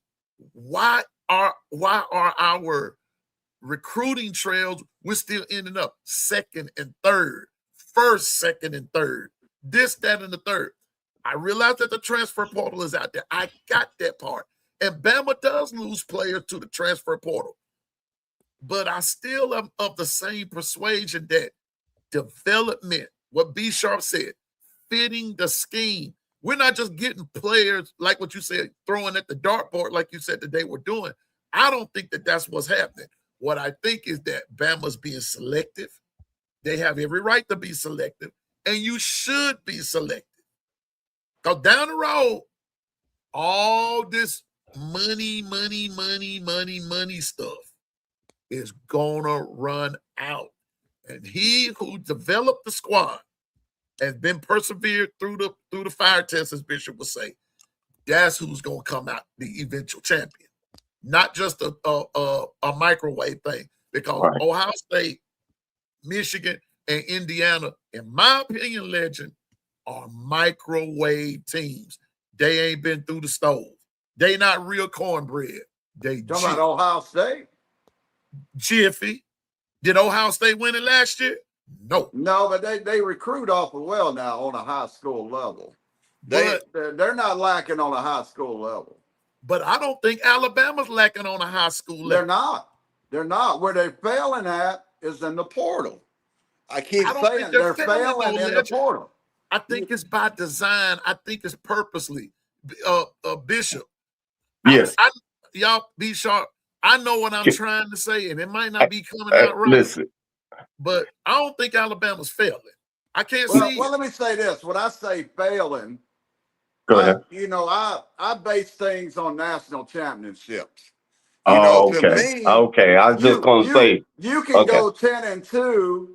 why are our recruiting trails, we're still ending up second and third, first, second, and third, this, that, and the third. I realize that the transfer portal is out there. I got that part. And Bama does lose players to the transfer portal. But I still am of the same persuasion that development, what B Sharp said, fitting the scheme. We're not just getting players, like what you said, throwing at the dartboard like you said that they were doing. I don't think that that's what's happening. What I think is that Bama's being selective. They have every right to be selective, and you should be selective. Because down the road, all this money stuff is gonna run out. And he who developed the squad has been persevered through the fire test, as Bishop would say. That's who's gonna come out the eventual champion, not just a microwave thing. Because Right. Ohio State, Michigan, and Indiana, in my opinion, Legend, are microwave teams. They ain't been through the stove. They not real cornbread. They Talking about Ohio State? Jiffy. Did Ohio State win it last year? No. No, but they recruit awful well now on a high school level. They're not lacking on a high school level. But I don't think Alabama's lacking on a high school level. They're not. They're not. Where they're failing at is in the portal. I keep saying they're failing in the portal. I think it's by design. I think it's purposely. Bishop. Yes. Y'all be sharp. I know what I'm trying to say, and it might not be coming out right. Listen. But I don't think Alabama's failing. I can't see. Well, let me say this. When I say failing, Go ahead. I base things on national championships. Okay. To me, okay. I was just going to say. You can go 10-2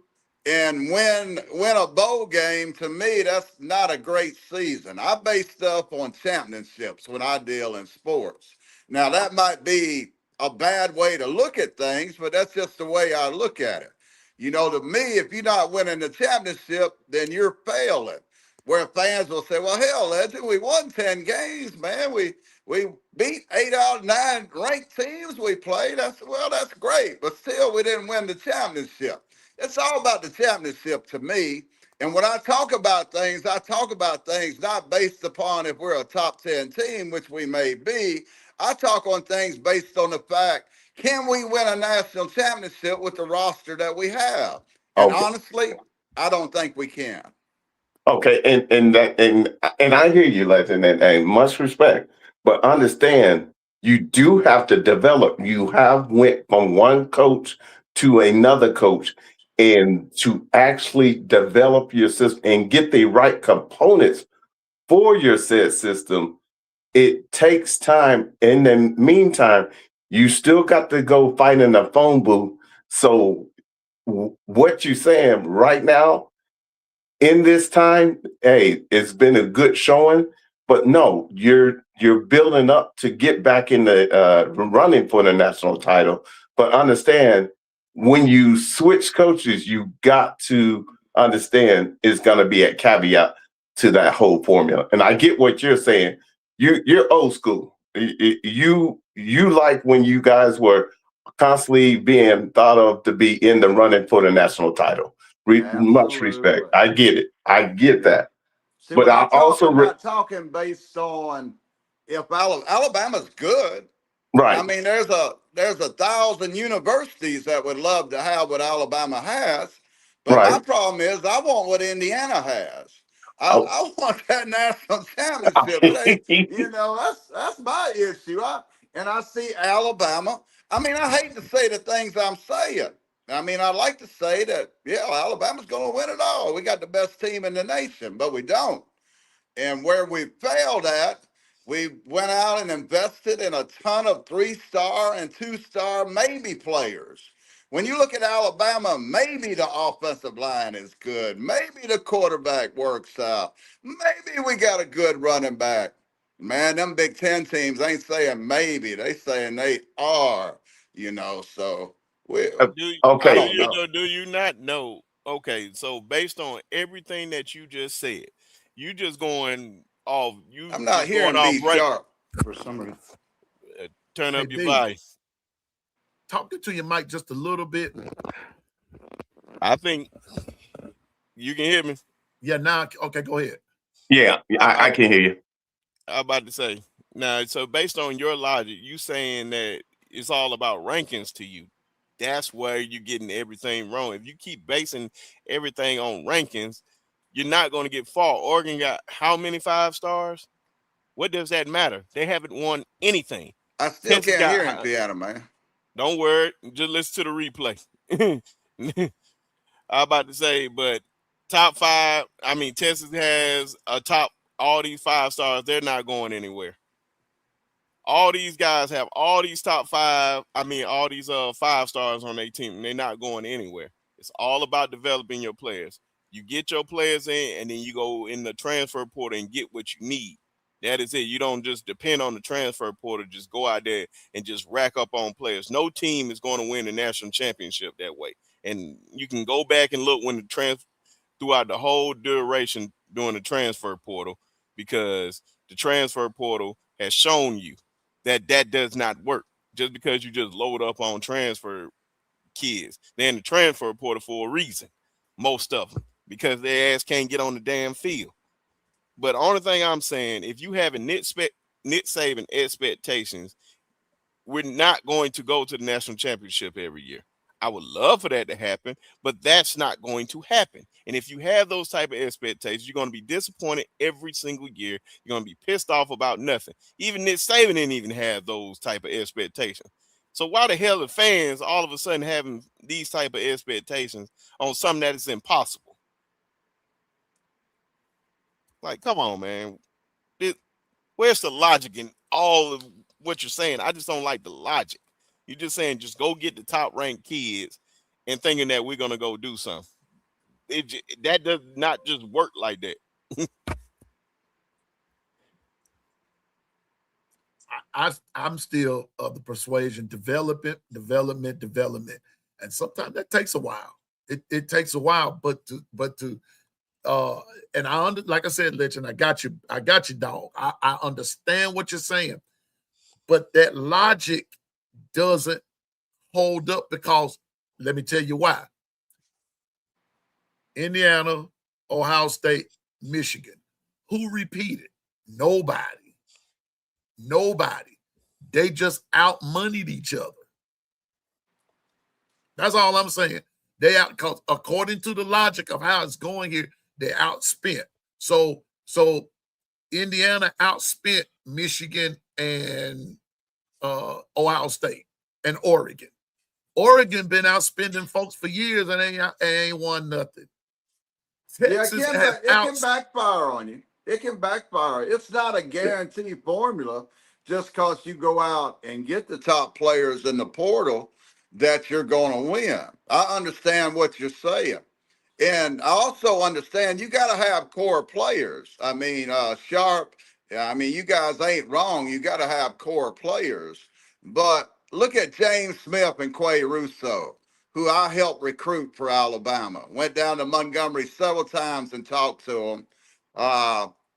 and win a bowl game. To me, that's not a great season. I base stuff on championships when I deal in sports. Now, that might be a bad way to look at things, but that's just the way I look at it. To me, if you're not winning the championship, then you're failing. Where fans will say, well, hell, Legend, we won 10 games, man. We beat 8 out of 9 ranked teams we played. That's great. But still, we didn't win the championship. It's all about the championship to me. And when I talk about things not based upon if we're a top 10 team, which we may be. I talk on things based on the fact, can we win a national championship with the roster that we have? And honestly, I don't think we can. Okay, and I hear you, Legend, and much respect, but understand you do have to develop. You have went from one coach to another coach, and to actually develop your system and get the right components for your said system, it takes time. In the meantime, you still got to go fight in the phone booth. So what you're saying right now, in this time, hey, it's been a good showing, but no, you're building up to get back in the running for the national title. But understand, when you switch coaches, you got to understand it's going to be a caveat to that whole formula. And I get what you're saying. You're old school. You like when you guys were constantly being thought of to be in the running for the national title. Much respect. I get it. I get that. See, but I'm not talking based on if Alabama's good. Right. I mean, there's 1,000 universities that would love to have what Alabama has. But my problem is I want what Indiana has. I want that national championship. That's my issue. and I see Alabama. I mean, I hate to say the things I'm saying. I mean, I like to say that, yeah, Alabama's going to win it all. We got the best team in the nation, but we don't. And where we failed at, we went out and invested in a ton of 3-star and 2-star maybe players. When you look at Alabama, maybe the offensive line is good. Maybe the quarterback works out. Maybe we got a good running back. Man, them Big Ten teams ain't saying maybe. They saying they are, so we, Do I Okay. don't know. do you not know? Okay, so based on everything that you just said, you just going off. You I'm not just going hearing off B right. sharp for some reason. Turn Hey up your D, volume. talking to your mic just a little bit. I think you can hear me. Yeah, now okay, go ahead. Yeah, I can hear you. I'm about to say now. So based on your logic, you saying that it's all about rankings to you. That's where you're getting everything wrong. If you keep basing everything on rankings, you're not going to get far. Oregon got how many 5 stars? What does that matter? They haven't won anything. I still Texas can't got. hear him, Piano Man. Don't worry, just listen to the replay. I'm about to say, but top five. I mean, Texas has a top. All these 5 stars, they're not going anywhere. All these guys have all these top five. I mean, all these 5 stars on their team. And they're not going anywhere. It's all about developing your players. You get your players in, and then you go in the transfer portal and get what you need. That is it. You don't just depend on the transfer portal. Just go out there and just rack up on players. No team is going to win the national championship that way. And you can go back and look when the throughout the whole duration during the transfer portal, because the transfer portal has shown you that that does not work. Just because you just load up on transfer kids, they're in the transfer portal for a reason. Most of them, because their ass can't get on the damn field. But only thing I'm saying, if you have a Nick Saban expectations, we're not going to go to the national championship every year. I would love for that to happen, but that's not going to happen. And if you have those type of expectations, you're going to be disappointed every single year. You're going to be pissed off about nothing. Even Nick Saban didn't even have those type of expectations. So why the hell are fans all of a sudden having these type of expectations on something that is impossible? Like, come on, man. Where's the logic in all of what you're saying? I just don't like the logic. You're just saying just go get the top ranked kids and thinking that we're gonna go do something. That does not just work like that. I'm still of the persuasion development, and sometimes that takes a while. It takes a while, but to and like I said, Legend, I got you, dog. I understand what you're saying, but that logic doesn't hold up because let me tell you why. Indiana, Ohio State, Michigan. Who repeated? Nobody. Nobody. They just outmoneyed each other. That's all I'm saying. They out because according to the logic of how it's going here, they outspent. So Indiana outspent Michigan and Ohio State and Oregon. Oregon been outspending folks for years and ain't won nothing. Texas has it can backfire on you. It can backfire. It's not a guaranteed formula just because you go out and get the top players in the portal that you're going to win. I understand what you're saying. And I also understand you got to have core players. I mean, Sharp, I mean, you guys ain't wrong. You got to have core players. But look at James Smith and Quay Russo, who I helped recruit for Alabama. Went down to Montgomery several times and talked to them.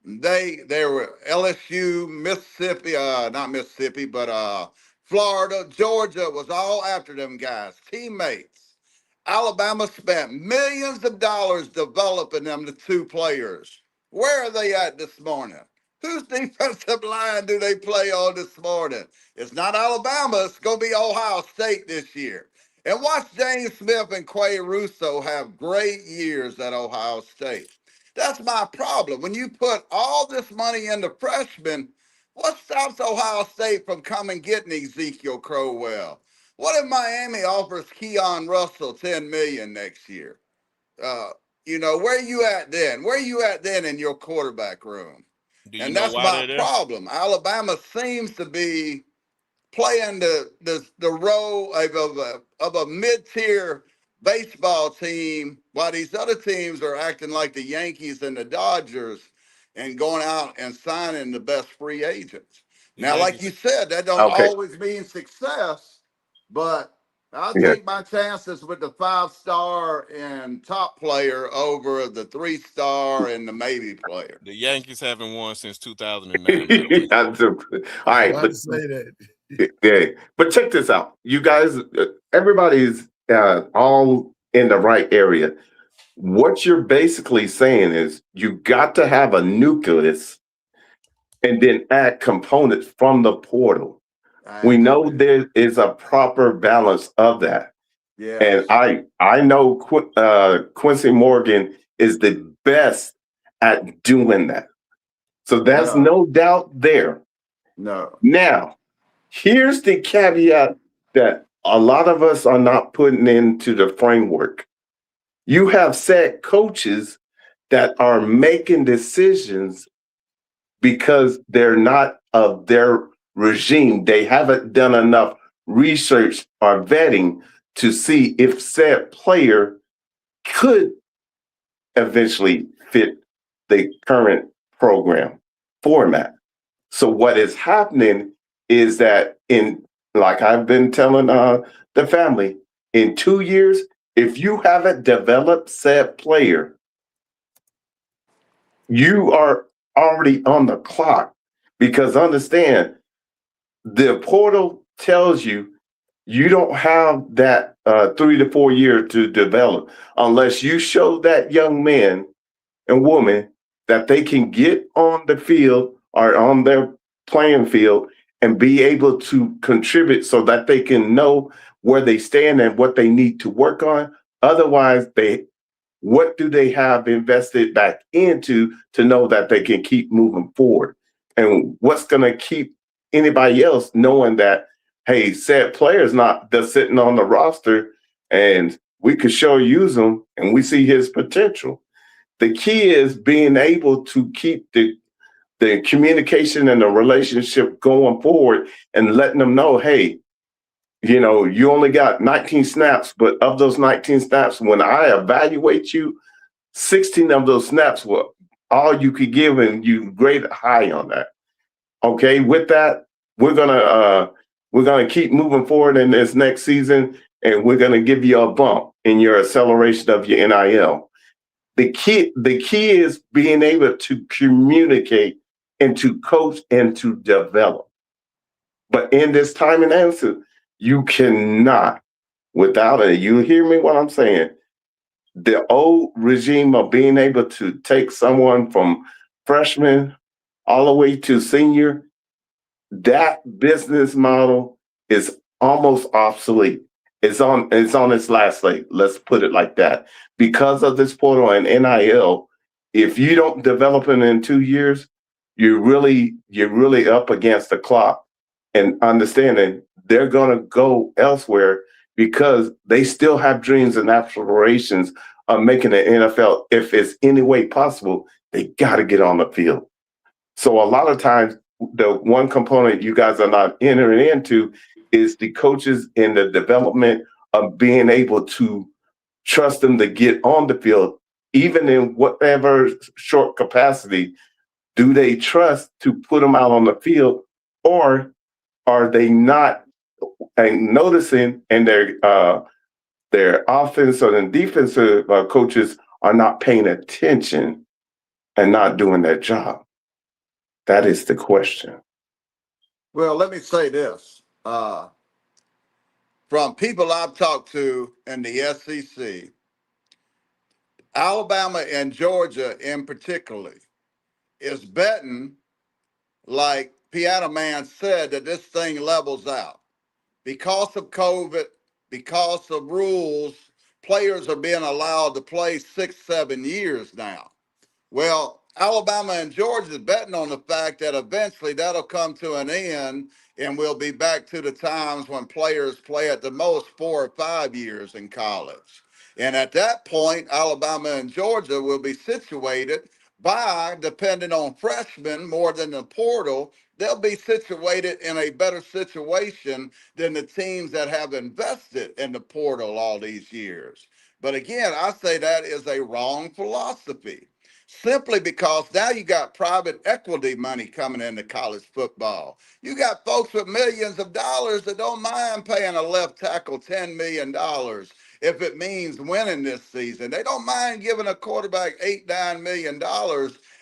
They were LSU, Mississippi, not Mississippi, but Florida, Georgia was all after them guys, teammates. Alabama spent millions of dollars developing them to 2 players. Where are they at this morning? Whose defensive line do they play on this morning? It's not Alabama. It's going to be Ohio State this year. And watch James Smith and Quay Russo have great years at Ohio State. That's my problem. When you put all this money into freshmen, What stops Ohio State from coming getting Ezekiel Crowell? What if Miami offers Keon Russell $10 million next year? Uh, where you at then? Where you at then in your quarterback room? Do you And know that's why my they're there? problem. Alabama seems to be playing the role of a mid-tier baseball team while these other teams are acting like the Yankees and the Dodgers and going out and signing the best free agents. The Now, like you Yankees. said, that don't Okay. always mean success, but I'll Yeah. take my chances with the 5-star and top player over the 3-star and the maybe player. The Yankees haven't won since 2009, by the way. All right, Why but to say that? yeah, but check this out, you guys. Everybody's all in the right area. What you're basically saying is you got to have a nucleus and then add components from the portal. I We know agree. there is a proper balance of that. And Yes. I know Quincy Morgan is the best at doing that. So that's No. no doubt there. No. Now, here's the caveat that a lot of us are not putting into the framework. You have set coaches that are making decisions because they're not of their regime. They haven't done enough research or vetting to see if said player could eventually fit the current program format. So what is happening is that like I've been telling the family, in 2 years, if you haven't developed said player, you are already on the clock, because understand, the portal tells you you don't have that 3 to 4 year to develop unless you show that young man and woman that they can get on the field or on their playing field and be able to contribute so that they can know where they stand and what they need to work on. Otherwise, what do they have invested back into to know that they can keep moving forward? And what's going to keep anybody else knowing that, hey, said player is not just sitting on the roster and we could sure use him and we see his potential. The key is being able to keep the communication and the relationship going forward and letting them know, hey, you only got 19 snaps, but of those 19 snaps, when I evaluate you, 16 of those snaps were all you could give, and you grade high on that. Okay, with that, we're gonna keep moving forward in this next season, and we're gonna give you a bump in your acceleration of your NIL. The key is being able to communicate and to coach and to develop. But in this time and answer, you cannot, without it, you hear me what I'm saying? The old regime of being able to take someone from freshman all the way to senior, that business model is almost obsolete. It's on its last leg. Let's put it like that. Because of this portal and NIL, if you don't develop it in 2 years, you're really up against the clock. And understanding they're gonna go elsewhere because they still have dreams and aspirations of making the NFL. If it's any way possible, they gotta get on the field. So a lot of times, the one component you guys are not entering into is the coaches in the development of being able to trust them to get on the field, even in whatever short capacity. Do they trust to put them out on the field, or are they not noticing, and their offensive and defensive coaches are not paying attention and not doing their job? That is the question. Well, let me say this. From people I've talked to in the SEC, Alabama and Georgia in particular is betting, like Piano Man said, that this thing levels out. Because of COVID, because of rules, players are being allowed to play 6, 7 years now. Well, Alabama and Georgia is betting on the fact that eventually that'll come to an end and we'll be back to the times when players play at the most 4 or 5 years in college. And at that point, Alabama and Georgia will be situated by, depending on freshmen more than the portal, they'll be situated in a better situation than the teams that have invested in the portal all these years. But again, I say that is a wrong philosophy simply because now you got private equity money coming into college football. You got folks with millions of dollars that don't mind paying a left tackle $10 million if it means winning this season. They don't mind giving a quarterback $8-9 million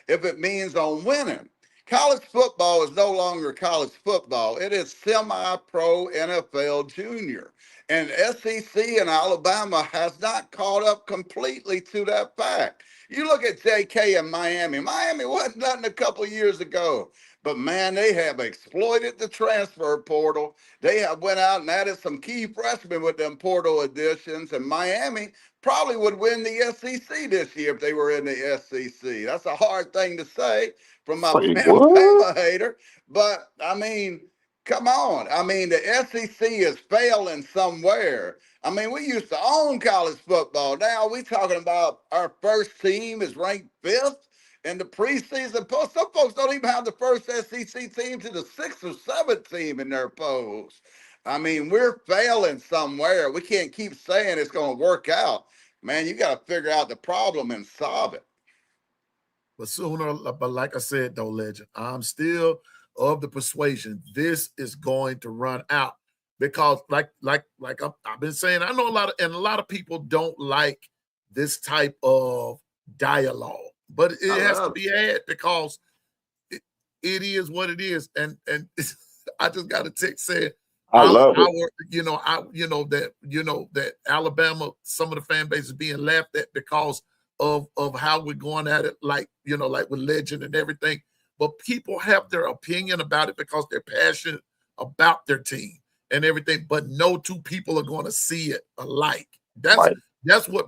if it means on winning. College football is no longer college football. It is semi-pro NFL junior. And SEC and Alabama has not caught up completely to that fact. You look at JK in Miami. Miami wasn't nothing a couple of years ago. But man, they have exploited the transfer portal. They have went out and added some key freshmen with them portal additions. And Miami probably would win the SEC this year if they were in the SEC. That's a hard thing to say from my Wait, what? Bama hater. But I mean, come on. I mean, the SEC is failing somewhere. I mean, we used to own college football. Now we talking about our first team is ranked fifth in the preseason poll. Some folks don't even have the first SEC team to the sixth or seventh team in their polls. I mean, we're failing somewhere. We can't keep saying it's going to work out. Man, you got to figure out the problem and solve it. But sooner, but like I said, though, Legend, I'm still of the persuasion this is going to run out because, like I've been saying, I know a lot of people don't like this type of dialogue, but it has to be had because it is what it is, and I just got a text saying I love it. that Alabama, some of the fan base is being laughed at because of how we're going at it, like with Legend and everything. But people have their opinion about it because they're passionate about their team and everything. But no two people are going to see it alike. That's what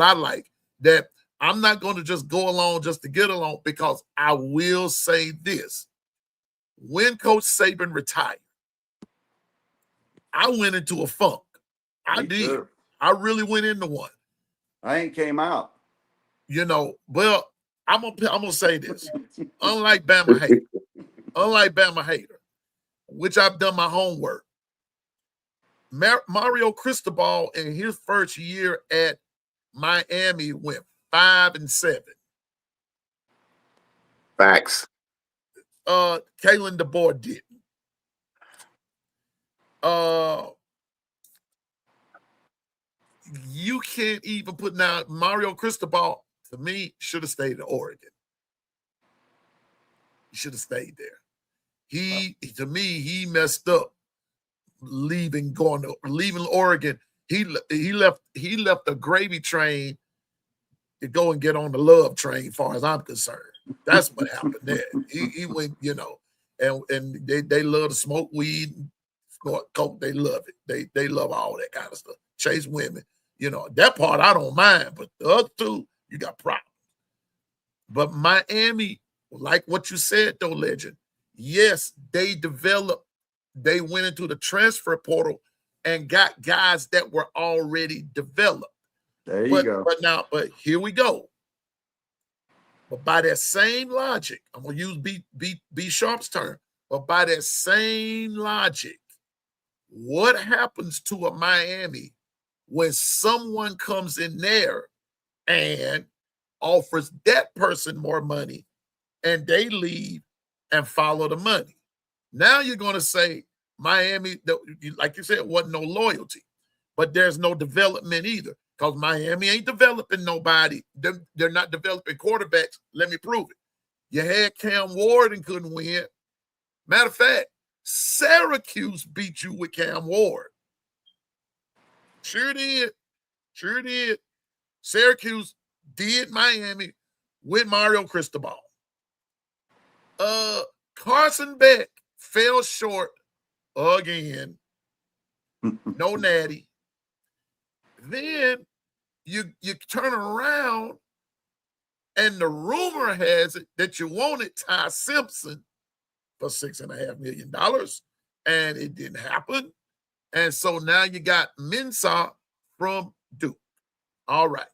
I like. That I'm not going to just go along just to get along, because I will say this: when Coach Saban retired, I went into a funk. I did. Too. I really went into one. I ain't came out. Well, I'm gonna say this. Unlike Bama hater, which I've done my homework, Mario Cristobal in his first year at Miami went 5-7. Facts. Kalen DeBoer didn't. You can't even put now Mario Cristobal, to me, should have stayed in Oregon. He should have stayed there. To me, he messed up leaving Oregon. He left the gravy train to go and get on the love train, as far as I'm concerned. That's what happened there. He went, and they love to smoke weed, snort coke. They love it. They love all that kind of stuff. Chase women. That part I don't mind, but the other two, you got problems. But Miami, like what you said, though, Legend, yes, they went into the transfer portal and got guys that were already developed. There you go. But here we go. But by that same logic, I'm going to use B Sharp's term, but by that same logic, what happens to a Miami when someone comes in there and offers that person more money and they leave and follow the money? Now you're going to say Miami, like you said, wasn't no loyalty, but there's no development either, because Miami ain't developing nobody. They're not developing quarterbacks. Let me prove it. You had Cam Ward and couldn't win. Matter of fact, Syracuse beat you with Cam Ward. Sure did. Sure did. Syracuse did Miami with Mario Cristobal. Carson Beck fell short again. No natty. Then you turn around And the rumor has it that you wanted Ty Simpson for $6.5 million, and it didn't happen. And so now you got Mensah from Duke. All right.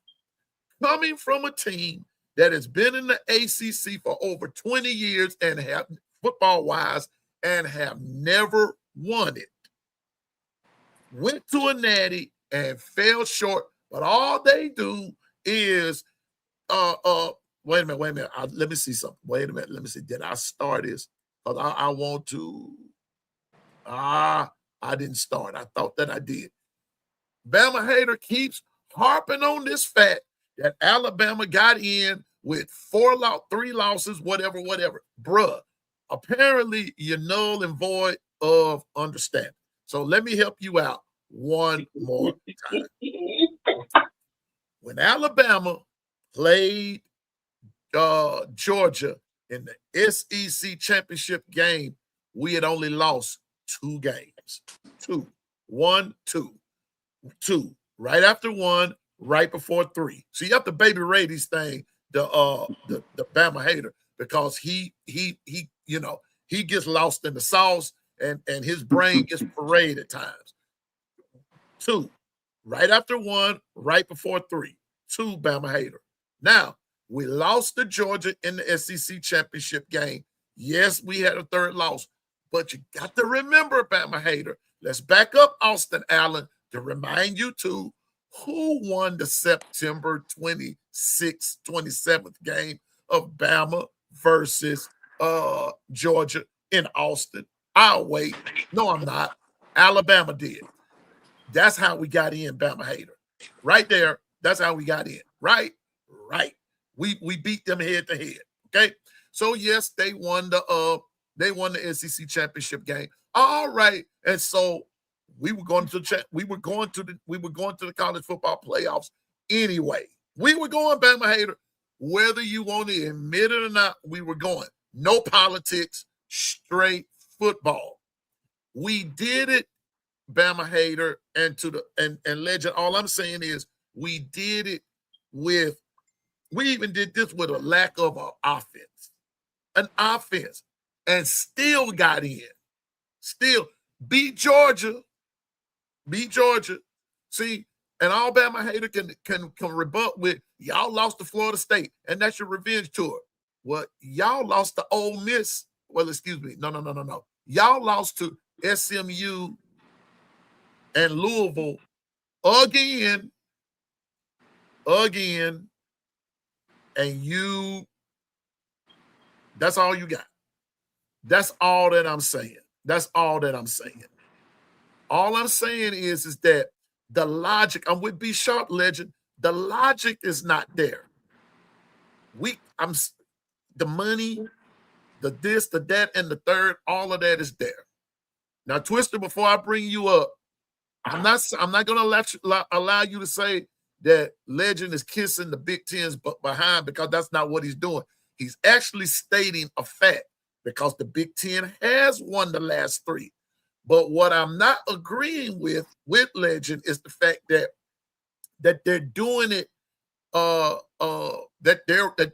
Coming from a team that has been in the ACC for over 20 years and have football-wise and have never won it. Went to a natty and fell short, but all they do is wait a minute. Let me see something. Wait a minute. Let me see. Did I start this? Because I want to. I didn't start. I thought that I did. Bama hater keeps harping on this fact that Alabama got in with 3 losses, whatever. Bruh, apparently you're null and void of understanding. So let me help you out one more time. When Alabama played Georgia in the SEC championship game, we had only lost 2 games. 2. 1, 2. 2. Right after 1, right before 3. So you have to baby Ray these thing, the Bama hater, because he gets lost in the sauce and his brain gets parade at times. 2. Right after 1, right before 3. 2, Bama hater. Now, we lost to Georgia in the SEC championship game. Yes, we had a 3rd loss, but you got to remember, Bama hater, let's back up Austin Allen to remind you too, who won the September 26th, 27th game of Bama versus Georgia in Austin. I'll wait. No, I'm not. Alabama did. That's how we got in, Bama hater. Right there. That's how we got in. Right. We beat them head to head. Okay. So yes, they won the SEC championship game. All right. And so we were going to the college football playoffs anyway. We were going, Bama hater. Whether you want to admit it or not, we were going. No politics, straight football. We did it, Bama hater, and legend. All I'm saying is we did it with. We even did this with a lack of an offense, and still got in. Still beat Georgia. See, an Alabama hater can rebut with, y'all lost to Florida State, and that's your revenge tour. Well, y'all lost to Ole Miss. Well, excuse me. No. Y'all lost to SMU and Louisville again, and that's all you got. That's all that I'm saying. All I'm saying is that the logic, I'm with B Sharp legend, the logic is not there. The money, the this, the that, and the third, all of that is there. Now, Twister, before I bring you up, I'm not gonna allow you to say that Legend is kissing the Big Ten's behind, because that's not what he's doing. He's actually stating a fact, because the Big Ten has won the last 3. But what I'm not agreeing with Legend is the fact that they're doing it, that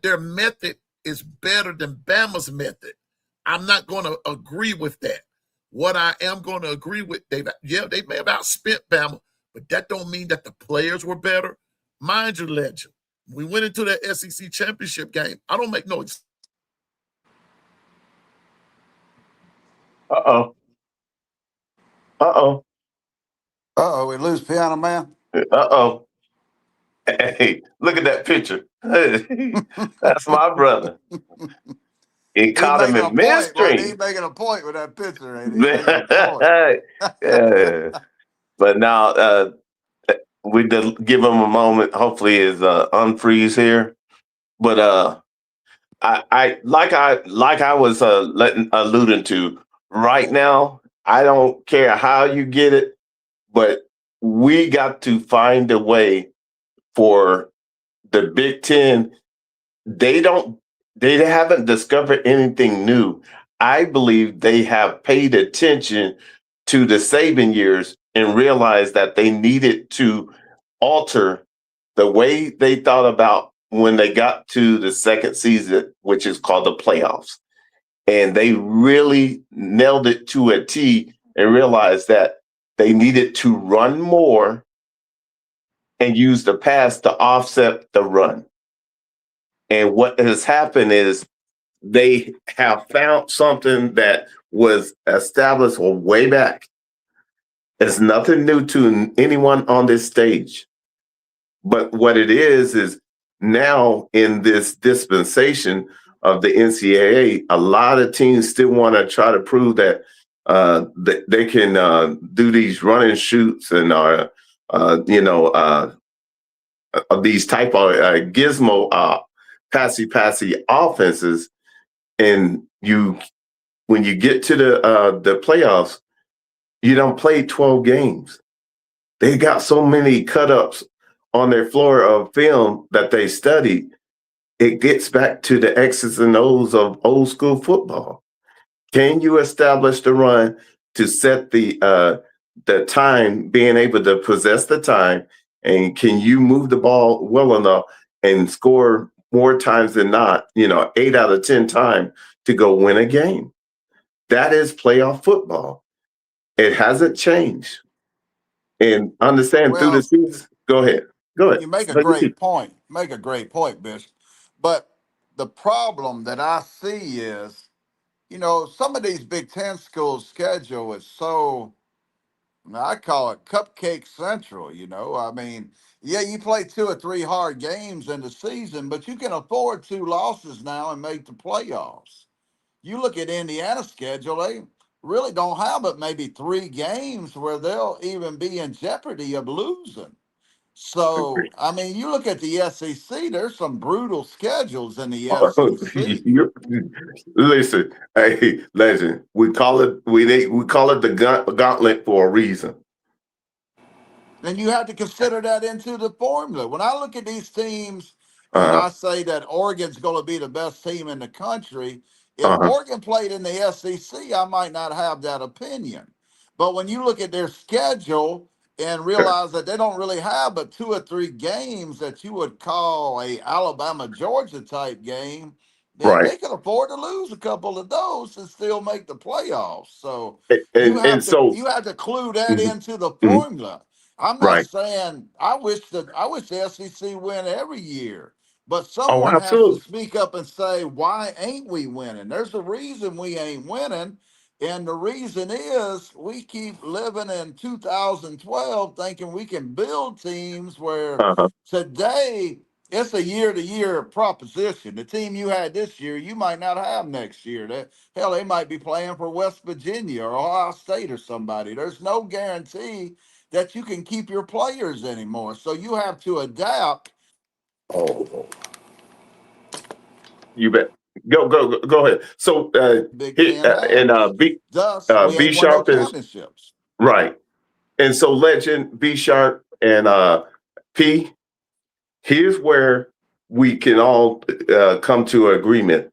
their method is better than Bama's method. I'm not going to agree with that. What I am going to agree with, they may have outspent Bama, but that don't mean that the players were better. Mind you, Legend, we went into that SEC championship game. I don't make no. Uh-oh. We lose Piano Man. Uh-oh. Hey, look at that picture. That's my brother. He caught him in midstream. He's making a point with that picture, ain't he? Yeah. But now we did give him a moment. Hopefully his unfreeze here. But I was alluding to, right now, I don't care how you get it, but we got to find a way for the Big Ten. They haven't discovered anything new. I believe they have paid attention to the Saban years and realized that they needed to alter the way they thought about when they got to the second season, which is called the playoffs, and they really nailed it to a T and realized that they needed to run more and use the pass to offset the run. And what has happened is they have found something that was established way back. It's nothing new to anyone on this stage. But what it is now in this dispensation of the NCAA, a lot of teams still want to try to prove that they can do these run and shoots and these type of gizmo passy offenses. And when you get to the playoffs, you don't play 12 games. They got so many cut ups on their floor of film that they studied. It gets back to the X's and O's of old school football. Can you establish the run to set the time, being able to possess the time, and can you move the ball well enough and score more times than not, 8 out of 10 times to go win a game? That is playoff football. It hasn't changed. And understand through the Well, season. Go ahead. you make a great point. Make a great point, Bishop. But the problem that I see is, some of these Big Ten schools' schedule is so, I call it cupcake central. I mean, yeah, you play 2 or 3 hard games in the season, but you can afford 2 losses now and make the playoffs. You look at Indiana's schedule, they really don't have but maybe 3 games where they'll even be in jeopardy of losing. So, I mean, you look at the SEC, there's some brutal schedules in the SEC. Listen, hey, legend. We call it the gauntlet for a reason. And you have to consider that into the formula. When I look at these teams and Uh-huh. I say that Oregon's going to be the best team in the country, if Uh-huh. Oregon played in the SEC, I might not have that opinion. But when you look at their schedule and realize that they don't really have but 2 or 3 games that you would call a Alabama Georgia type game, then Right. they can afford to lose a couple of those and still make the playoffs. So you And have to so you have to clue that mhm, into the mhm, formula. I'm not right. saying I wish the SEC win every year, but Oh, someone has to absolutely. speak up and say, why ain't we winning? There's a reason we ain't winning. And the reason is we keep living in 2012 thinking we can build teams where Uh-huh. today it's a year to year proposition. The team you had this year, you might not have next year. Hell, they might be playing for West Virginia or Ohio State or somebody. There's no guarantee that you can keep your players anymore. So you have to adapt. Oh, you bet. Go ahead. So Big Ten and has. Thus, we B ain't won no Sharp is championships. right. And so legend, B Sharp and P, here's where we can all come to an agreement.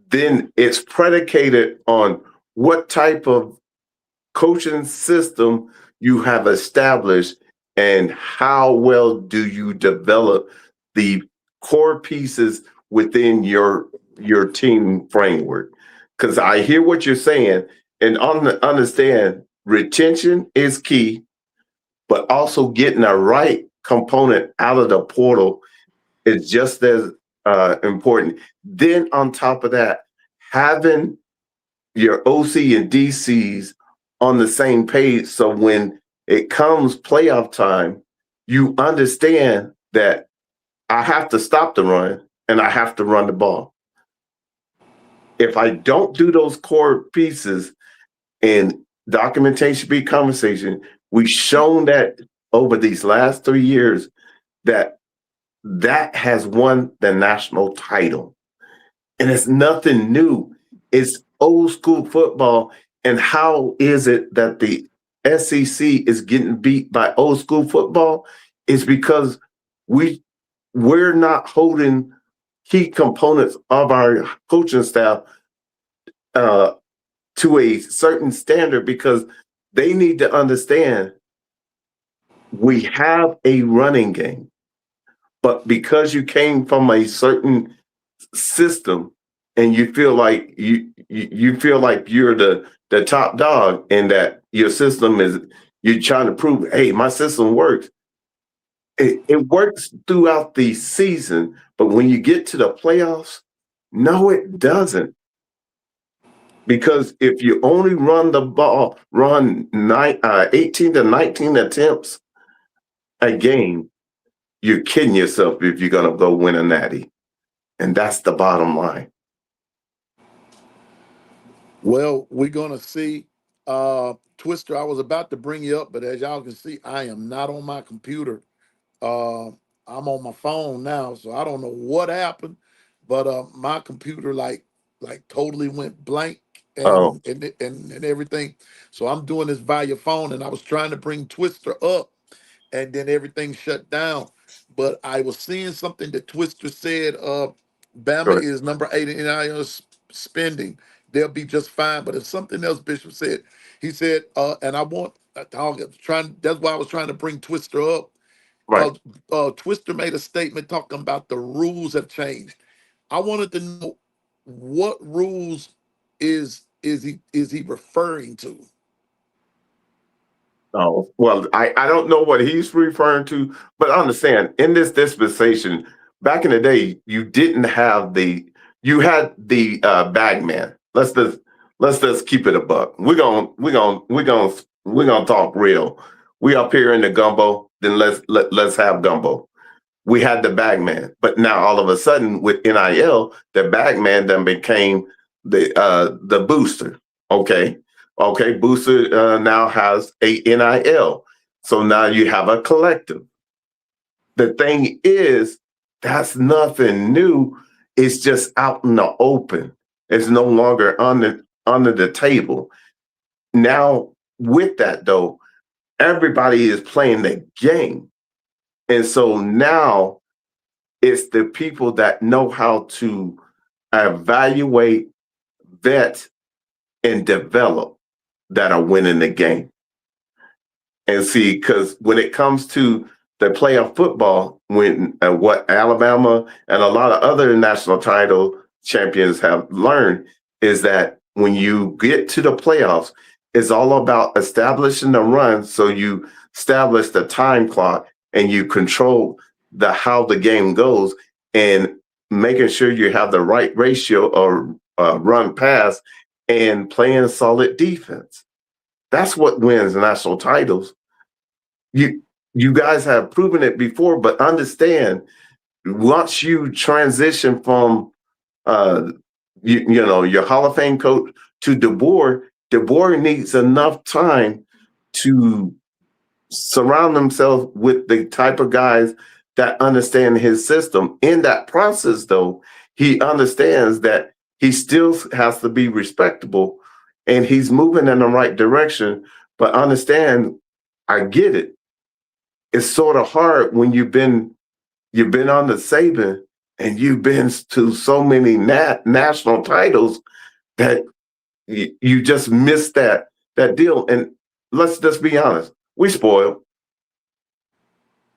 Then it's predicated on what type of coaching system you have established and how well do you develop the core pieces within your team framework. Because I hear what you're saying and understand retention is key, but also getting the right component out of the portal is just as important. Then on top of that, having your OC and DCs on the same page. So when it comes playoff time, you understand that I have to stop the run and I have to run the ball. If I don't do those core pieces and documentation be conversation, we've shown that over these last 3 years that has won the national title. And it's nothing new. It's old school football. And how is it that the SEC is getting beat by old school football? It's because we're not holding key components of our coaching staff uh, to a certain standard because they need to understand we have a running game. but because you came from a certain system and you feel like you feel like you're the top dog and that your system is you're trying to prove, hey, my system works. It works throughout the season, but when you get to the playoffs, no, it doesn't. Because if you only run the ball, run 18 to 19 attempts a game, you're kidding yourself if you're going to go win a natty. And that's the bottom line. Well, we're gonna see. Twister, I was about to bring you up, but as y'all can see, I am not on my computer. Uh, I'm on my phone now, so I don't know what happened, but my computer like totally went blank Oh, and everything. So I'm doing this via phone, and I was trying to bring Twister up, and then everything shut down. But I was seeing something that Twister said. Bama correct. is number 8 in NIL spending. They'll be just fine. But if something else Bishop said, he said, and I want trying. That's why I was trying to bring Twister up Right. because Twister made a statement talking about the rules have changed. I wanted to know what rules is he referring to? Oh, well, I don't know what he's referring to, but understand in this dispensation, back in the day, you had the bag man. Let's just keep it a buck. We're gonna talk real. We up here in the gumbo, then let's have gumbo. We had the bag man, but now all of a sudden with NIL, the bag man then became the booster. Okay, okay, booster now has a NIL, so now you have a collective. The thing is, that's nothing new. It's just out in the open. It's no longer under the table. Now, with that though, everybody is playing the game, and so now it's the people that know how to evaluate, vet, and develop that are winning the game. And see, because when it comes to the playoff football, when what Alabama and a lot of other national title champions have learned is that when you get to the playoffs, it's all about establishing the run. So you establish the time clock and you control the how the game goes and making sure you have the right ratio of run pass and playing solid defense. That's what wins national titles. You guys have proven it before, but understand once you transition from uh your Hall of Fame coach to DeBoer needs enough time to surround himself with the type of guys that understand his system. In that process, though, he understands that he still has to be respectable and he's moving in the right direction. But understand, I get it. It's sort of hard when you've been on the Saban and you've been to so many national titles that you just missed that deal. And let's just be honest, we spoiled.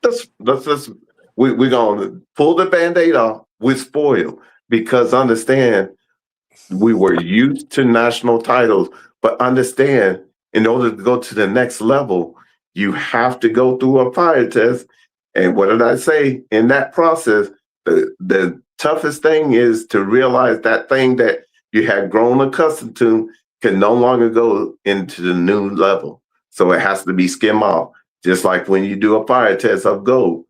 Let's just we're gonna pull the band-aid off. We're spoiled because understand we were used to national titles, but understand in order to go to the next level, you have to go through a fire test. And what did I say in that process? The toughest thing is to realize that thing that you had grown accustomed to can no longer go into the new level. So it has to be skim off. Just like when you do a fire test of gold,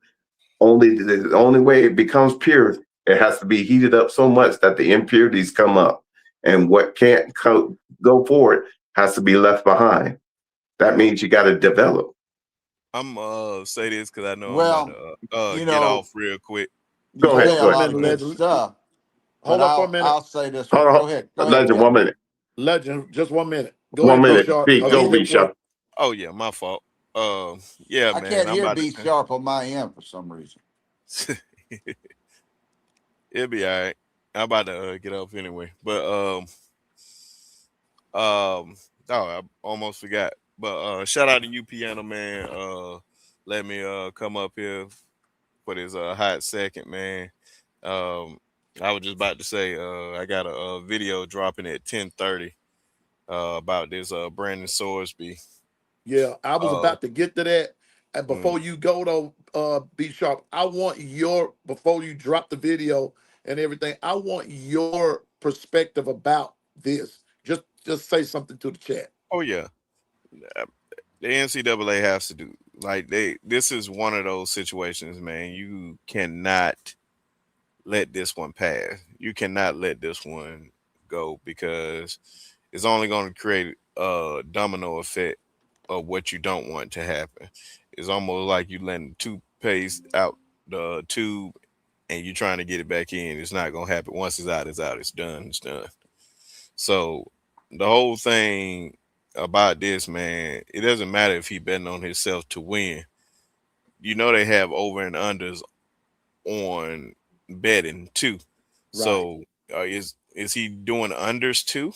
the only way it becomes pure, it has to be heated up so much that the impurities come up, and what can't go forward has to be left behind. That means you got to develop. I'm say this because I know I'm about Well, to you get know, off real quick. you Go Hold ahead. say up a Go for a ahead. lot minute, of good legend. stuff, but Hold up for a minute. I'll say this Hold one. on. Go ahead, Legend, Bill. 1 minute. Legend, just 1 minute. Go One ahead, B minute. Sharp. Pete, go, Again, B your Shop. question. Oh yeah, my fault. Yeah, I man, can't I'm hear about B to. sharp on my end for some reason. It'll be all right. I'm about to get off anyway. But oh, I almost forgot. But shout out to you, piano man. Let me come up here for this hot second, man. Um, I was just about to say, I got a video dropping at 10:30 about this Brandon Sorsby. Yeah, I was Uh, about to get to that. And mm, before you go to B Sharp, I want your before you drop the video and everything, I want your perspective about this. Just say something to the chat. oh yeah, uh, the NCAA has to do like they. This is one of those situations, man. You cannot let this one pass. You cannot let this one go because it's only going to create a domino effect of what you don't want to happen. It's almost like you letting toothpaste out the tube and you trying to get it back in. It's not going to happen. Once it's out, it's out. It's done. It's done. So the whole thing about this, man, it doesn't matter if he betting on himself to win. You know they have over and unders on betting too. Right. So is he doing unders too?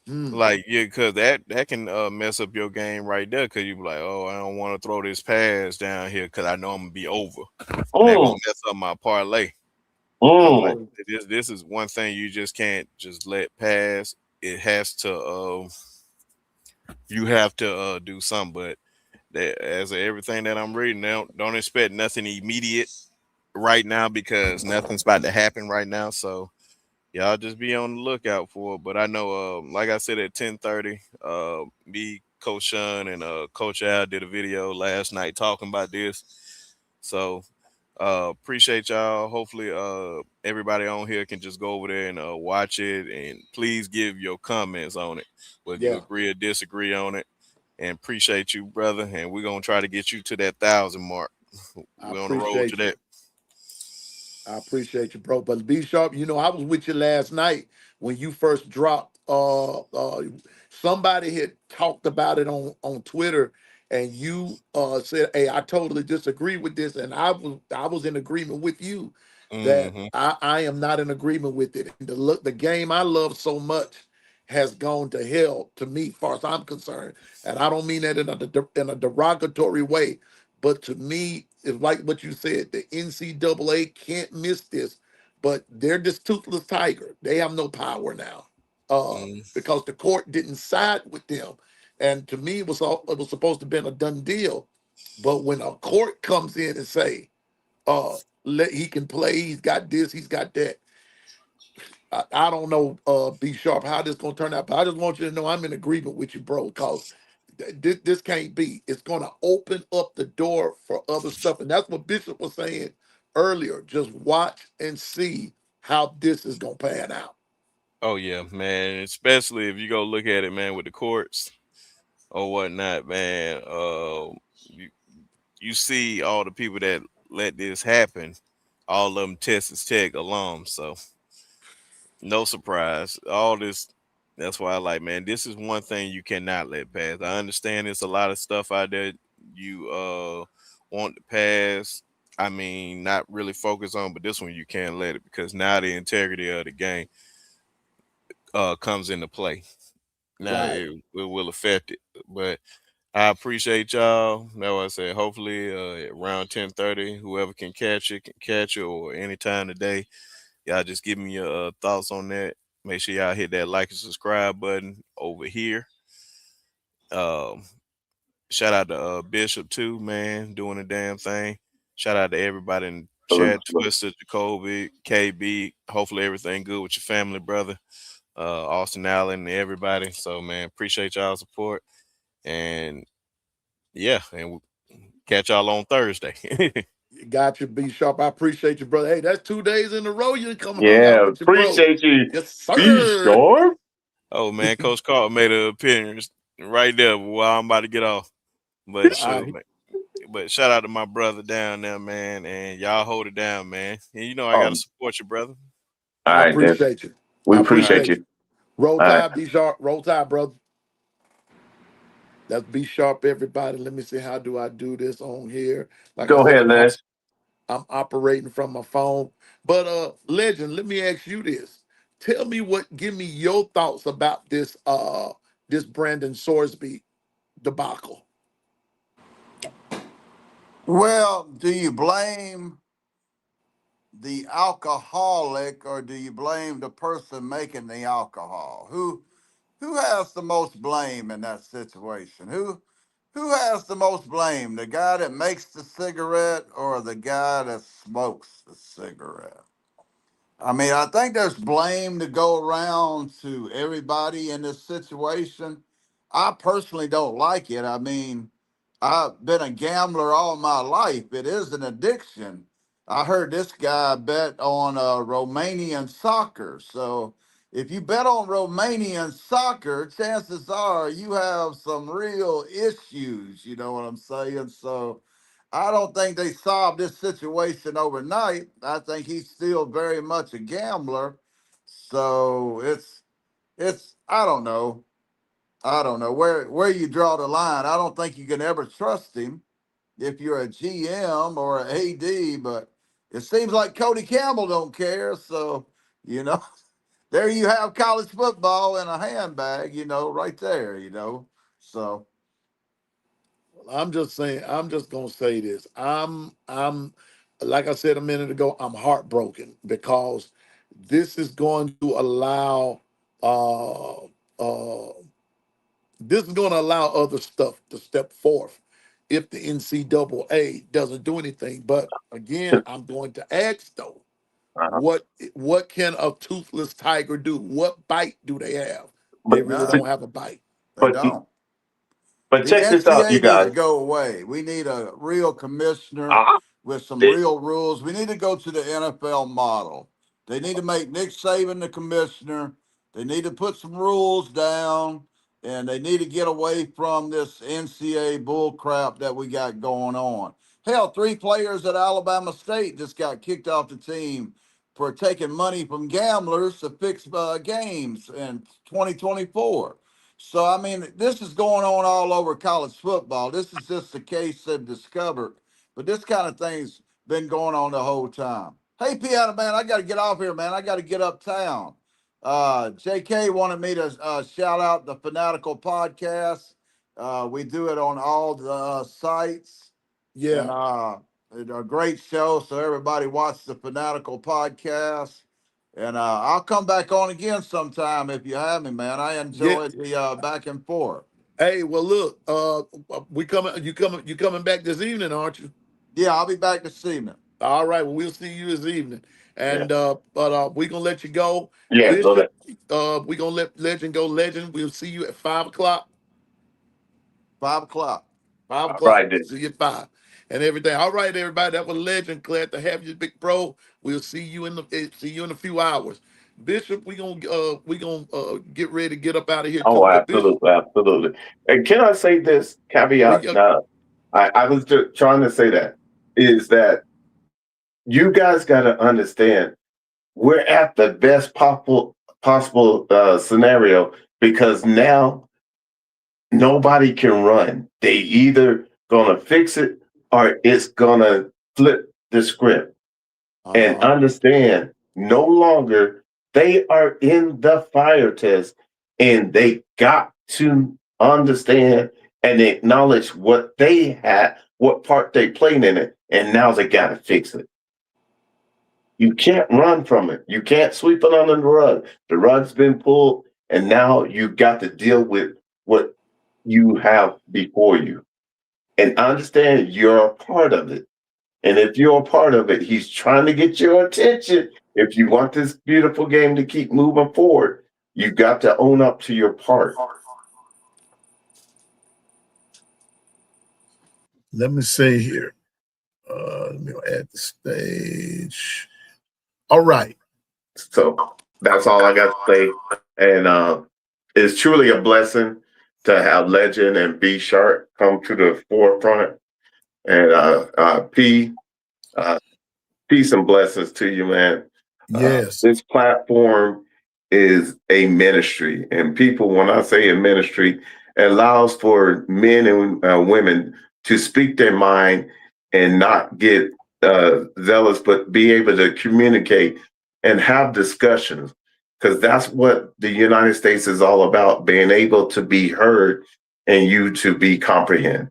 Hmm. Like yeah, cause that can mess up your game right there. Cause you be like, oh, I don't want to throw this pass down here because I know I'm gonna be over, and that gonna Mm, mess up my parlay. Like mm. Oh, this is one thing you just can't just let pass. It has to you have to do something. But that, as of everything that I'm reading, don't expect nothing immediate right now because nothing's about to happen right now. So y'all just be on the lookout for it. But I know, like I said at 10:30, me, Coach Sean, and Coach Al did a video last night talking about this. So appreciate y'all. Hopefully, everybody on here can just go over there and watch it, and please give your comments on it, whether you yeah. agree or disagree on it. And appreciate you, brother. And we're gonna try to get you to that 1,000 mark. I We're on the road to appreciate you. that. I appreciate you, bro. But B Sharp, I was with you last night when you first dropped. Somebody had talked about it on Twitter, and you said, "Hey, I totally disagree with this," and I was in agreement with you that Hmm. I am not in agreement with it. And the game I love so much has gone to hell to me, far as I'm concerned, and I don't mean that in a derogatory way. But to me, it's like what you said. The NCAA can't miss this, but they're this toothless tiger. They have no power now, because the court didn't side with them. And to me, it was supposed to have been a done deal. But when a court comes in and say, he can play, he's got this, he's got that. I don't know, B Sharp, how this gonna turn out, but I just want you to know I'm in agreement with you, bro, because this can't be. It's gonna open up the door for other stuff, and that's what Bishop was saying earlier. Just watch and see how this is gonna pan out. Oh yeah, man. Especially if you go look at it, man, with the courts or whatnot, man. You, you see all the people that let this happen. All of them Texas Tech alums. So no surprise. All this. That's why I like, man. This is one thing you cannot let pass. I understand there's a lot of stuff out there you want to pass. I mean, not really focus on, but this one you can't let it because now the integrity of the game comes into play. Now Right. it will affect it. But I appreciate y'all. That's what I said. Hopefully, around 10:30, whoever can catch it, or anytime today. Y'all just give me your thoughts on that. Make sure y'all hit that like and subscribe button over here. Um, Shout out to Bishop too, man, doing the damn thing. Shout out to everybody in chat, Twister, Jacoby, KB. Hopefully everything good with your family, brother. Austin Allen, and everybody. So man, appreciate y'all support. And yeah, and we'll catch y'all on Thursday. Got you, B Sharp. I appreciate you, brother. Hey, that's 2 days in a row you come hung out Yeah, with your bro. appreciate you. Yes, Be sir. sure. Oh man, Coach Carter made an appearance right there while I'm about to get off. But sure, I, man. But shout out to my brother down there, man, and y'all hold it down, man. And you know I gotta Um, support you, brother. all I right, then. appreciate you. We I All right, appreciate appreciate you. you. Roll All right. Tide, B Sharp. Roll Tide, brother. That's B Sharp, everybody. Let me see, how do I do this on here? Like I Go said, ahead, Les. I'm operating from my phone. But Legend, let me ask you this. Give me your thoughts about this Brandon Sorsby debacle. Well, do you blame the alcoholic or do you blame the person making the alcohol? Who has the most blame in that situation? Who has the most blame? The guy that makes the cigarette or the guy that smokes the cigarette? I mean, I think there's blame to go around to everybody in this situation. I personally don't like it. I mean, I've been a gambler all my life. It is an addiction. I heard this guy bet on Romanian soccer. So if you bet on Romanian soccer, chances are you have some real issues. You know what I'm saying? So I don't think they solved this situation overnight. I think he's still very much a gambler. So it's I don't know. I don't know where you draw the line. I don't think you can ever trust him if you're a GM or an AD, but it seems like Cody Campbell don't care. So, you know, there you have college football in a handbag, right there, So I'm just saying, I'm just gonna say this. I'm like I said a minute ago, I'm heartbroken because this is going to allow uh uh this is gonna allow other stuff to step forth if the NCAA doesn't do anything. But again, I'm going to ask though, Uh-huh. what can a toothless tiger do? What bite do they have? They But really no, don't have a bite. they but don't. but The check this out, you NCAA needs to guys. go away. We need a real commissioner Uh-huh. with some Did- real rules. We need to go to the NFL model. They need to make Nick Saban the commissioner. They need to put some rules down, and they need to get away from this NCAA bull crap that we got going on. Hell, 3 players at Alabama State just got kicked off the team for taking money from gamblers to fix games in 2024. So, I mean, this is going on all over college football. This is just a case they've discovered, but this kind of thing's been going on the whole time. Hey, Piano Man, I got to get off here, man. I got to get uptown. JK wanted me to shout out the Fanatical podcast. We do it on all the sites, and Yeah. it's a great show. So everybody watch the Fanatical podcast. And I'll come back on again sometime if you have me, man. I Yeah. enjoyed the back and forth. Hey, well, look, we coming. You coming back this evening, aren't you? Yeah, I'll be back this evening. All right. Well, we'll see you this evening, Yeah. and but we gonna let you go, Yeah, go Bishop. there. We gonna let Legend go. Legend. We'll see you at 5 o'clock. 5 o'clock. Five All o'clock. right then. See you at 5, and everything. All right, everybody. That was Legend. Glad to have you, big bro. We'll see you in a few hours. Bishop, we gonna get ready to get up out of here too. Oh, But Bishop, absolutely, absolutely. And can I say this we caveat? Now, I was just trying to say that is that you guys got to understand we're at the best possible scenario because now nobody can run. They either gonna fix it or it's gonna flip the script. And uh-huh. understand no longer they are in the fire test and they got to understand and acknowledge what they had, what part they played in it, and now they got to fix it. You can't run from it. You can't sweep it under the rug. The rug's been pulled, and now you got to deal with what you have before you. And understand you're a part of it. And if you're a part of it, he's trying to get your attention. If you want this beautiful game to keep moving forward, you got to own up to your part. Let me see here. Let me add the stage. All right. So that's all I got to say. And it's truly a blessing to have Legend and B Sharp come to the forefront. And uh, peace and blessings to you, man. Yes. This platform is a ministry, and people, when I say a ministry, it allows for men and women to speak their mind and not get zealous, but be able to communicate and have discussions, because that's what the United States is all about: being able to be heard and you to be comprehend.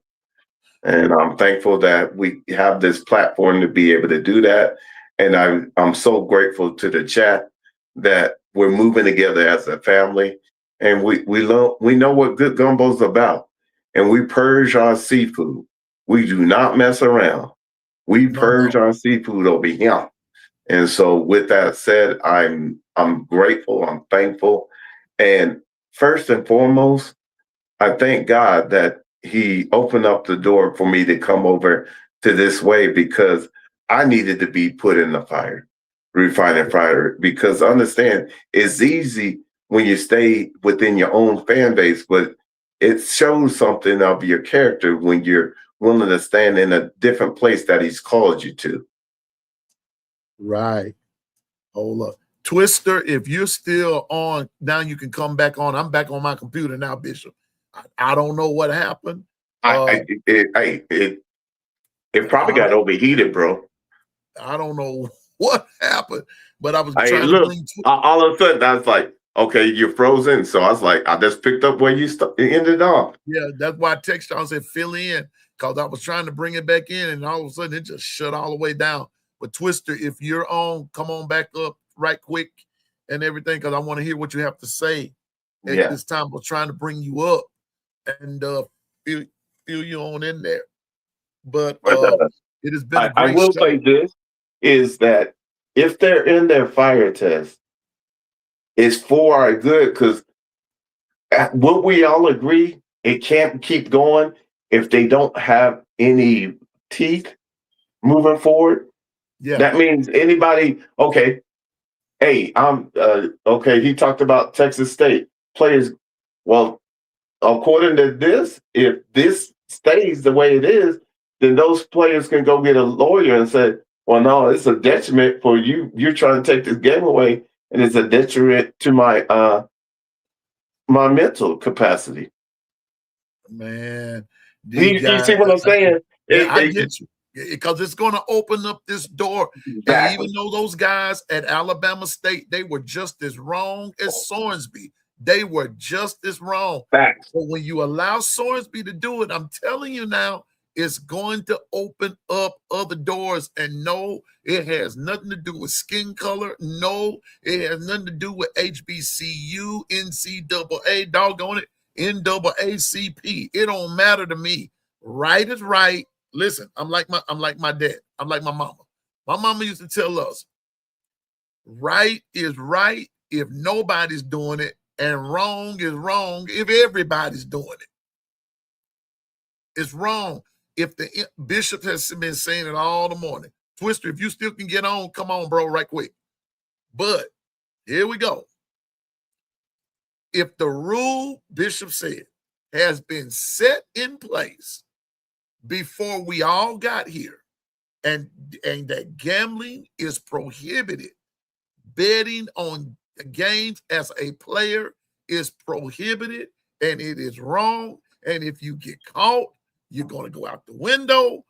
And I'm thankful that we have this platform to be able to do that. And I'm so grateful to the chat that we're moving together as a family. And we know what good gumbo's about. And we purge our seafood. We do not mess around. We purge our seafood over here. And so with that said, I'm grateful, I'm thankful. And first and foremost, I thank God that He opened up the door for me to come over to this way because I needed to be put in the fire, refining fire. Because understand, it's easy when you stay within your own fan base, but it shows something of your character when you're willing to stand in a different place that He's called you to. Right. Hold up. Twister, if you're still on, now you can come back on. I'm back on my computer now, Bishop. I don't know what happened. It probably got overheated, bro. I don't know what happened, but I was trying to look, bring all of a sudden I was like, okay, you're frozen. So I was like, I just picked up where you ended off. Yeah, that's why I texted y'all and said fill in because I was trying to bring it back in, and all of a sudden it just shut all the way down. But Twister, if you're on, come on back up right quick and everything because I want to hear what you have to say at this time. I was trying to bring you up and feel you on in there. But it has been a great I will show. say this is that if they're in their fire test, it's for our good because would we all agree it can't keep going if they don't have any teeth moving forward? Yeah. That means anybody, okay, hey, okay, he talked about Texas State players. Well, according to this, if this stays the way it is, then those players can go get a lawyer and say, well, no, it's a detriment for you. You're trying to take this game away, and it's a detriment to my my mental capacity. Man, You see what I'm saying? I get you. Because it's going to open up this door. Exactly. And even though those guys at Alabama State, they were just as wrong as Sorensby. They were just as wrong. Facts. But when you allow Sorensby to do it, I'm telling you now, it's going to open up other doors. And no, it has nothing to do with skin color. No, it has nothing to do with HBCU, NCAA, doggone it, NAACP. It don't matter to me. Right is right. Listen, I'm like my dad. I'm like my mama. My mama used to tell us, right is right if nobody's doing it, and wrong is wrong if everybody's doing it. It's wrong. If the Bishop has been saying it all the morning. Twister, if you still can get on, come on, bro, right quick. But here we go. If the rule, Bishop said, has been set in place before we all got here, and that gambling is prohibited, betting on games as a player is prohibited, and it is wrong. And if you get caught, you're going to go out the window.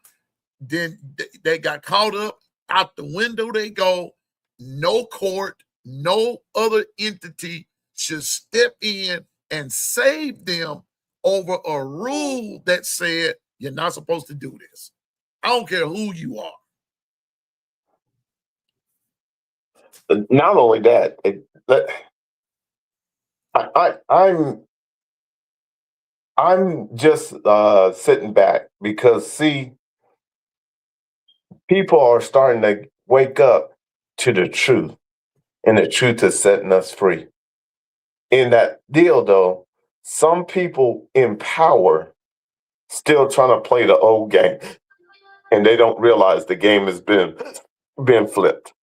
Then they got caught up, out the window they go. No court, no other entity should step in and save them over a rule that said you're not supposed to do this. I don't care who you are. Not only that, I'm just sitting back because see, people are starting to wake up to the truth, and the truth is setting us free. In that deal, though, some people in power still trying to play the old game, and they don't realize the game has been flipped.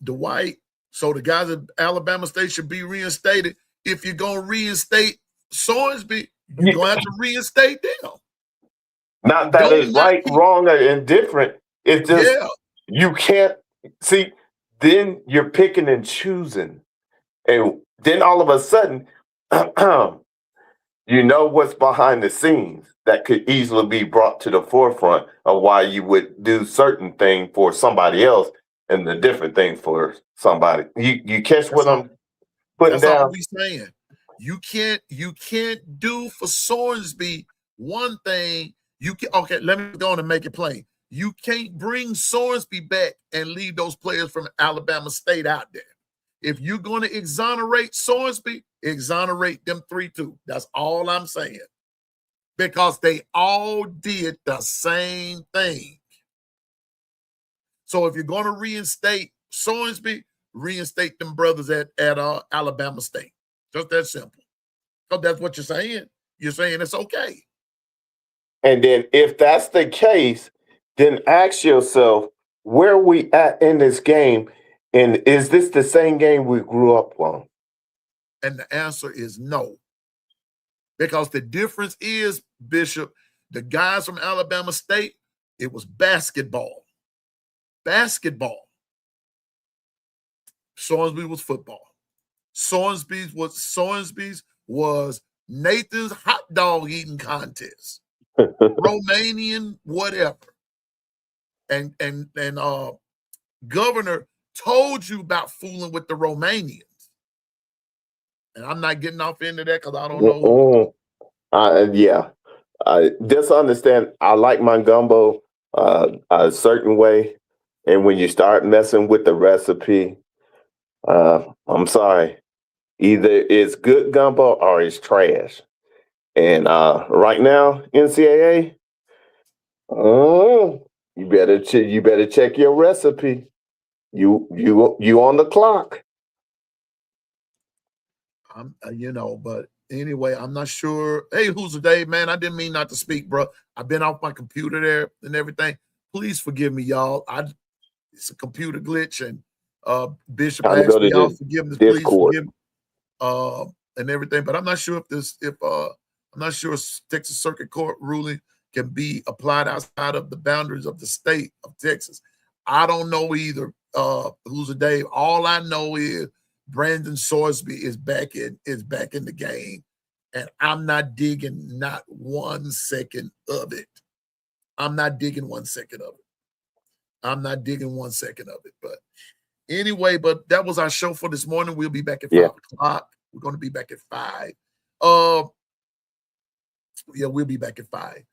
Dwight, so the guys at Alabama State should be reinstated. If you're going to reinstate Sorensby, you're going to have to reinstate them. Not that it's right, wrong, or indifferent. It's just you can't see. Then you're picking and choosing, and then all of a sudden, you know what's behind the scenes that could easily be brought to the forefront of why you would do certain thing for somebody else and the different thing for somebody. You catch what I'm putting down? That's all we saying. You can't do for Sorensby one thing. You can okay, let me go on and make it plain. You can't bring Sorensby back and leave those players from Alabama State out there. If you're going to exonerate Sorensby, exonerate them 3-2. That's all I'm saying. Because they all did the same thing. So if you're going to reinstate Sorensby, reinstate them brothers at Alabama State. Just that simple. Because that's what you're saying. You're saying it's okay. And then if that's the case, then ask yourself, where we at in this game? And is this the same game we grew up on? And the answer is no. Because the difference is, Bishop, the guys from Alabama State, it was basketball. Basketball. Sorensby was football. Sorensby's was Nathan's hot dog eating contest. Romanian, whatever. And Governor told you about fooling with the Romanians. And I'm not getting off into that because I don't know. Yeah. Just understand, I like my gumbo a certain way. And when you start messing with the recipe, I'm sorry. Either it's good gumbo or it's trash. And right now, NCAA, you better check your recipe. You on the clock. But anyway, I'm not sure. Hey, who's the Dave, man? I didn't mean not to speak, bro. I've been off my computer there and everything. Please forgive me, y'all. It's a computer glitch, and Bishop asked me y'all forgiveness. Please forgive me, and everything. But I'm not sure I'm not sure Texas Circuit Court ruling can be applied outside of the boundaries of the state of Texas. I don't know either. Who's a Dave? All I know is Brandon Sorsby is back in the game, and I'm not digging not 1 second of it. I'm not digging 1 second of it. But anyway, but that was our show for this morning. We'll be back at 5 o'clock. We're going to be back at 5. We'll be back at 5.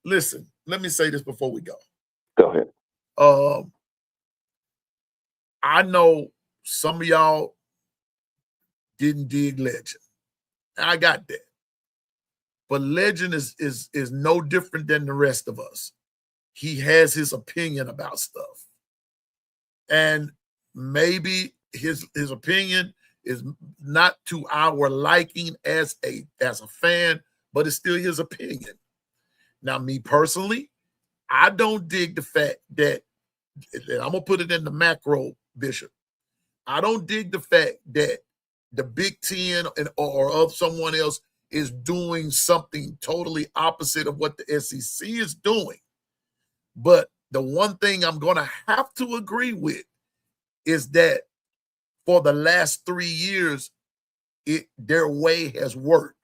Listen, let me say this before we go. Go ahead. I know some of y'all didn't dig Legend. I got that. But Legend is no different than the rest of us. He has his opinion about stuff. And maybe his opinion is not to our liking as a fan, but it's still his opinion. Now, me personally, I don't dig the fact that, and I'm going to put it in the macro, Bishop. I don't dig the fact that the Big Ten or of someone else is doing something totally opposite of what the SEC is doing. But the one thing I'm going to have to agree with is that for the last 3 years, their way has worked.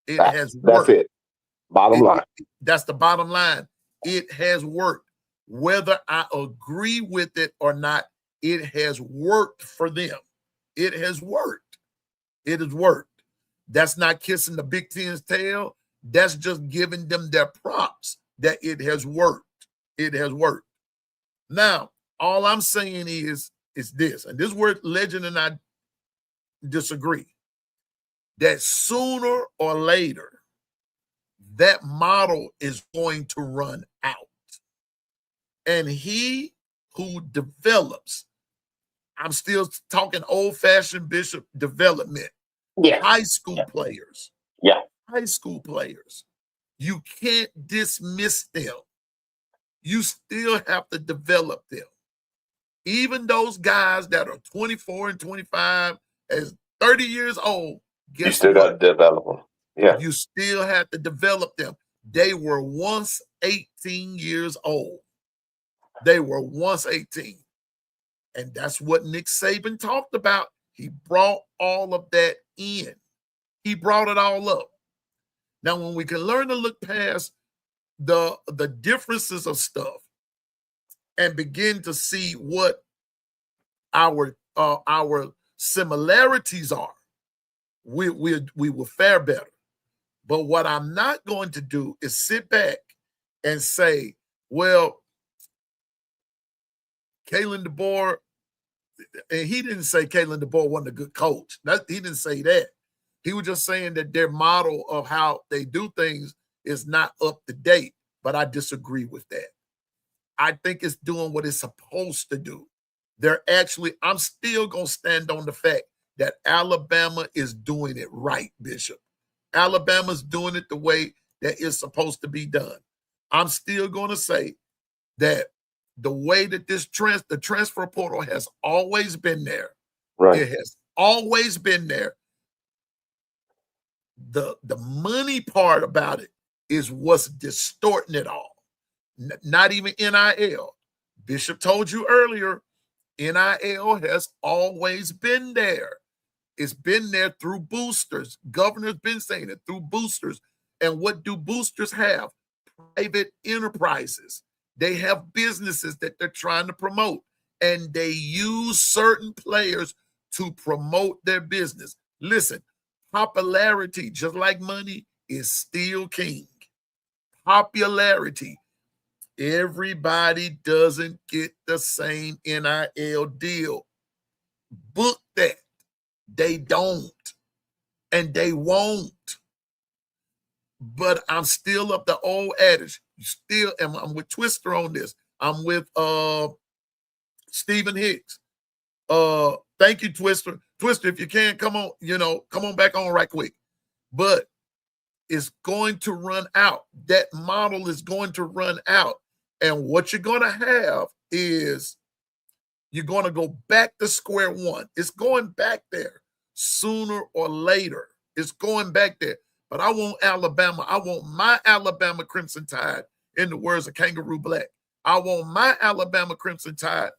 It has worked. That's it. Bottom line. That's the bottom line. It has worked. Whether I agree with it or not, it has worked for them. It has worked. It has worked. That's not kissing the Big Ten's tail. That's just giving them their props that it has worked. It has worked. Now, all I'm saying is this, and this is where Legend and I disagree, that sooner or later, that model is going to run out. And he who develops, I'm still talking old-fashioned Bishop development, high school players. High school players. You can't dismiss them. You still have to develop them. Even those guys that are 24 and 25, as 30 years old, guess you still what? got to develop them. Yeah. You still have to develop them. They were once 18 years old. They were once 18. And that's what Nick Saban talked about. He brought all of that in. He brought it all up. Now, when we can learn to look past the differences of stuff and begin to see what our similarities are, we will fare better. But what I'm not going to do is sit back and say, well, Kalen DeBoer, and he didn't say Kalen DeBoer wasn't a good coach. He didn't say that. He was just saying that their model of how they do things is not up to date. But I disagree with that. I think it's doing what it's supposed to do. I'm still going to stand on the fact that Alabama is doing it right, Bishop. Alabama's doing it the way that it's supposed to be done. I'm still going to say that the way that the transfer portal has always been there. Right. It has always been there. The money part about it is what's distorting it all. Not even NIL. Bishop told you earlier, NIL has always been there. It's been there through boosters. Governor's been saying it through boosters. And what do boosters have? Private enterprises. They have businesses that they're trying to promote, and they use certain players to promote their business. Listen, popularity, just like money, is still king. Popularity. Everybody doesn't get the same NIL deal. Book that. They don't, and they won't. But I'm still of the old adage. I'm with Twister on this. I'm with Stephen Hicks. Thank you, Twister. Twister, if you can, come on back on right quick. But it's going to run out. That model is going to run out. And what you're going to have is you're going to go back to square one. It's going back there sooner or later. It's going back there. But I want Alabama. I want my Alabama Crimson Tide, in the words of Kangaroo Black. I want my Alabama Crimson Tide.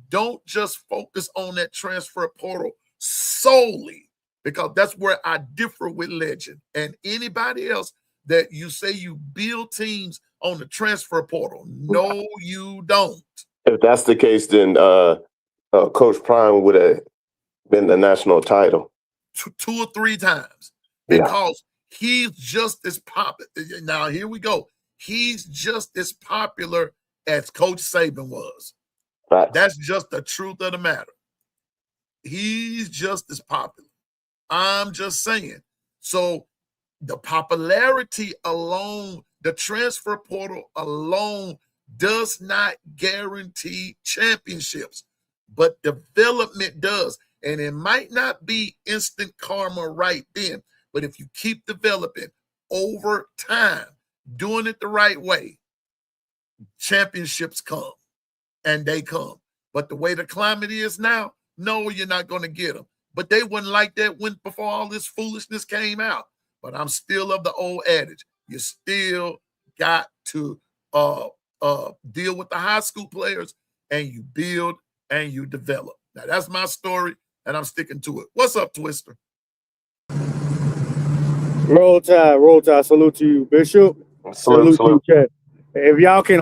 Don't just focus on that transfer portal solely, because that's where I differ with Legend and anybody else that you say you build teams on the transfer portal. No, you don't. If that's the case, then Coach Prime would have been the national title Two or three times, because he's just as popular. Now, here we go. He's just as popular as Coach Saban was. Right. That's just the truth of the matter. He's just as popular. I'm just saying. So the popularity alone, the transfer portal alone, does not guarantee championships, but development does. And it might not be instant karma right then, but if you keep developing over time, doing it the right way, championships come, and they come. But the way the climate is now, no, you're not going to get them. But they wouldn't like that before all this foolishness came out. But I'm still of the old adage. You still got to deal with the high school players, and you build and you develop. Now, that's my story, and I'm sticking to it. What's up, Twister? Roll Tide. Salute to you, Bishop. Salute to you, Chat. If y'all can,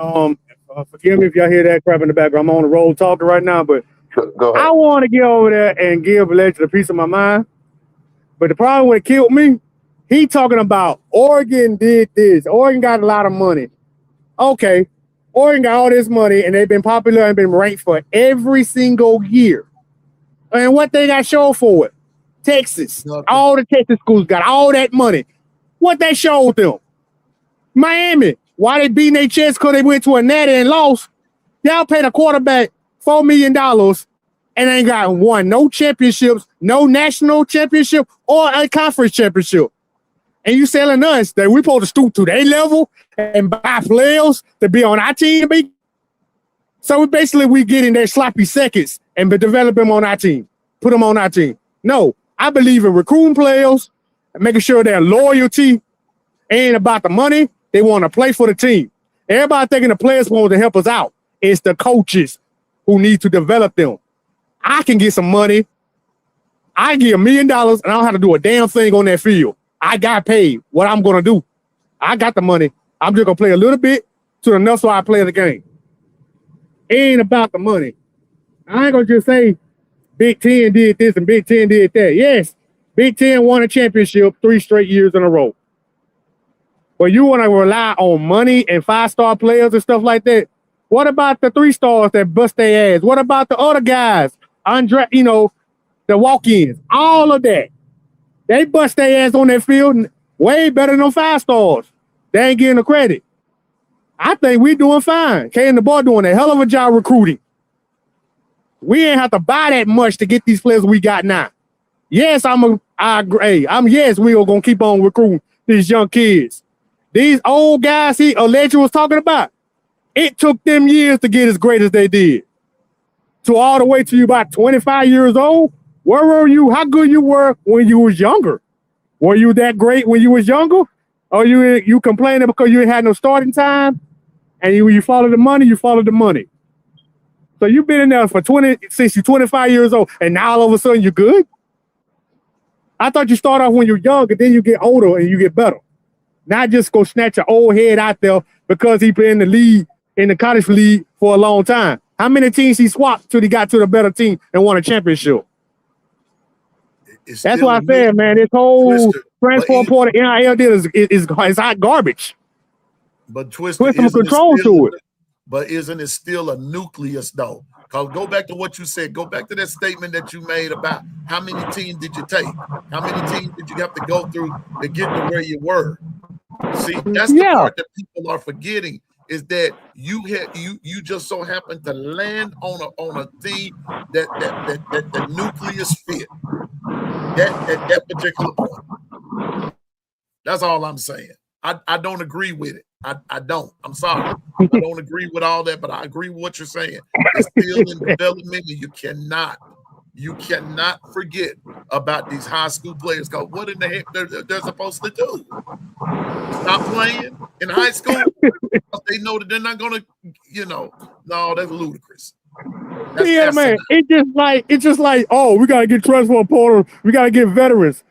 forgive me if y'all hear that crap in the background. I'm on the road talking right now, but Go ahead. I want to get over there and give Legend a piece of my mind. But the problem when it killed me, he talking about Oregon did this. Oregon got a lot of money. Okay, Oregon got all this money, and they've been popular and been ranked for every single year. And what they got shown for it? Texas. Nothing. All the Texas schools got all that money. What they showed them? Miami. Why they beating their chest because they went to a natty and lost? Y'all paid a quarterback $4 million and ain't got won no championships, no national championship or a conference championship. And you telling us that we supposed to stoop to their level and buy players to be on our team? So we getting their sloppy seconds and develop them on our team, put them on our team. No, I believe in recruiting players and making sure their loyalty ain't about the money. They want to play for the team. Everybody thinking the players want to help us out. It's the coaches who need to develop them. I can get some money. I get $1 million and I don't have to do a damn thing on that field. I got paid. What I'm going to do? I got the money. I'm just going to play a little bit to enough so I play the game. It ain't about the money. I ain't going to just say Big Ten did this and Big Ten did that. Yes, Big Ten won a championship 3 straight years in a row. But you want to rely on money and 5-star players and stuff like that. What about the 3-stars that bust their ass? What about the other guys? The walk-ins, all of that. They bust their ass on that field way better than 5-stars. They ain't getting the credit. I think we doing fine. K and the boy doing a hell of a job recruiting. We ain't have to buy that much to get these players we got now. Yes, I agree. Yes, we are gonna keep on recruiting these young kids. These old guys he allegedly was talking about, it took them years to get as great as they did. So all the way to you about 25 years old, where were you? How good you were when you was younger? Were you that great when you was younger? Or you complaining because you ain't had no starting time? And you follow the money, you follow the money. So you've been in there for 25 years old, and now all of a sudden you're good? I thought you start off when you're young, and then you get older and you get better. Not just go snatch your old head out there because he been in the league, in the college league for a long time. How many teams he swapped till he got to the better team and won a championship? That's why I said, man, this whole transfer portal NIL deal is hot garbage. But Twister, put some control to it. But isn't it still a nucleus though? Because go back to what you said. Go back to that statement that you made about how many teams did you take? How many teams did you have to go through to get to where you were? See, that's the part that people are forgetting, is that you just so happened to land on a team that the nucleus fit. That particular point. That's all I'm saying. I don't agree with it. I don't. I'm sorry. I don't agree with all that, but I agree with what you're saying. It's still in development, and you cannot forget about these high school players. Because what in the heck they're supposed to do? Stop playing in high school? Because they know that they're not gonna, no, that's ludicrous. That's man. It's just like, oh, we gotta get transfer portal, we gotta get veterans.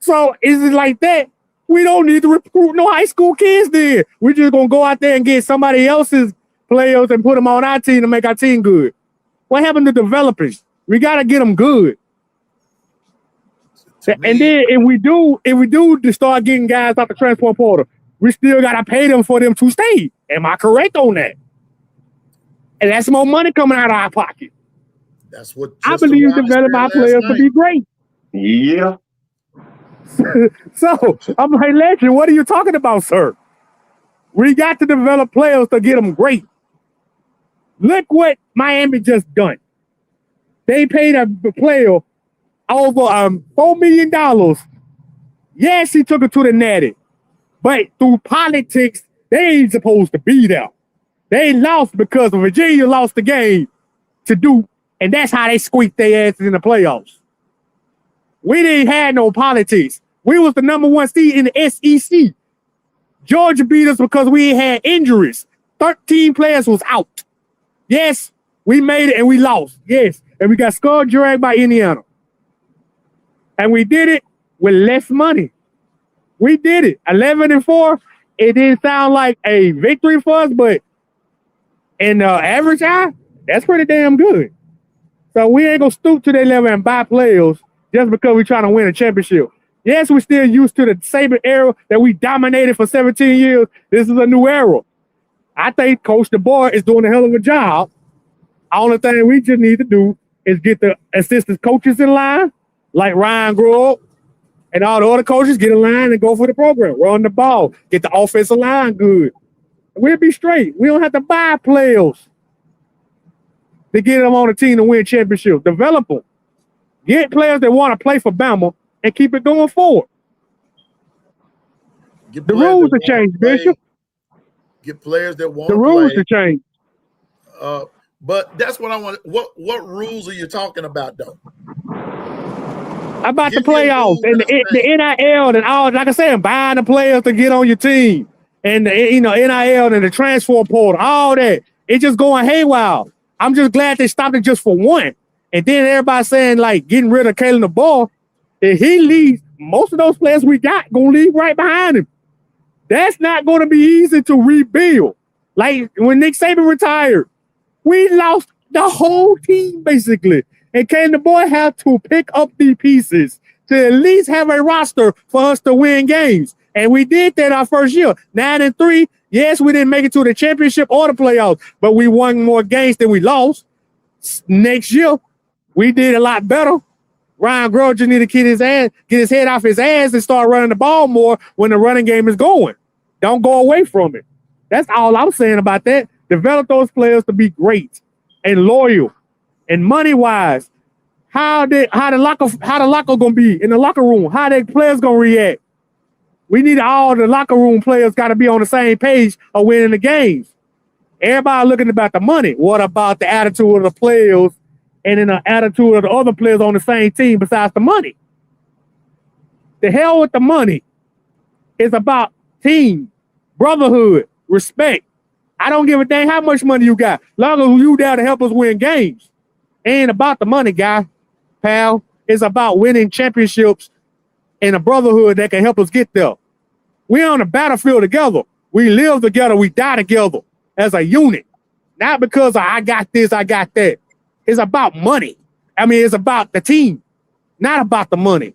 So is it like that? We don't need to recruit no high school kids then. We're just going to go out there and get somebody else's players and put them on our team to make our team good. What happened to developing? We got to get them good. And then if we do to start getting guys out the transfer portal, we still got to pay them for them to stay. Am I correct on that? And that's more money coming out of our pocket. That's what I believe develop our players to be great. Yeah. So I'm like, Legend, what are you talking about, sir? We got to develop players to get them great. Look what Miami just done. They paid a player over $4 million. Yes, he took it to the Natty, but through politics, they ain't supposed to be there. They lost because Virginia lost the game to Duke, and that's how they squeaked their asses in the playoffs. We didn't have no politics. We was the number 1 seed in the SEC. Georgia beat us because we had injuries. 13 players was out. Yes, we made it and we lost. Yes, and we got skull dragged by Indiana. And we did it with less money. We did it. 11-4. It didn't sound like a victory for us, but in the average eye, that's pretty damn good. So we ain't gonna stoop to that level and buy players just because we're trying to win a championship. Yes, we're still used to the Saban era that we dominated for 17 years. This is a new era. I think Coach DeBoer is doing a hell of a job. The only thing we just need to do is get the assistant coaches in line, like Ryan Grubb, and all the other coaches get in line and go for the program. Run the ball. Get the offensive line good. We'll be straight. We don't have to buy players to get them on the team to win championships. Develop them. Get players that want to play for Bama and keep it going forward. The rules have changed, Bishop. Get players that want the to rules play. have changed. But that's what I want. What rules are you talking about, though? About the playoffs and the NIL and all. Like I said, buying the players to get on your team, and the NIL and the transfer portal, all that. It's just going haywire. I'm just glad they stopped it just for one. And then everybody saying like getting rid of Kalen DeBoer. If he leaves, most of those players we got gonna leave right behind him. That's not gonna be easy to rebuild. Like when Nick Saban retired, we lost the whole team basically. And Kalen DeBoer had to pick up the pieces to at least have a roster for us to win games. And we did that our first year. 9-3. Yes, we didn't make it to the championship or the playoffs, but we won more games than we lost. Next year, we did a lot better. Ryan Grudge just need to get his head off his ass and start running the ball more when the running game is going. Don't go away from it. That's all I'm saying about that. Develop those players to be great and loyal and money-wise. How the locker gonna be in the locker room? How the players gonna react? We need all the locker room players got to be on the same page of winning the games. Everybody looking about the money. What about the attitude of the players and then the attitude of the other players on the same team besides the money? The hell with the money. It's about team, brotherhood, respect. I don't give a dang how much money you got. Long as you there to help us win games. It ain't about the money, guy, pal. It's about winning championships and a brotherhood that can help us get there. We're on the battlefield together. We live together. We die together as a unit. Not because I got this, I got that. It's about money. I mean, it's about the team, not about the money.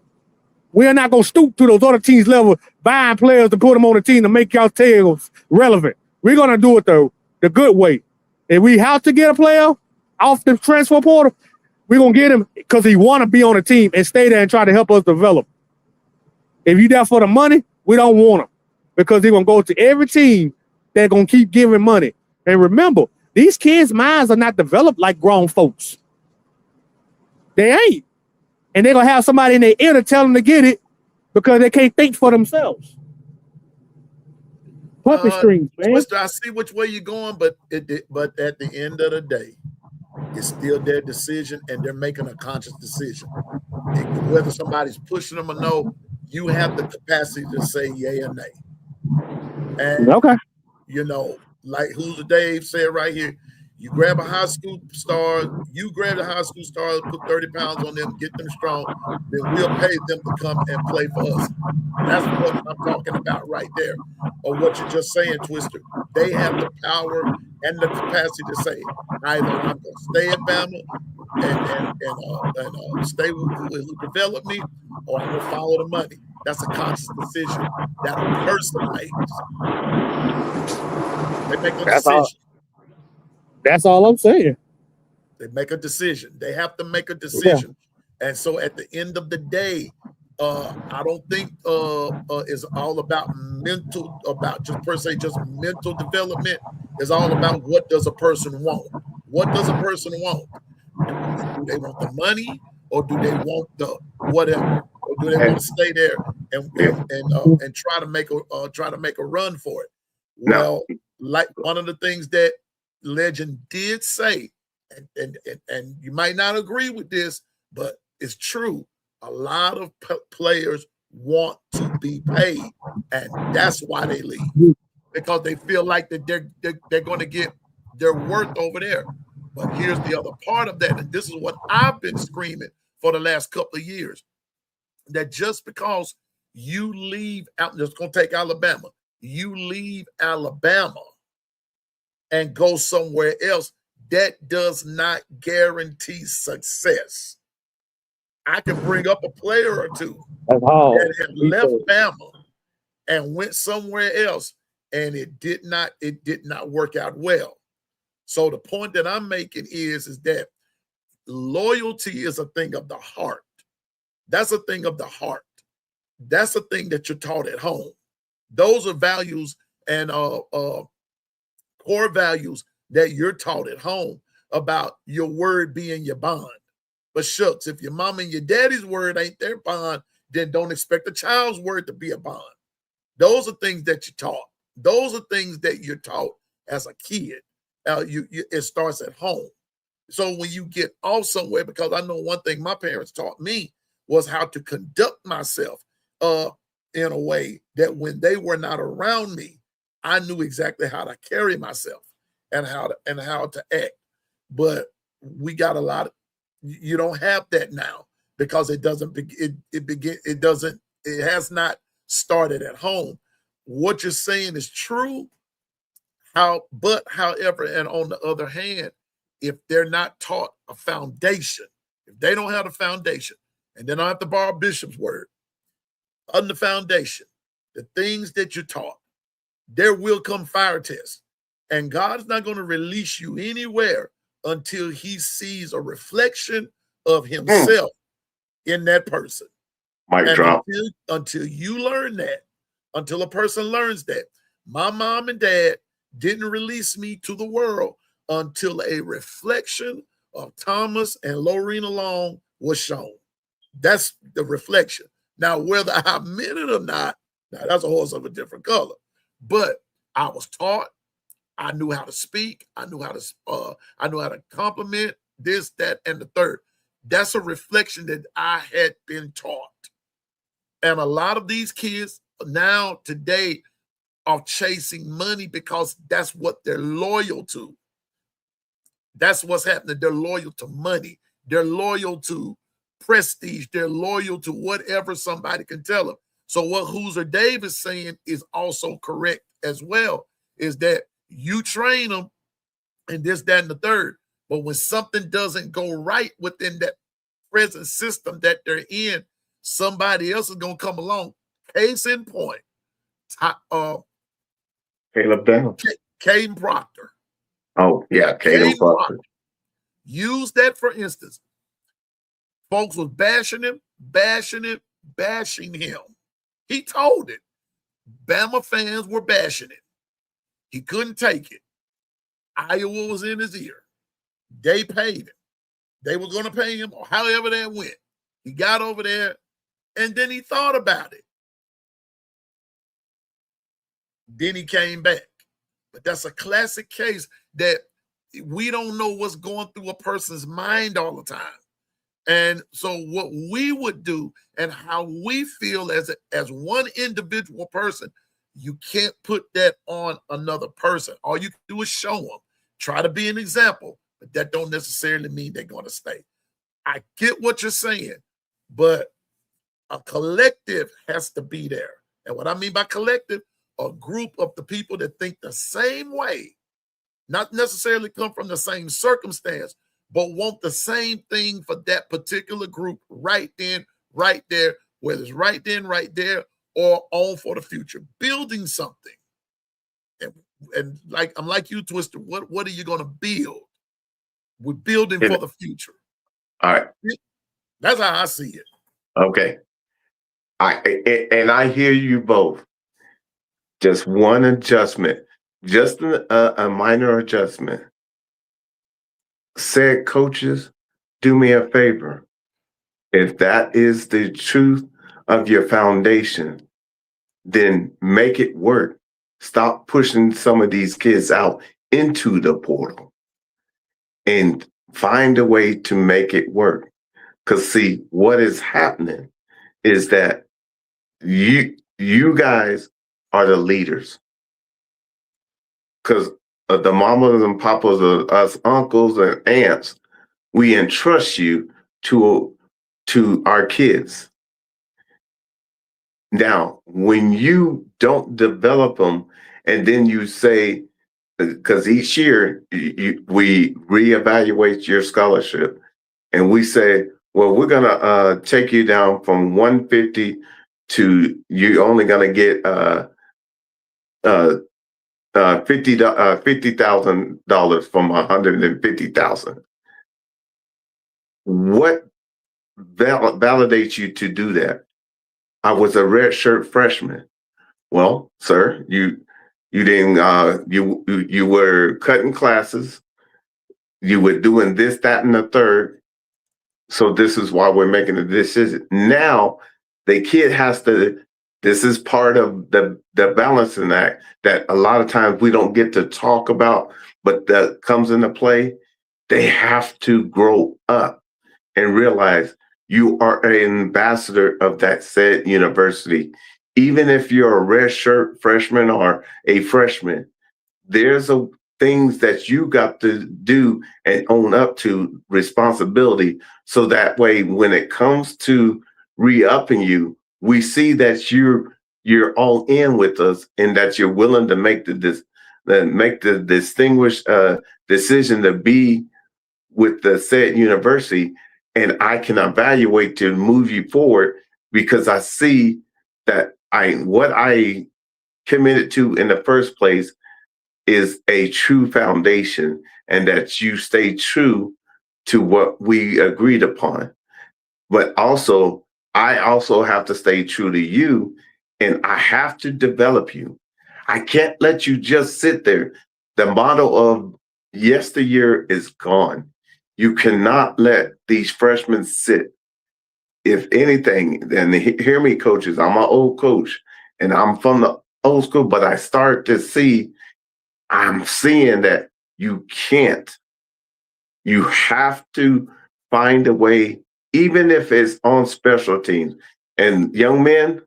We're not going to stoop to those other teams' level, buying players to put them on the team to make y'all tails relevant. We're going to do it the good way. If we have to get a player off the transfer portal, we're going to get him because he want to be on the team and stay there and try to help us develop. If you there for the money, we don't want him because they're going to go to every team that's going to keep giving money. And remember, these kids' minds are not developed like grown folks. They ain't. And they're going to have somebody in their ear to tell them to get it because they can't think for themselves. Puppet strings, man. Twister, I see which way you're going, but at the end of the day, it's still their decision, and they're making a conscious decision. And whether somebody's pushing them or no, you have the capacity to say yay or nay. And, okay. You know, like Who's the Dave said right here, you grab a high school star, put 30 pounds on them, get them strong, then we'll pay them to come and play for us. That's what I'm talking about right there, or what you're just saying, Twister. They have the power and the capacity to say, either I'm going to stay at Bama and stay with who developed me, or I'm going to follow the money. That's a conscious decision that a person makes. They make a decision. That's all I'm saying. They make a decision. They have to make a decision. Yeah. And so at the end of the day, I don't think it's all about mental development. It's all about what does a person want. What does a person want? Do they want the money, or do they want the whatever? Or do they want to stay there and try to make a run for it? Well, like one of the things that Legend did say, and you might not agree with this, but it's true. A lot of players want to be paid, and that's why they leave, because they feel like that they're going to get their worth over there. But here's the other part of that, and this is what I've been screaming for the last couple of years, that just because you leave out, just going to take Alabama, you leave Alabama and go somewhere else, that does not guarantee success. I can bring up a player or two that have left Bama and went somewhere else, and it did not work out well. So the point that I'm making is that loyalty is a thing of the heart. That's a thing of the heart. That's a thing that you're taught at home. Those are values and core values that you're taught at home about your word being your bond. But shucks, if your mom and your daddy's word ain't their bond, then don't expect a child's word to be a bond. Those are things that you're taught. Those are things that you're taught as a kid. It starts at home. So when you get off somewhere, because I know one thing my parents taught me was how to conduct myself in a way that when they were not around me, I knew exactly how to carry myself and how to act. But we got a lot of, you don't have that now because it has not started at home. What you're saying is true. However, and on the other hand, if they're not taught a foundation, if they don't have a foundation, and then I have to borrow Bishop's word, on the foundation, the things that you're taught, there will come fire tests. And God is not going to release you anywhere until he sees a reflection of himself in that person. Mic And drop. until you learn that, until a person learns that, my mom and dad didn't release me to the world until a reflection of Thomas and Lorena Long was shown. That's the reflection. Now, whether I meant it or not, now that's a horse of a different color. But I was taught, I knew how to speak, I knew how to compliment this, that, and the third. That's a reflection that I had been taught. And a lot of these kids now today are chasing money because that's what they're loyal to. That's what's happening. They're loyal to money. They're loyal to prestige. They're loyal to whatever somebody can tell them. So what Hoosier Dave is saying is also correct as well, is that you train them and this, that, and the third. But when something doesn't go right within that present system that they're in, somebody else is going to come along. Case in point, Caleb Down. Caden Proctor. Oh, yeah, Caleb Proctor. Use that for instance. Folks was bashing him. He told it. Bama fans were bashing it. He couldn't take it. Iowa was in his ear. They paid him. They were going to pay him, or however that went. He got over there, and then he thought about it. Then he came back. But that's a classic case that we don't know what's going through a person's mind all the time. And so what we would do and how we feel as one individual person, you can't put that on another person. All you can do is show them. Try to be an example, but that don't necessarily mean they're going to stay. I get what you're saying, but a collective has to be there. And what I mean by collective, a group of the people that think the same way, not necessarily come from the same circumstance, but want the same thing for that particular group right then, right there, whether it's right then, right there, or on for the future, building something. And like I'm like you, Twister, what are you going to build? We're building for the future. All right. That's how I see it. Okay. I hear you both. Just one adjustment, just a minor adjustment. Said coaches, do me a favor. If that is the truth of your foundation, then make it work. Stop pushing some of these kids out into the portal and find a way to make it work. Because see, what is happening is that you guys are the leaders. Because the mamas and papas of us uncles and aunts, we entrust you to our kids. Now, when you don't develop them, and then you say, because each year we reevaluate your scholarship, and we say, well, we're gonna take you down from 150 to you're only gonna get $50,000 from 150,000. What validates you to do that? I was a red shirt freshman. Well, sir, you didn't you were cutting classes, you were doing this, that, and the third. So this is why we're making a decision. Now the kid has to. This is part of the balancing act that a lot of times we don't get to talk about, but that comes into play. They have to grow up and realize you are an ambassador of that said university. Even if you're a red shirt freshman or a freshman, there's things that you got to do and own up to responsibility. So that way, when it comes to re-upping you, we see that you're all in with us and that you're willing to make the distinguished decision to be with the said university. and I can evaluate to move you forward because I see that what I committed to in the first place is a true foundation and that you stay true to what we agreed upon. But also, I also have to stay true to you and I have to develop you. I can't let you just sit there. The model of yesteryear is gone. You cannot let these freshmen sit. If anything, then hear me, coaches. I'm an old coach and I'm from the old school, but I start to see, I'm seeing that you can't. You have to find a way, even if it's on special teams. And young men,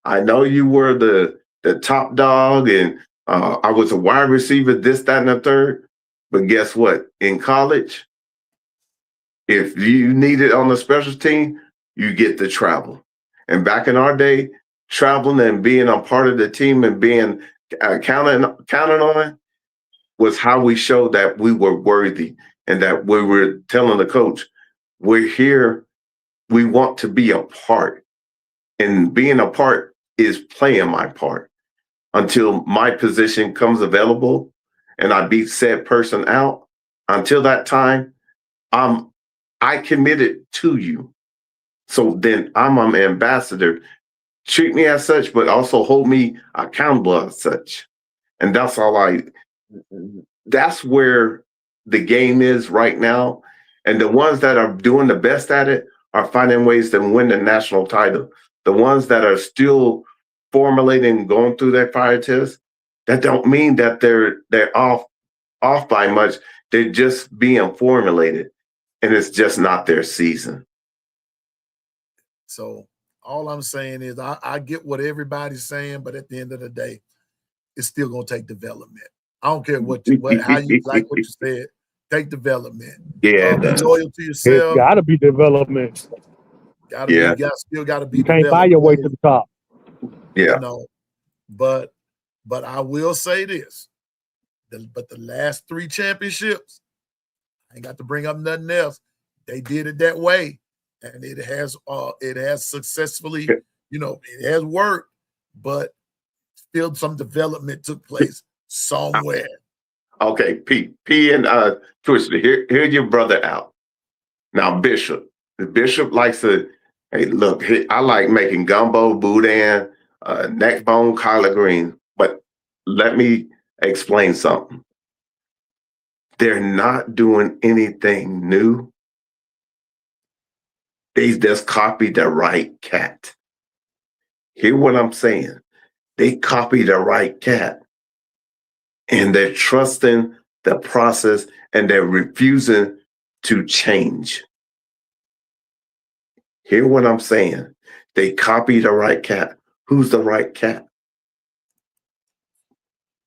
I know you were the top dog, and I was a wide receiver, this, that, and the third. But guess what? In college, if you need it on the special team, you get to travel. And back in our day, traveling and being a part of the team and being counted on was how we showed that we were worthy and that we were telling the coach, we're here, we want to be a part. And being a part is playing my part until my position comes available and I beat said person out. Until that time, I committed to you. So then I'm an ambassador. Treat me as such, but also hold me accountable as such. And that's where the game is right now. And the ones that are doing the best at it are finding ways to win the national title. The ones that are still formulating, going through their fire test, that don't mean that they're off by much. They're just being formulated, and it's just not their season. So all I'm saying is I get what everybody's saying, but at the end of the day, it's still gonna take development. I don't care how you like what you said. Take development. Yeah, it Be does. loyal to It's yourself. got to be development. Yeah, Still gotta be You can't buy your way to development. the top. You yeah. know, but I will say this. But the last 3 championships, I ain't got to bring up nothing else. They did it that way, and it has successfully, it has worked, but still some development took place somewhere. Okay, P and Twister, here's your brother out. Now, Bishop. The Bishop likes to, hey, look, I like making gumbo, boudin, neck bone, collard greens. But let me explain something. They're not doing anything new. They just copied the right cat. Hear what I'm saying? They copied the right cat. And they're trusting the process and they're refusing to change. Hear what I'm saying? They copied the right cat. Who's the right cat?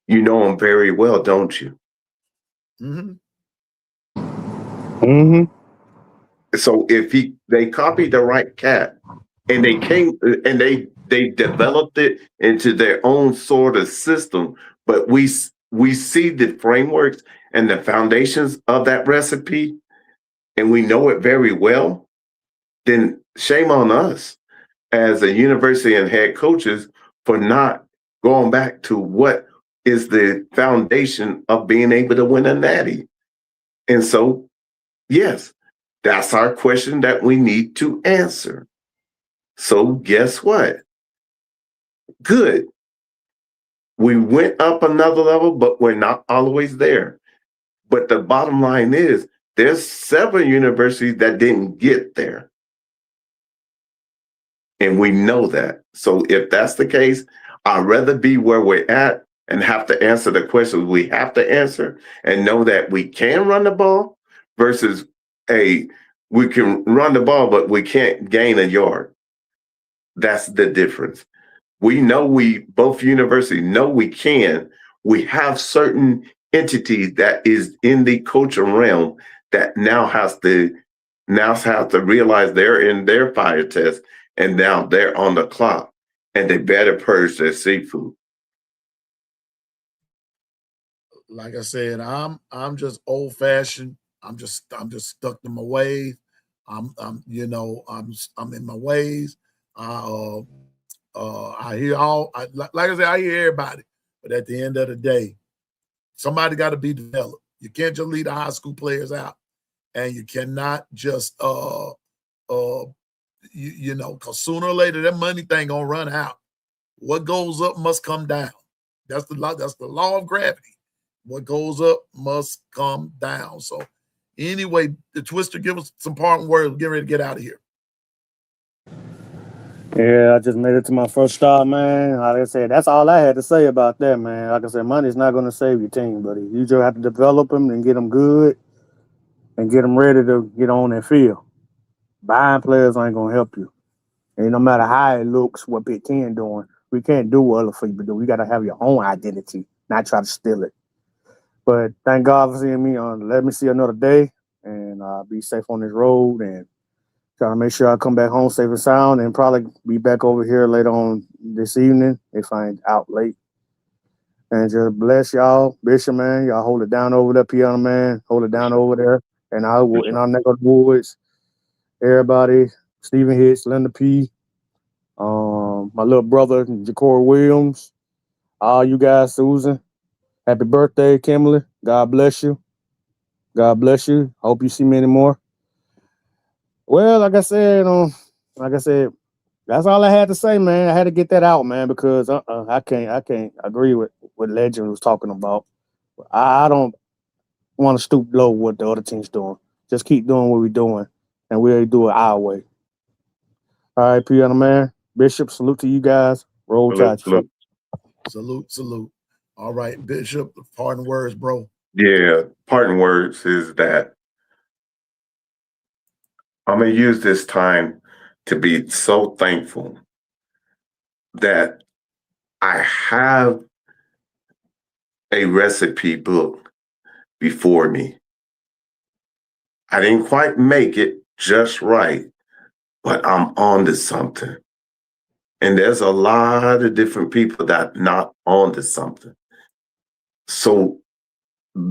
You know him very well, don't you? Mm-hmm. Mm-hmm. So if they copied the right cat and they developed it into their own sort of system, but we see the frameworks and the foundations of that recipe and we know it very well, then shame on us as a university and head coaches for not going back to what is the foundation of being able to win a natty. And so, yes, that's our question that we need to answer. So guess what? Good. We went up another level, but we're not always there. But the bottom line is there's several universities that didn't get there. And we know that. So if that's the case, I'd rather be where we're at and have to answer the questions we have to answer and know that we can run the ball versus we can run the ball, but we can't gain a yard. That's the difference. We know both universities know we can. We have certain entities that is in the coaching realm that now have to realize they're in their fire test and now they're on the clock and they better purge their seafood. Like I said, I'm just old fashioned. I'm just stuck in my ways. I'm in my ways. I hear like I said, I hear everybody. But at the end of the day, somebody got to be developed. You can't just leave the high school players out, and you cannot just because sooner or later that money thing gonna run out. What goes up must come down. That's the law. That's the law of gravity. What goes up must come down. So anyway, the Twister, give us some parting words. We're getting ready to get out of here. Yeah, I just made it to my first stop, man. Like I said, that's all I had to say about that, man. Like I said, money's not going to save your team, buddy. You just have to develop them and get them good and get them ready to get on that field. Buying players ain't going to help you. And no matter how it looks, what Big Ten doing, we can't do what other people do. We got to have your own identity, not try to steal it. But thank God for seeing me on. Let me see another day, and be safe on this road, and trying to make sure I come back home safe and sound, and probably be back over here later on this evening if I ain't out late. And just bless y'all, Bishop, man. Y'all hold it down over there, Piano Man. Hold it down over there, and I will in our neck of the woods. Everybody, Stephen Hicks, Linda P. My little brother, Ja'Cory Williams, all you guys, Susan. Happy birthday, Kimberly. God bless you. God bless you. Hope you see many more. Well, like I said, that's all I had to say, man. I had to get that out, man, because I can't agree with what Legend was talking about. I don't want to stoop low what the other team's doing. Just keep doing what we're doing, and we'll do it our way. All right, Piano Man, Bishop, salute to you guys. Roll Tide. Salute. All right, Bishop, parting words, bro. Yeah, parting words is that I'm going to use this time to be so thankful that I have a recipe book before me. I didn't quite make it just right, but I'm on to something. And there's a lot of different people that not on to something. So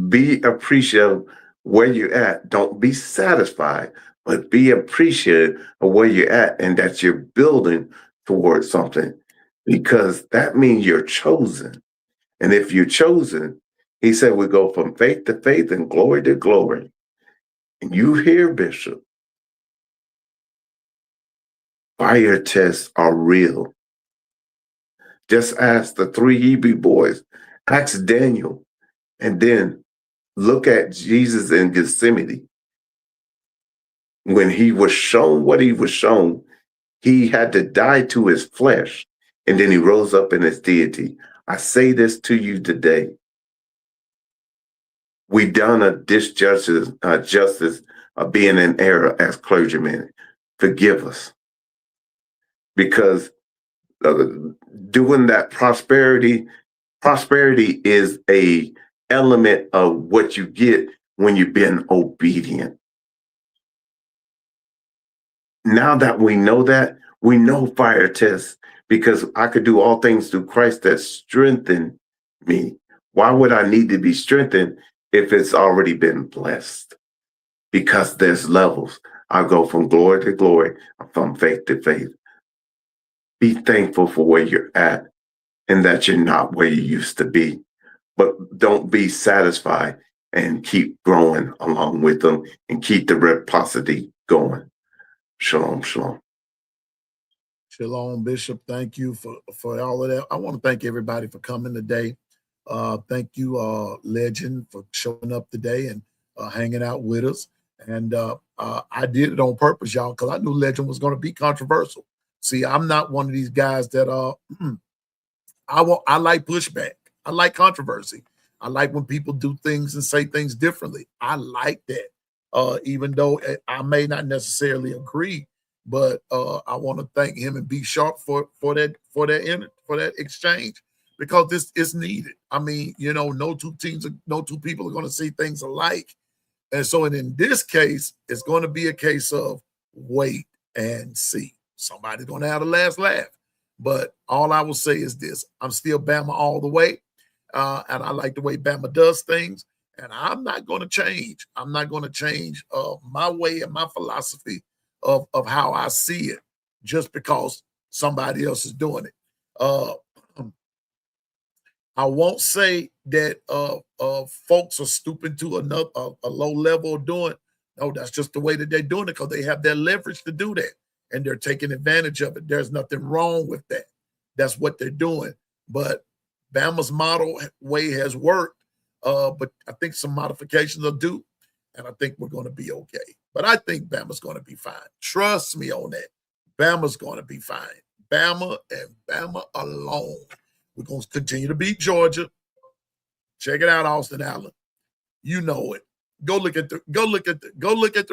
be appreciative where you're at. Don't be satisfied, but be appreciative of where you're at and that you're building towards something, because that means you're chosen. And if you're chosen, he said we go from faith to faith and glory to glory. And you hear, Bishop, fire tests are real. Just ask the 3 Hebrew boys, ask Daniel, and then look at Jesus in Gethsemane. When he was shown what he was shown, he had to die to his flesh, and then he rose up in his deity. I say this to you today. We done a disjustice justice of being in error as clergymen. Forgive us. Because doing that prosperity is a element of what you get when you've been obedient. Now that we know fire tests, because I could do all things through Christ that strengthen me. Why would I need to be strengthened if it's already been blessed? Because there's levels. I go from glory to glory, from faith to faith. Be thankful for where you're at and that you're not where you used to be. But don't be satisfied, and keep growing along with them and keep the reciprocity going. Shalom, shalom. Shalom, Bishop. Thank you for all of that. I want to thank everybody for coming today. Thank you, Legend, for showing up today and hanging out with us. And I did it on purpose, y'all, because I knew Legend was going to be controversial. See, I'm not one of these guys that I like pushback. I like controversy. I like when people do things and say things differently. I like that. Even though I may not necessarily agree, but I want to thank him and be sharp for that exchange, because this is needed. I mean, no two people are going to see things alike. And so in this case, it's going to be a case of wait and see. Somebody's going to have the last laugh. But all I will say is this: I'm still Bama all the way. And I like the way Bama does things. And I'm not going to change. I'm not going to change my way and my philosophy of how I see it just because somebody else is doing it. I won't say that folks are stooping to a low level of doing. No, that's just the way that they're doing it because they have their leverage to do that, and they're taking advantage of it. There's nothing wrong with that. That's what they're doing. But Bama's model way has worked, but I think some modifications are due, and I think we're going to be okay. But I think Bama's going to be fine. Trust me on that. Bama's going to be fine. Bama and Bama alone. We're going to continue to beat Georgia. Check it out, Austin Allen. You know it. Go look at the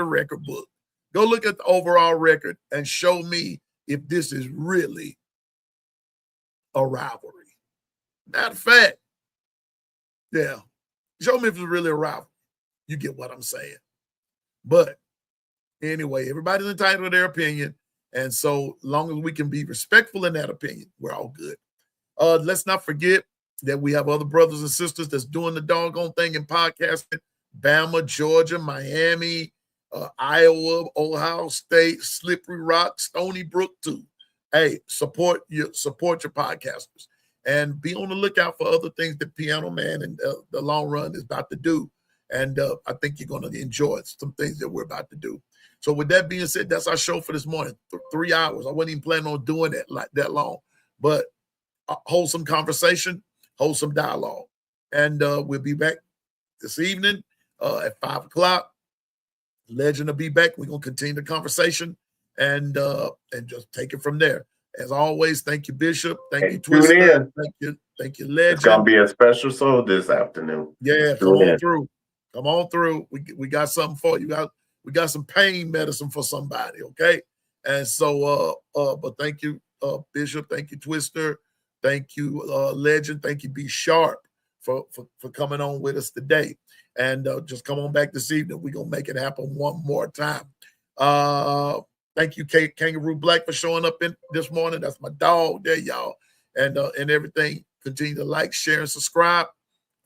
record book. Go look at the overall record and show me if this is really a rivalry. Matter of fact, yeah, show me if it's really a rivalry. You get what I'm saying. But anyway, everybody's entitled to their opinion. And so long as we can be respectful in that opinion, we're all good. Let's not forget that we have other brothers and sisters that's doing the doggone thing in podcasting. Bama, Georgia, Miami, Iowa, Ohio State, Slippery Rock, Stony Brook too. Hey, support your podcasters and be on the lookout for other things that Piano Man and the Long Run is about to do. And I think you're going to enjoy some things that we're about to do. So with that being said, that's our show for this morning. 3 hours. I wasn't even planning on doing it like that long, but wholesome conversation, wholesome dialogue. And we'll be back this evening at 5 o'clock. Legend will be back. We're going to continue the conversation and just take it from there. As always, thank you, Bishop. Thank you, Twister. Thank you, Legend. It's going to be a special show this afternoon. Yeah, come on through. Come on through. We got something for you. We got some pain medicine for somebody, okay? And so, but thank you, Bishop. Thank you, Twister. Thank you, Legend. Thank you, Be Sharp, for coming on with us today. And just come on back this evening. We're going to make it happen one more time. Thank you, Kangaroo Black, for showing up in this morning. That's my dog there, y'all. And everything. Continue to like, share, and subscribe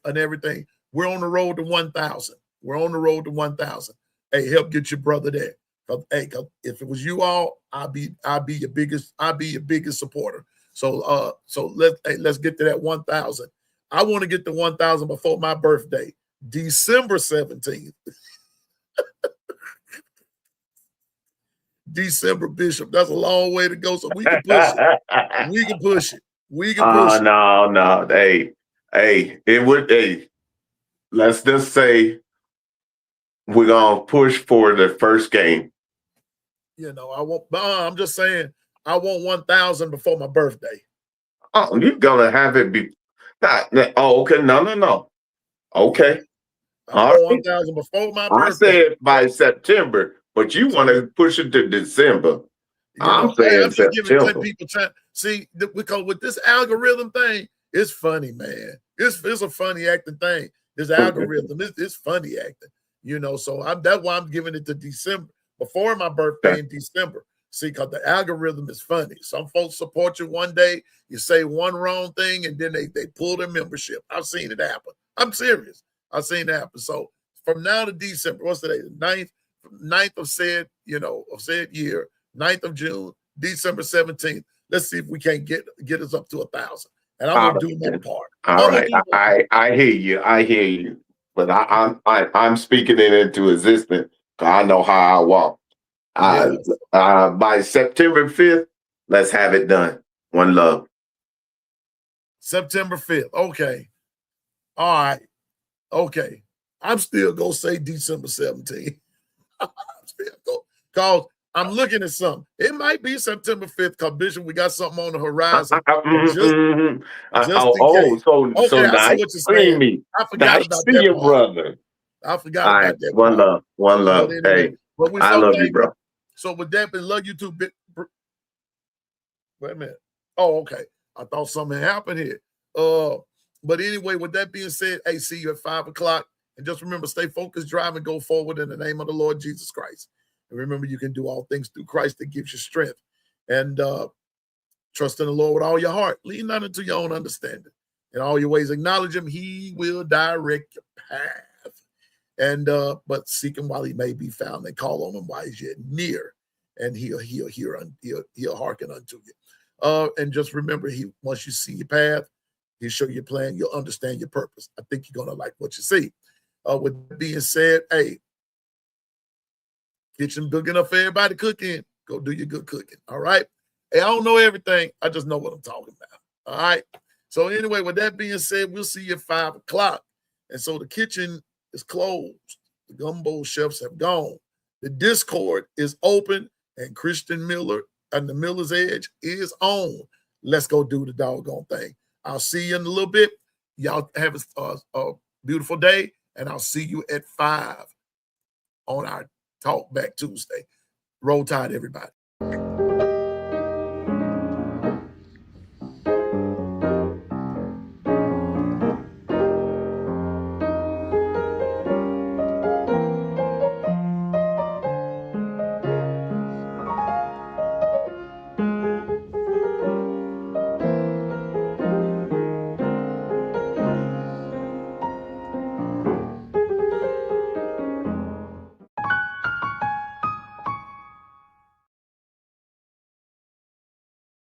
and everything. We're on the road to 1,000. We're on the road to 1,000. Hey, help get your brother there. Cause if it was you all, I'd be your biggest supporter. So let's get to that 1,000. I want to get to 1,000 before my birthday, December 17th. December, Bishop. That's a long way to go. So we can push it. We can push it. We can push it. No. It would. Hey, let's just say we're gonna push for the first game. You know, I won't. I'm just saying, I want 1,000 before my birthday. Oh, you're gonna have it be. Okay. No. Okay. I want 1,000 before my birthday. I said by September, but you want to push it to December. I'm saying September. Giving 10 people time. See, because with this algorithm thing, it's funny, man. It's a funny acting thing. This algorithm, it's funny acting. You know, so that's why I'm giving it to December, before my birthday in December. See, because the algorithm is funny. Some folks support you one day, you say one wrong thing, and then they pull their membership. I've seen it happen. I'm serious. I've seen it happen. So from now to December, what's today? The 9th of said year, 9th of June, December 17th. Let's see if we can't get us up to 1,000. And I'm gonna do my part. All right. I hear you. But I'm speaking it into existence because I know how I walk. By September 5th, let's have it done. One love. September 5th. Okay. All right. Okay. I'm still going to say December 17th. Because I'm looking at something. It might be September 5th because, Bishop, we got something on the horizon. So I see what you're saying. I forgot about that part. Brother. I forgot about that. One love. Hey, I love you, bro. So with that, love you too. Wait a minute. Oh, okay. I thought something happened here. But anyway, with that being said, hey, see you at 5 o'clock. And just remember, stay focused, drive, and go forward in the name of the Lord Jesus Christ. And remember, you can do all things through Christ that gives you strength. And trust in the Lord with all your heart. Lean not into your own understanding. In all your ways, acknowledge him. He will direct your path. And but seek him while he may be found, and call on him while he's yet near, and he'll hearken unto you. And just remember, once you see your path, he'll show you your plan, you'll understand your purpose. I think you're gonna like what you see. With that being said, hey, kitchen big enough for everybody cooking. Go do your good cooking. All right. Hey, I don't know everything. I just know what I'm talking about. All right. So anyway, with that being said, we'll see you at 5 o'clock. And so the kitchen is closed. The Gumbo Chefs have gone. The Discord is open, and Christian Miller and the Miller's Edge is on. Let's go do the doggone thing. I'll see you in a little bit. Y'all have a beautiful day, and I'll see you at 5 on our Talk Back Tuesday. Roll Tide, everybody.